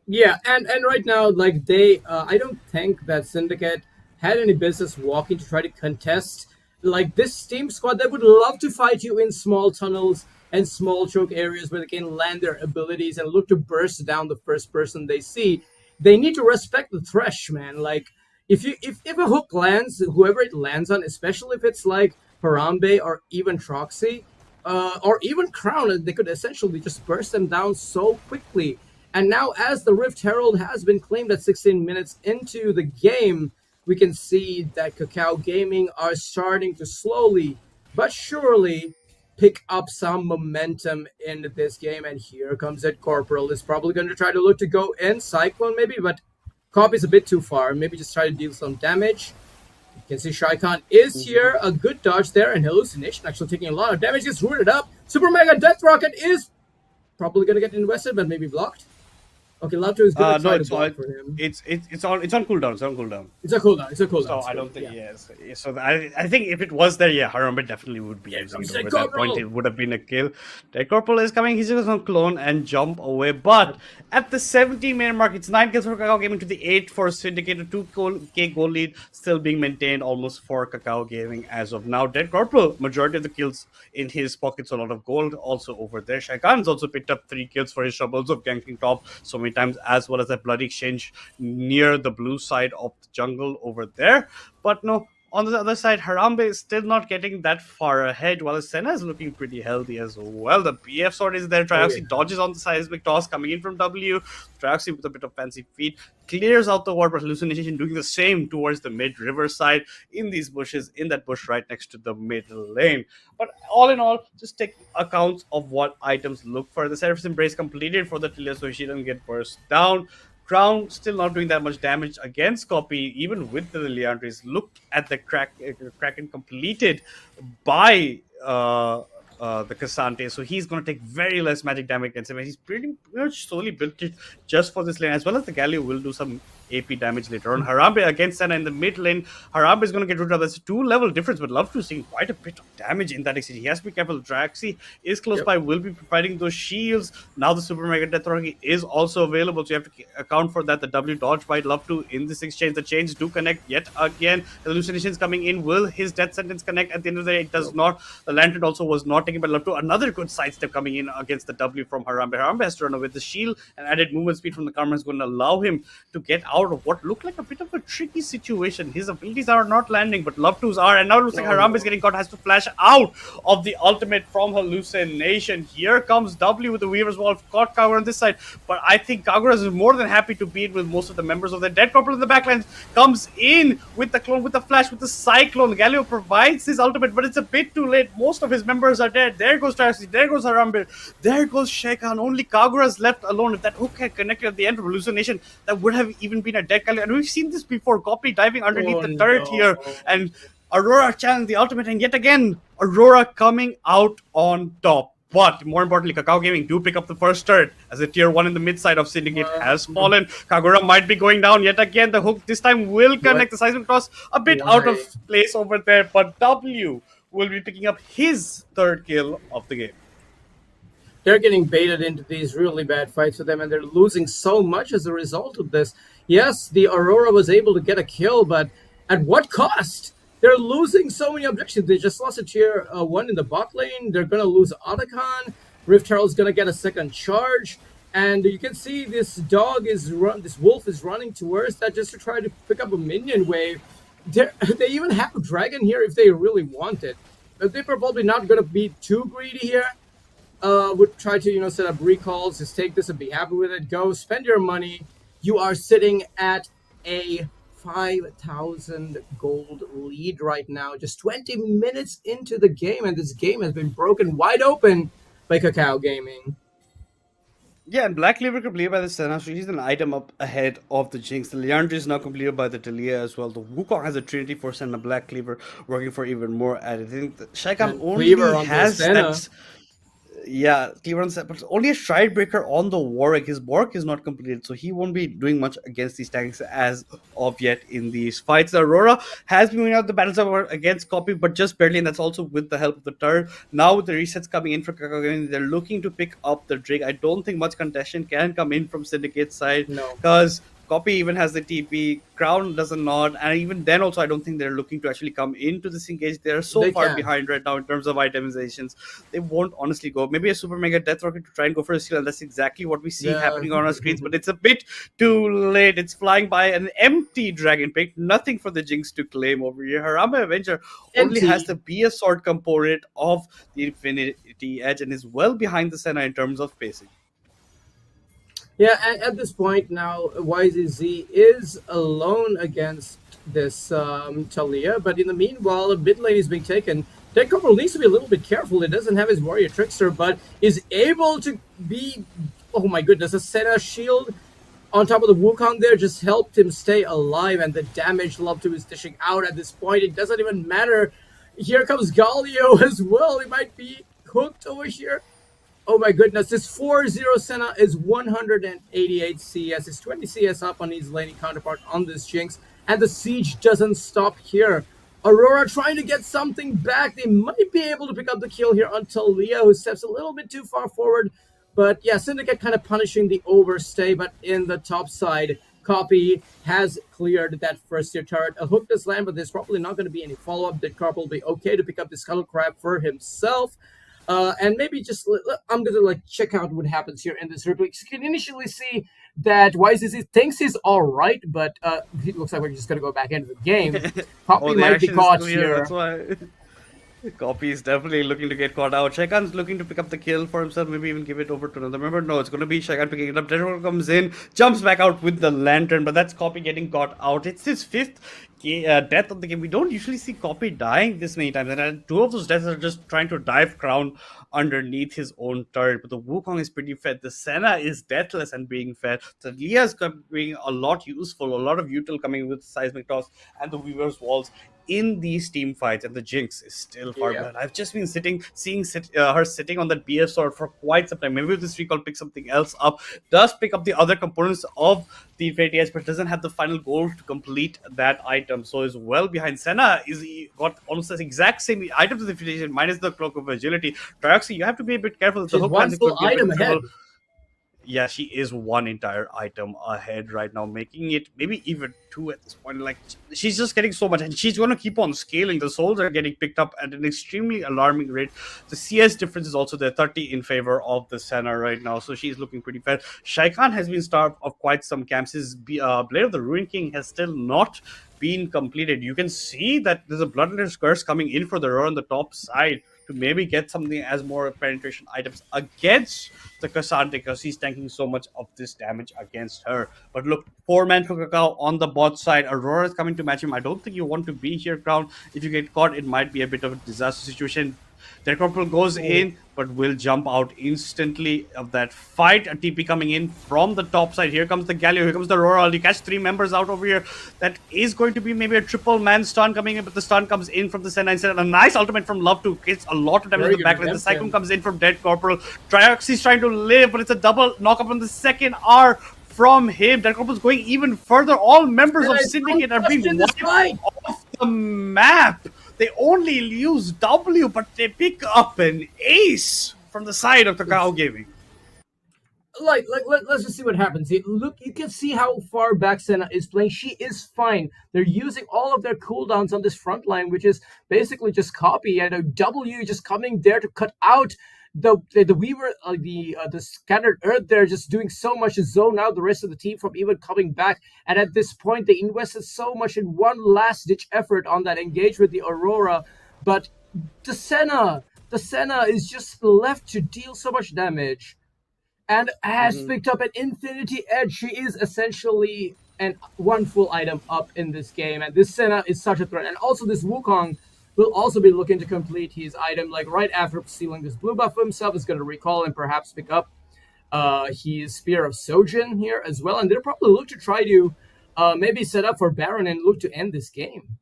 Yeah, and right now, like they, I don't think that Syndicate had any business walking to try to contest. Like this team squad, they would love to fight you in small tunnels and small choke areas where they can land their abilities and look to burst down the first person they see. They need to respect the Thresh, man. Like if a hook lands, whoever it lands on, especially if it's like Harambe or even Troxy, or even Crown, they could essentially just burst them down so quickly. And now, as the Rift Herald has been claimed at 16 minutes into the game, we can see that Kakao Gaming are starting to slowly but surely pick up some momentum in this game. And here comes it. Corporal is probably going to try to look to go in. Cyclone maybe, but Copy's a bit too far. Maybe just try to deal some damage. You can see Khan is here. A good dodge there, and Hallucination actually taking a lot of damage. Gets rooted up. Super Mega Death Rocket is probably going to get invested, but maybe blocked. Okay, Love to is gonna No, try to it's block on. for him. It's on cooldown. It's on cooldown. It's a cooldown. It's a So cooldown. I Still. don't think Yeah. yes. So I think if it was there, yeah, Harambe definitely would be Here using comes it the over. At that point, corporal. it would have been a kill. The corporal is coming. He's just gonna clone and jump away. But at the 17-minute mark, it's 9 kills for Kakao Gaming to the 8 for Syndicate. A 2K goal lead still being maintained almost for Kakao Gaming as of now. Dead corporal, majority of the kills in his pockets, a lot of gold also over there. Shaikan's also picked up 3 kills for his troubles of ganking top so many times, as well as that bloody exchange near the blue side of the jungle over there. But no, on the other side, Harambe is still not getting that far ahead, while Senna is looking pretty healthy as well. The BF sword is there. Oh, Trioxy yeah. dodges on the seismic toss coming in from W. Trioxy with a bit of fancy feet clears out the ward, but Hallucination doing the same towards the mid-river side in these bushes, in that bush right next to the middle lane. But all in all, just take accounts of what items look for. The Seraph's Embrace completed for the Tilia, so she doesn't get burst down. Crown still not doing that much damage against Copy, even with the Leandris. Look at the Kraken completed by the Cassante, so he's going to take very less magic damage against him. And he's pretty much solely built it just for this lane, as well as the Galio will do some AP damage later on. Harambe against Senna in the mid lane. Harambe is going to get rid of that's a 2-level difference, but Love to seeing quite a bit of damage in that exchange. He has to be careful. Draxi is close by, will be providing those shields. Now the Super Mega Death Rocky is also available, so you have to account for that. The W dodge by Love to in this exchange. The chains do connect yet again. The hallucinations coming in. Will his death sentence connect? At the end of the day, it does not. The Lantern also was not taken by Love to. Another good sidestep coming in against the W from Harambe. Harambe has to run away. The shield and added movement speed from the Karma is going to allow him to get out of what looked like a bit of a tricky situation. His abilities are not landing, but Love to's are, and now it looks like Harambe is getting caught, has to flash out of the ultimate from Hallucination. Here comes W with the Weaver's Wall, caught Kagura on this side, but I think Kagura is more than happy to beat with most of the members of the Dead Corporal in the backline. Comes in with the clone, with the flash, with the Cyclone. Galio provides his ultimate, but it's a bit too late. Most of his members are dead. There goes Tarsi, there goes Harambe, there goes Sheikhan. Only Kagura is left alone. If that hook had connected at the end of Hallucination, that would have even been a dead Galio. And we've seen this before. Copy diving underneath the turret here, and Aurora challenged the ultimate, and yet again, Aurora coming out on top. But more importantly, Kakao Gaming do pick up the first turret as the tier 1 in the mid side of Syndicate has fallen. Kagura might be going down yet again. The hook this time will connect. The seismic toss a bit out of place over there, but W will be picking up his 3rd kill of the game. They're getting baited into these really bad fights with them, and they're losing so much as a result of this. Yes, the Aurora was able to get a kill, but at what cost? They're losing so many objectives. They just lost a tier 1 in the bot lane. They're going to lose Otacon. Rift Herald's going to get a second charge. And you can see this this wolf is running towards that just to try to pick up a minion wave. They even have Dragon here if they really want it. But they're probably not going to be too greedy here. Would try to, set up recalls, just take this and be happy with it. Go, spend your money. You are sitting at a 5,000 gold lead right now, just 20 minutes into the game, and this game has been broken wide open by Kakao Gaming. Yeah, and Black Cleaver completed by the Senna, so he's an item up ahead of the Jinx. The Leandri is now completed by the Talia as well. The Wukong has a Trinity Force and a Black Cleaver working for even more added. I think the Shaikan only has that. Yeah, Cleaver on set, but only a Stride Breaker on the Warwick. His Bork is not completed, so he won't be doing much against these tanks as of yet in these fights. The Aurora has been winning out the battles against Copy, but just barely, and that's also with the help of the turret. Now with the resets coming in for Kakao, they're looking to pick up the Drake. I don't think much contention can come in from Syndicate's side, because Copy even has the TP, Crown does not, and even then also I don't think they're looking to actually come into this engage. They're so far behind right now in terms of itemizations. They won't honestly go. Maybe a Super Mega Death Rocket to try and go for a steal, and that's exactly what we see happening on our screens, but it's a bit too late. It's flying by an empty Dragon Pick, nothing for the Jinx to claim over here. Harambe Avenger only has the BS Sword component of the Infinity Edge and is well behind the Senna in terms of pacing. Yeah, at this point now, YZZ is alone against this Talia, but in the meanwhile, a mid lane is being taken. Dead Corporal needs to be a little bit careful. It doesn't have his Warrior Trickster, but is able to be... Oh my goodness, a Senna shield on top of the Wukong there just helped him stay alive, and the damage Love to is dishing out at this point. It doesn't even matter. Here comes Galio as well. He might be hooked over here. Oh my goodness, this 4-0 Senna is 188 CS. It's 20 CS up on his laning counterpart on this Jinx. And the siege doesn't stop here. Aurora trying to get something back. They might be able to pick up the kill here until Leo, who steps a little bit too far forward. But yeah, Syndicate kind of punishing the overstay. But in the top side, Copy has cleared that first tier turret. A hook does land, but there's probably not going to be any follow-up. That Carp will be okay to pick up the Scuttle Crab for himself. And maybe just, I'm going to like check out what happens here in this replay. You can initially see that YCC thinks he's all right, but it looks like we're just going to go back into the game. Copy might be caught here. That's why. Copy is definitely looking to get caught out. Shaikan's looking to pick up the kill for himself, maybe even give it over to another member. No, it's going to be Shaikan picking it up. Deadpool comes in, jumps back out with the lantern, but that's Copy getting caught out. It's his fifth death of the game. We don't usually see Copy dying this many times, and two of those deaths are just trying to dive crown underneath his own turret. But the Wukong is pretty fed. The Senna is deathless and being fed. The Leah is being a lot useful, a lot of util coming with Seismic Toss and the Weaver's Walls in these team fights, and the Jinx is still far behind. I've just been seeing her sitting on that BF sword for quite some time. Maybe with this recall pick something else up, does pick up the other components of the Infinity Edge, but doesn't have the final goal to complete that item. So is well behind. Senna is got almost the exact same items of the Infinity Edge minus the Cloak of Agility. Trioxy, you have to be a bit careful. She's one full item ahead. Yeah, she is one entire item ahead right now, making it maybe even two at this point. Like, she's just getting so much, and she's going to keep on scaling. The souls are getting picked up at an extremely alarming rate. The CS difference is also there, 30 in favor of the Senna right now, so she's looking pretty fair. Shaikan has been starved of quite some camps. His Blade of the Ruin King has still not been completed. You can see that there's a Bloodletter's Curse coming in for the row on the top side to maybe get something as more penetration items against the Cassandra, because he's tanking so much of this damage against her. But look, 4-man for Kakao on the bot side. Aurora is coming to match him. I don't think you want to be here, Crown. If you get caught, it might be a bit of a disaster situation. Their corporal goes in, but will jump out instantly of that fight. A TP coming in from the top side. Here comes the Galio. Here comes the Aurora. You catch 3 members out over here. That is going to be maybe a triple man stun coming in, but the stun comes in from the Senna instead. A nice ultimate from Love to gets a lot of damage in the backline. The Cyclone comes in from Dead Corporal. Trioxy is trying to live, but it's a double knock-up on the second R from him. Dead Corporal is going even further. All members of Syndicate are being wiped off the map. They only use W, but they pick up an ace from the side of Kakao Gaming. Let's just see what happens. Look, you can see how far back Senna is playing. She is fine. They're using all of their cooldowns on this front line, which is basically just copy, and a W just coming there to cut out the Weaver, the scattered Earth. They're just doing so much to zone out the rest of the team from even coming back. And at this point, they invested so much in one last-ditch effort on that engage with the Aurora. But the Senna is just left to deal so much damage, and has picked up an Infinity Edge. She is essentially one full item up in this game, and this Senna is such a threat. And also this Wukong will also be looking to complete his item, like right after sealing this blue buff for himself, is going to recall and perhaps pick up his Spear of Sojin here as well. And they'll probably look to try to maybe set up for Baron and look to end this game.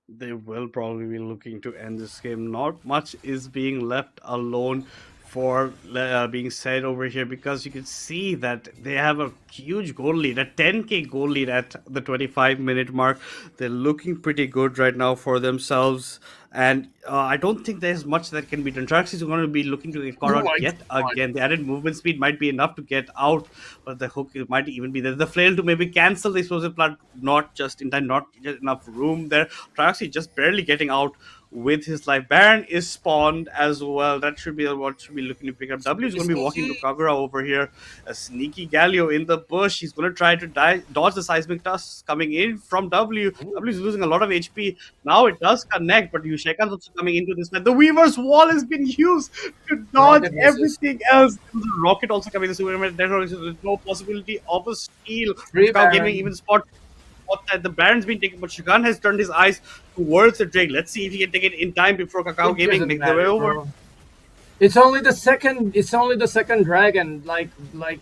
They will probably be looking to end this game. Not much is being left alone for being said over here, because you can see that they have a huge goal lead, a 10k goal lead at the 25-minute mark. They're looking pretty good right now for themselves, and I don't think there's much that can be done. Trax is going to be looking to get caught out yet again. The added movement speed might be enough to get out, but the hook might even be there. The flail to maybe cancel the explosive plant, not just in time, not enough room there. Trax is just barely getting out with his life. Baron is spawned as well. That should be what should be looking to pick up. W is going to be walking to Kagura over here. A sneaky Galio in the bush. He's going to try to dodge the seismic dust coming in from W. W is losing a lot of HP. Now it does connect, but Shaikan's also coming into this match. The Weaver's Wall has been used to dodge everything else. The rocket also coming in. So there's no possibility of a steal. Kakao Gaming even spot that the Baron's been taken, but Shagan has turned his eyes towards the Drake. Let's see if he can take it in time before Kakao Gaming make their way over. Bro. It's only the second dragon. Like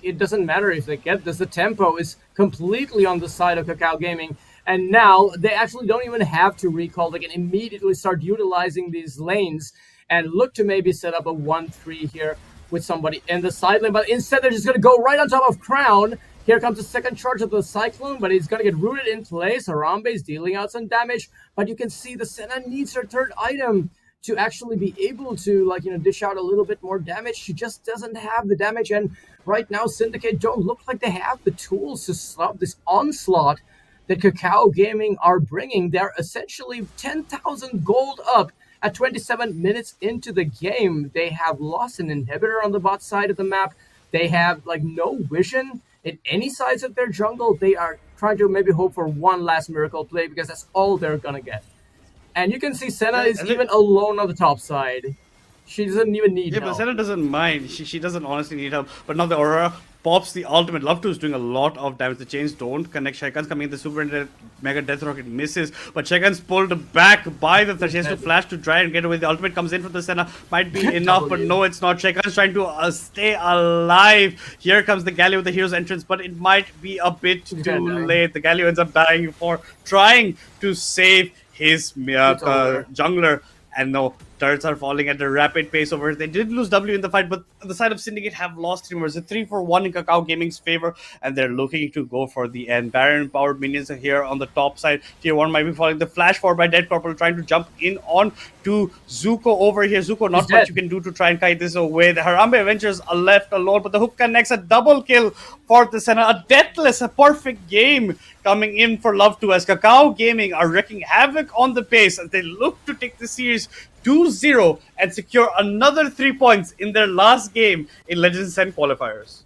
it doesn't matter if they get this. The tempo is completely on the side of Kakao Gaming, and now they actually don't even have to recall. They can immediately start utilizing these lanes. and look to maybe set up a 1-3 here with somebody in the side lane. But instead, they're just going to go right on top of Crown. Here comes the second charge of the Cyclone, but he's going to get rooted in place. Harambe is dealing out some damage, but you can see the Senna needs her third item to actually be able to, like, dish out a little bit more damage. She just doesn't have the damage, and right now Syndicate don't look like they have the tools to stop this onslaught that Kakao Gaming are bringing. They're essentially 10,000 gold up at 27 minutes into the game. They have lost an inhibitor on the bot side of the map. They have no vision in any sides of their jungle. They are trying to maybe hope for one last miracle play because that's all they're gonna get. And you can see Senna is even alone on the top side. She doesn't even need help. Yeah, but Senna doesn't mind. She doesn't honestly need help. But now the Aurora pops the ultimate. Love to is doing a lot of damage. The chains don't connect. Shaikan's coming in. The Super Mega Death Rocket misses. But Shaikan's pulled back by the Thresh. He has to flash to try and get away. The ultimate comes in from the Senna. Might be enough, but no, it's not. Shaikan's trying to stay alive. Here comes the Galio with the hero's entrance, but it might be a bit too late. The Galio ends up dying for trying to save his jungler. And no, turrets are falling at a rapid pace over. They did lose W in the fight, but the side of Syndicate have lost 3 members. It's 3-for-1 in Kakao Gaming's favor, and they're looking to go for the end. Baron-powered minions are here on the top side. Tier 1 might be falling. The flash forward by Dead Corporal trying to jump in on to Zuko over here. Zuko, not much you can do to try and kite this away. The Harambe Avengers are left alone, but the hook connects. A double kill for the Senna. A deathless, a perfect game coming in for Love 2 as Kakao Gaming are wreaking havoc on the pace as they look to take the series 2-0 and secure another 3 points in their last game in Legends and qualifiers.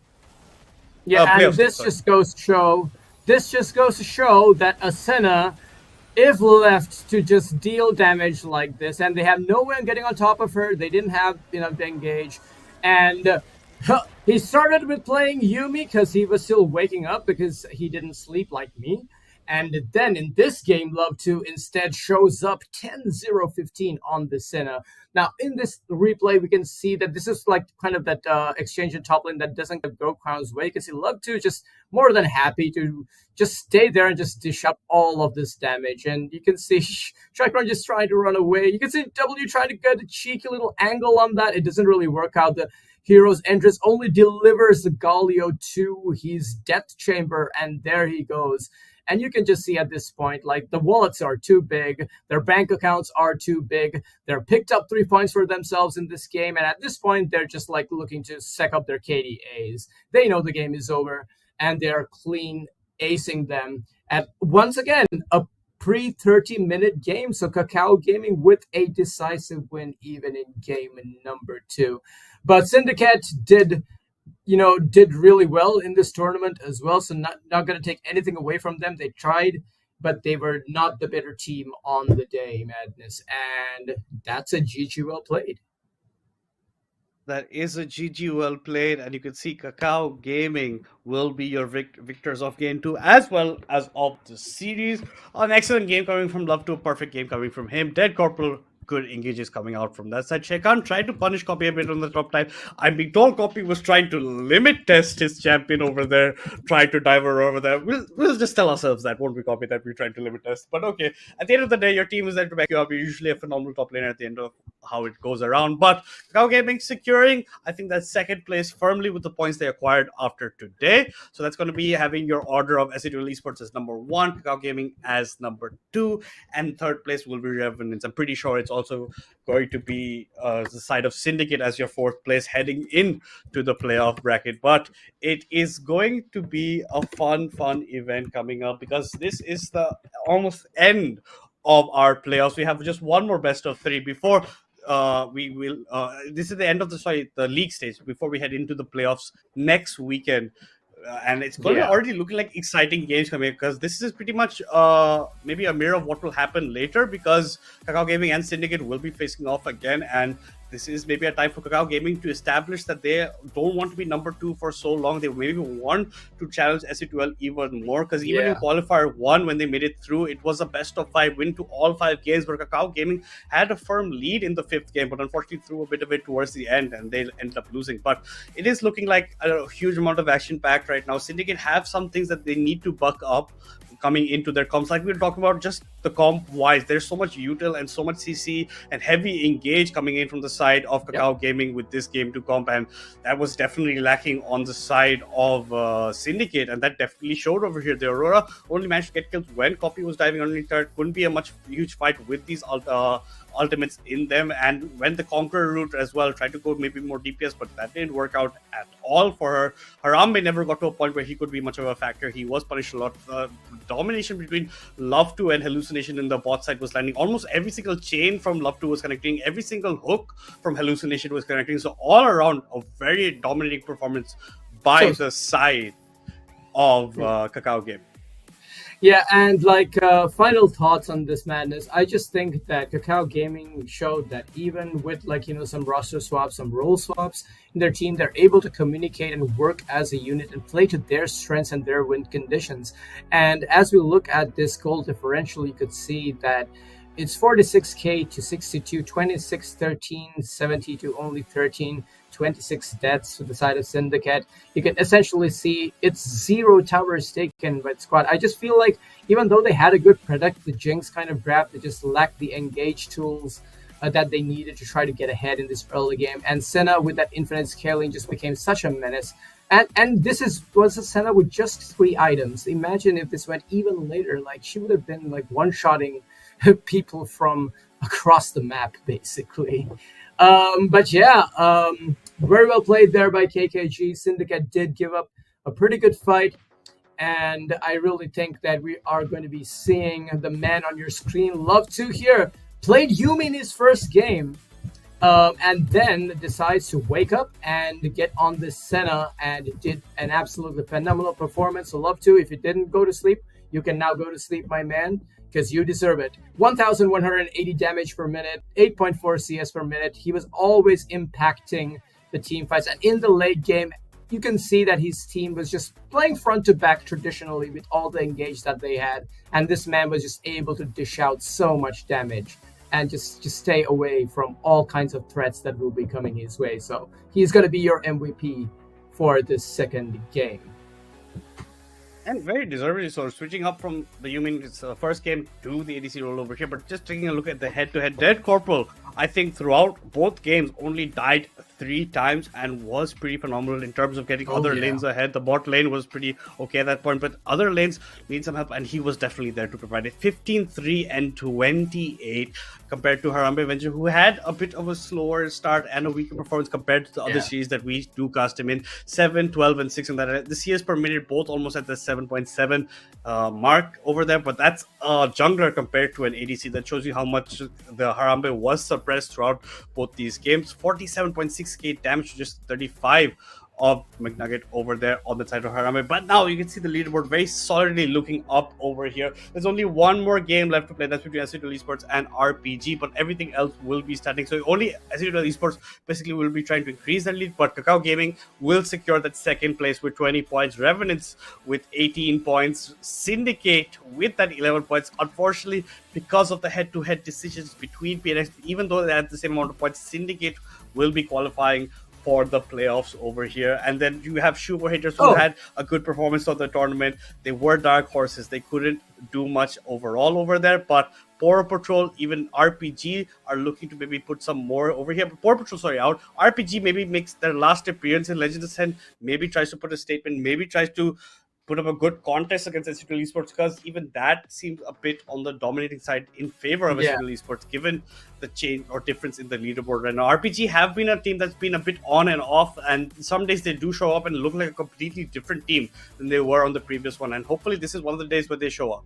Yeah, and this just goes to show that a Senna, if left to just deal damage like this, and they have no way of getting on top of her, they didn't have enough to engage, and he started with playing Yumi because he was still waking up because he didn't sleep like me. And then in this game, Love 2 instead shows up 10-0-15 on the Senna. Now, in this replay, we can see that this is kind of that exchange in top lane that doesn't go Crown's way. You can see Love 2 just more than happy to just stay there and just dish up all of this damage. And you can see Shrikron just trying to run away. You can see W trying to get a cheeky little angle on that. It doesn't really work out. The hero's entrance only delivers the Galio to his death chamber, and there he goes. And you can just see at this point, the wallets are too big, their bank accounts are too big, they're picked up 3 points for themselves in this game, and at this point, they're just looking to sec up their KDAs. They know the game is over, and they're clean acing them at, once again, a pre-30-minute game. So Kakao Gaming with a decisive win even in game number 2. But Syndicate did really well in this tournament as well. So not going to take anything away from them. They tried, but they were not the better team on the day, Madness. And that's a GG well played. That is a GG well played, and you can see Kakao Gaming will be your victors of game 2 as well as of the series. An excellent game coming from Love 2, a perfect game coming from him. Dead Corporal, good engages coming out from that side. Shekan tried to punish Copy a bit on the top time. I'm being told Copy was trying to limit test his champion over there, tried to dive her over there. We'll just tell ourselves that, won't we, Copy, that we're trying to limit test. But okay, at the end of the day, your team is there to back you up. You're usually a phenomenal top laner at the end of how it goes around. But Kakao Gaming securing, I think, that second place firmly with the points they acquired after today. So that's going to be having your order of S8UL Esports as number 1, Kakao Gaming as number 2, and third place will be Revenants. I'm pretty sure it's also going to be the side of Syndicate as your 4th place heading into the playoff bracket. But it is going to be a fun event coming up because this is the almost end of our playoffs. We have just one more best of 3 before we will this is the end of the league stage before we head into the playoffs next weekend. And it's going to already looking like exciting games coming because this is pretty much maybe a mirror of what will happen later, because Kakao Gaming and Syndicate will be facing off again, and this is maybe a time for Kakao Gaming to establish that they don't want to be number 2 for so long. They maybe want to challenge S8UL even more, because even in qualifier 1, when they made it through, it was a best of 5 win to all 5 games, where Kakao Gaming had a firm lead in the 5th game, but unfortunately threw a bit of it towards the end and they ended up losing. But it is looking like a huge amount of action packed right now. Syndicate have some things that they need to buck up. coming into their comps. Like we were talking about, just the comp wise, there's so much util and so much CC and heavy engage coming in from the side of Kakao Gaming with this game to comp, and that was definitely lacking on the side of Syndicate, and that definitely showed over here. The Aurora only managed to get kills when Copy was diving underneath third. Couldn't be a huge fight with these ultimates in them, and when the Conqueror route as well tried to go maybe more DPS, but that didn't work out at all for her. Harambe never got to a point where he could be much of a factor. He was punished a lot. Domination between Love2 and Hallucination in the bot side was landing. Almost every single chain from Love2 was connecting. Every single hook from Hallucination was connecting. So all around, a very dominating performance by the side of Kakao Game. Yeah, and like final thoughts on this madness, I just think that Kakao Gaming showed that even with like, you know, some roster swaps, some role swaps in their team, they're able to communicate and work as a unit and play to their strengths and their win conditions. And as we look at this goal differential, you could see that it's 46k to 62, 26, 13, 70 to only 13, 26 deaths to the side of Syndicate. You can essentially see it's 0 towers taken by the squad. I just feel like even though they had a good product, the Jinx kind of draft, they just lacked the engage tools that they needed to try to get ahead in this early game. And Senna with that infinite scaling just became such a menace. And this was a Senna with just 3 items. Imagine if this went even later, like she would have been like one-shotting people from across the map, basically. But yeah, very well played there by KKG. Syndicate did give up a pretty good fight, and I really think that we are going to be seeing the man on your screen, Love2 here, played Yumi in his first game, and then decides to wake up and get on this Senna, and did an absolutely phenomenal performance. So Love2, if you didn't go to sleep, you can now go to sleep, my man, because you deserve it. 1,180 damage per minute, 8.4 CS per minute. He was always impacting the team fights. And in the late game, you can see that his team was just playing front to back traditionally with all the engage that they had. And this man was just able to dish out so much damage and just stay away from all kinds of threats that will be coming his way. So he's going to be your MVP for this second game. And very deservedly so, switching up from the Yumin's first game to the ADC role over here. But just taking a look at the head-to-head, Dead Corporal, I think throughout both games only died 3 times and was pretty phenomenal in terms of getting other lanes ahead. The bot lane was pretty okay at that point, but other lanes need some help, and he was definitely there to provide it. 15-3 and 28 compared to Harambe Venture, who had a bit of a slower start and a weaker performance compared to the other series that we do cast him in. 7, 12, and 6 on that. The CS per minute both almost at the 7.7 mark over there, but that's a jungler compared to an ADC. That shows you how much the Harambe was suppressed throughout both these games. 47.6k damage to just 35 of McNugget over there on the side of Harambe. But now you can see the leaderboard very solidly looking up over here. There's only one more game left to play. That's between S8UL Esports and RPG, but everything else will be starting. So only S8UL Esports basically will be trying to increase that lead, but Kakao Gaming will secure that second place with 20 points. Revenants with 18 points. Syndicate with that 11 points. Unfortunately, because of the head-to-head decisions between PNX, even though they had the same amount of points, Syndicate will be qualifying for the playoffs over here. And then you have Shubo Haters who had a good performance of the tournament. They were dark horses. They couldn't do much overall over there, but Poro Patrol, even RPG are looking to maybe put some more over here. But Poro Patrol, out. RPG maybe makes their last appearance in Legends Ascent, maybe tries to put a statement, maybe tries to put up a good contest against S8UL Esports, because even that seems a bit on the dominating side in favor of S8UL Esports, given the change or difference in the leaderboard right now. RPG have been a team that's been a bit on and off, and some days they do show up and look like a completely different team than they were on the previous one, and hopefully this is one of the days where they show up.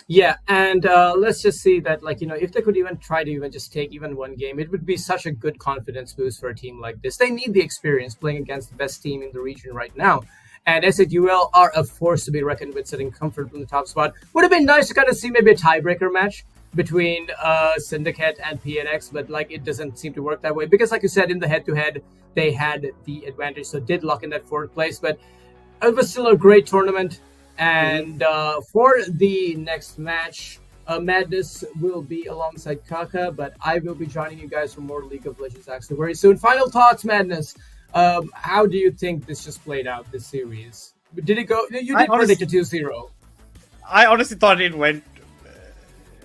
Yeah, and let's just see that, like, you know, if they could even try to even just take even one game, it would be such a good confidence boost for a team like this. They need the experience playing against the best team in the region right now. And S8UL are a force to be reckoned with, sitting comfortably in the top spot. Would have been nice to kind of see maybe a tiebreaker match between Syndicate and PNX, but like it doesn't seem to work that way because, like you said, in the head-to-head, they had the advantage, so did lock in that 4th place. But it was still a great tournament. And for the next match, Madness will be alongside Kaka, but I will be joining you guys for more League of Legends actually very soon. Final thoughts, Madness. How do you think this just played out, this series? Did it go? You did predict a 2-0. I honestly thought it went.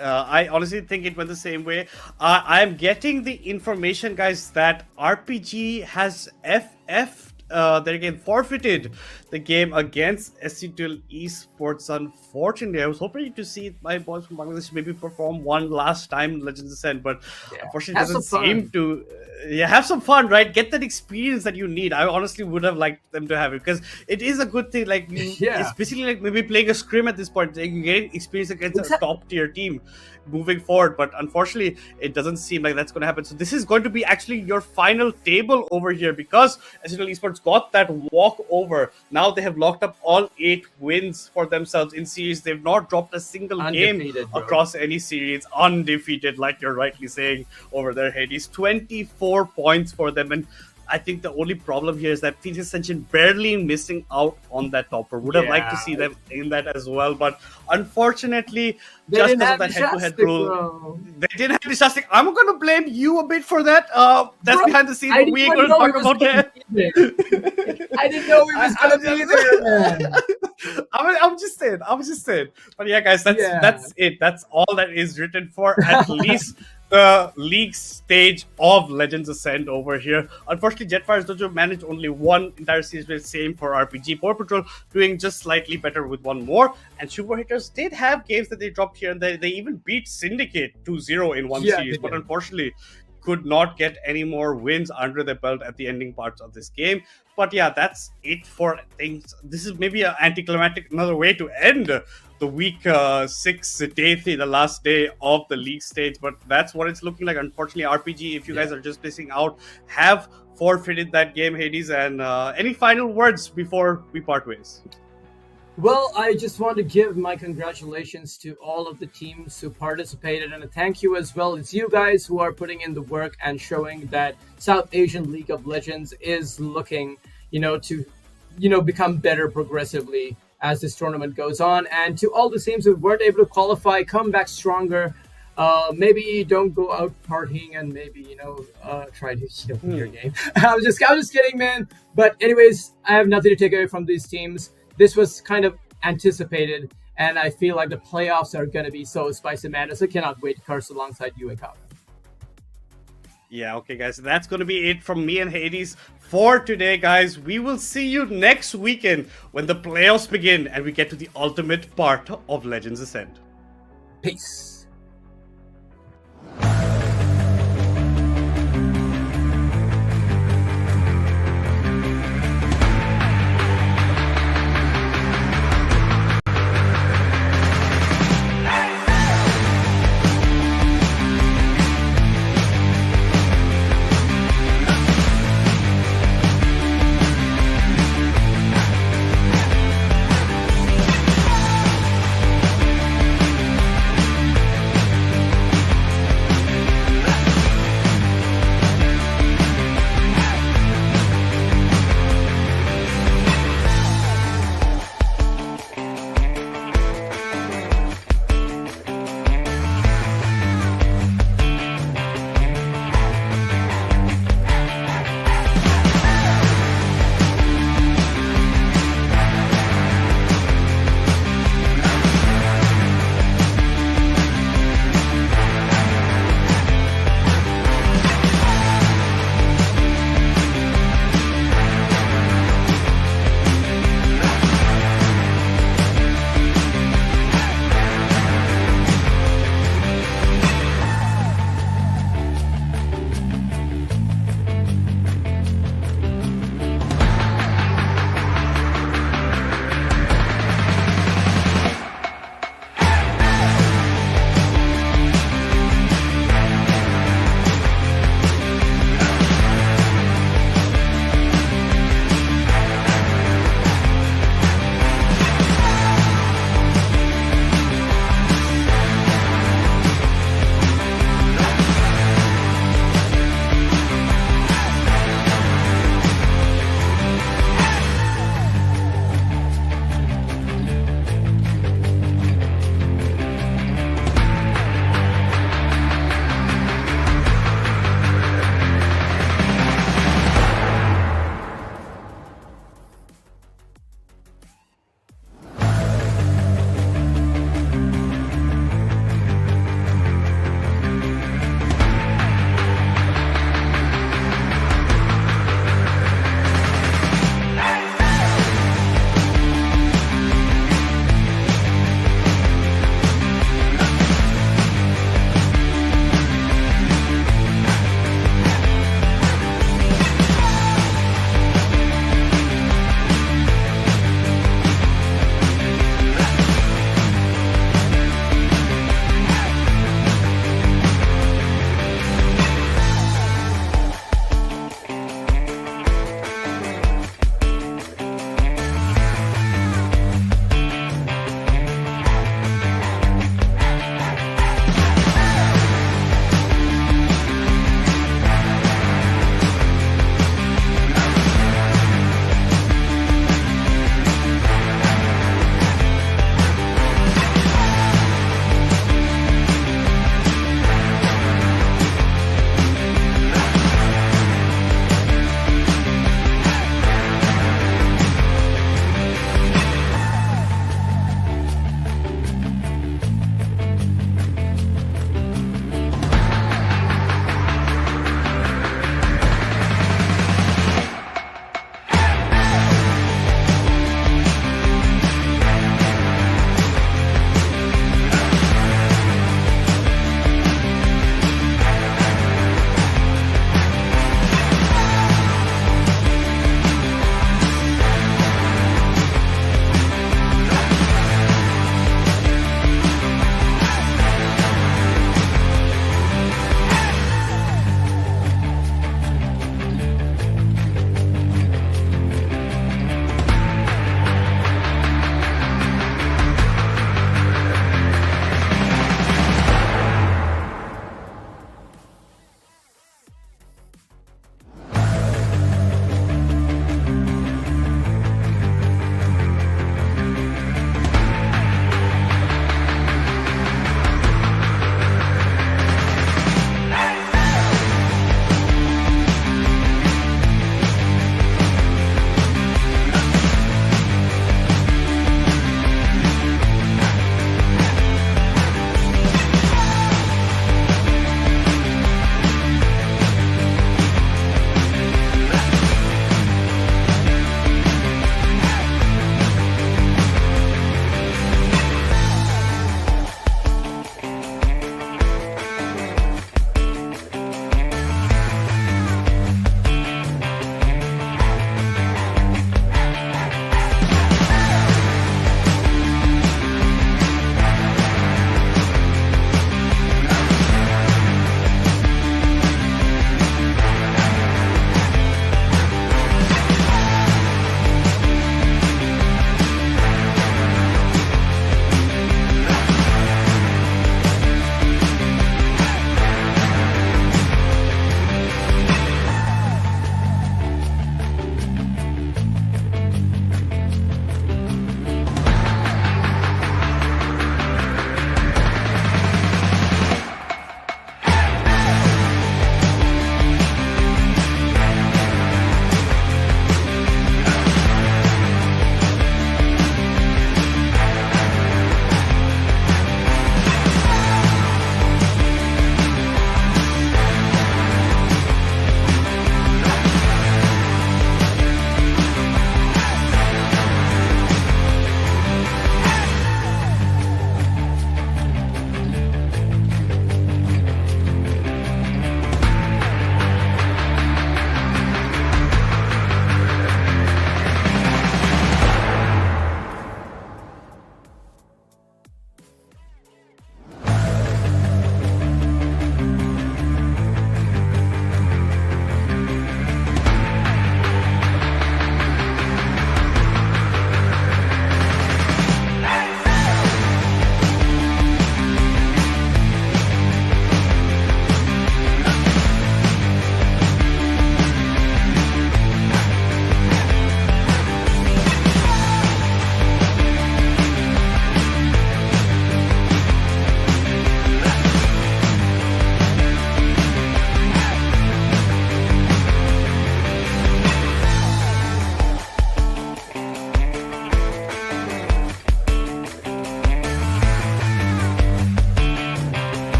I honestly think it went the same way. I'm getting the information, guys, that RPG has their game forfeited the game against S8UL Esports. Unfortunately, I was hoping to see my boys from Bangladesh maybe perform one last time in Legends Ascent, but unfortunately, it doesn't seem to. Yeah, have some fun, right? Get that experience that you need. I honestly would have liked them to have it because it is a good thing. Like, it's basically like maybe playing a scrim at this point. Like, you're getting experience against a top tier team moving forward, but unfortunately, it doesn't seem like that's going to happen. So this is going to be actually your final table over here because S8UL Esports got that walkover. Now they have locked up all 8 wins for themselves in series. They've not dropped a single game across any series. Undefeated, like you're rightly saying over there, Hades. 24 points for them, and I think the only problem here is that Phoenix Ascension barely missing out on that topper. Would have liked to see them in that as well, but unfortunately, just because of that head-to-head rule, they didn't have the Shastic. I'm going to blame you a bit for that. That's behind the scenes. We ain't going to talk about that. I didn't know we was going to be there. I'm just saying. But yeah, guys, that's it. That's all that is written for at least the league stage of Legends Ascent over here. Unfortunately, Jetfire's Dojo managed only one entire series, same for RPG. Power Patrol doing just slightly better with one more. And Super Hitters did have games that they dropped here, and they even beat Syndicate 2-0 in one series, but unfortunately could not get any more wins under their belt at the ending parts of this game. But yeah, that's it for things. This is maybe an anticlimactic another way to end the week 6, day 3, the last day of the league stage. But that's what it's looking like. Unfortunately, RPG, if you guys are just missing out, have forfeited that game, Hades. And any final words before we part ways? Well, I just want to give my congratulations to all of the teams who participated, and a thank you as well. It's you guys who are putting in the work and showing that South Asian League of Legends is looking, to, become better progressively as this tournament goes on. And to all the teams who weren't able to qualify, come back stronger. Maybe don't go out partying and maybe, try to win your game. I'm just kidding, man. But anyways, I have nothing to take away from these teams. This was kind of anticipated, and I feel like the playoffs are going to be so spicy, man. I cannot wait to curse alongside you and Kakao. Yeah, okay, guys. That's going to be it from me and Hades for today, guys. We will see you next weekend when the playoffs begin and we get to the ultimate part of Legends Ascent. Peace.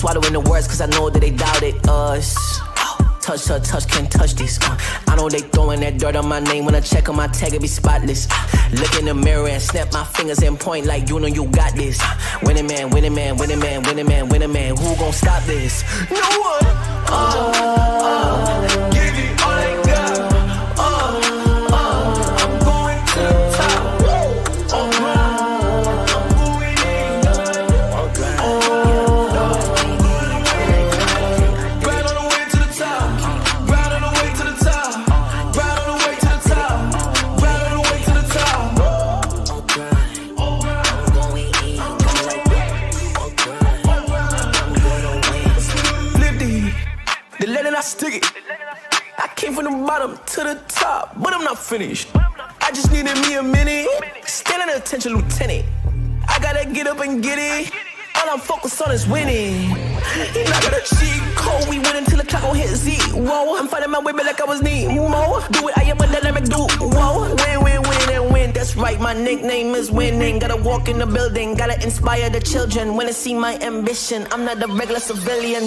swallowing the words, cause I know that they doubted us. Touch, can't touch this. I know they throwing that dirt on my name. When I check on my tag, it be spotless. Look in the mirror and snap my fingers and point like you know you got this. Winning man, winning man, winning man, winning man, winning man. Who gon' stop this? No one. Give it all I got. I'm going to the top. I'm going in. Right on the way to the top. Right on the way to the top. Right on the way to the top. Right on the way to the top. The lead and I stick it. I came from the bottom to the top, but I'm not finished. I just needed me a minute. Standing attention, lieutenant. I gotta get up and get it. All I'm focused on is winning. And I got a cheat code. We win until the clock gon' hit Z. Whoa, I'm finding my way back like I was Nemo. Do it, I am a dynamic dude. Whoa, win and win. That's right, my nickname is winning. Gotta walk in the building, gotta inspire the children. When they see my ambition, I'm not a regular civilian.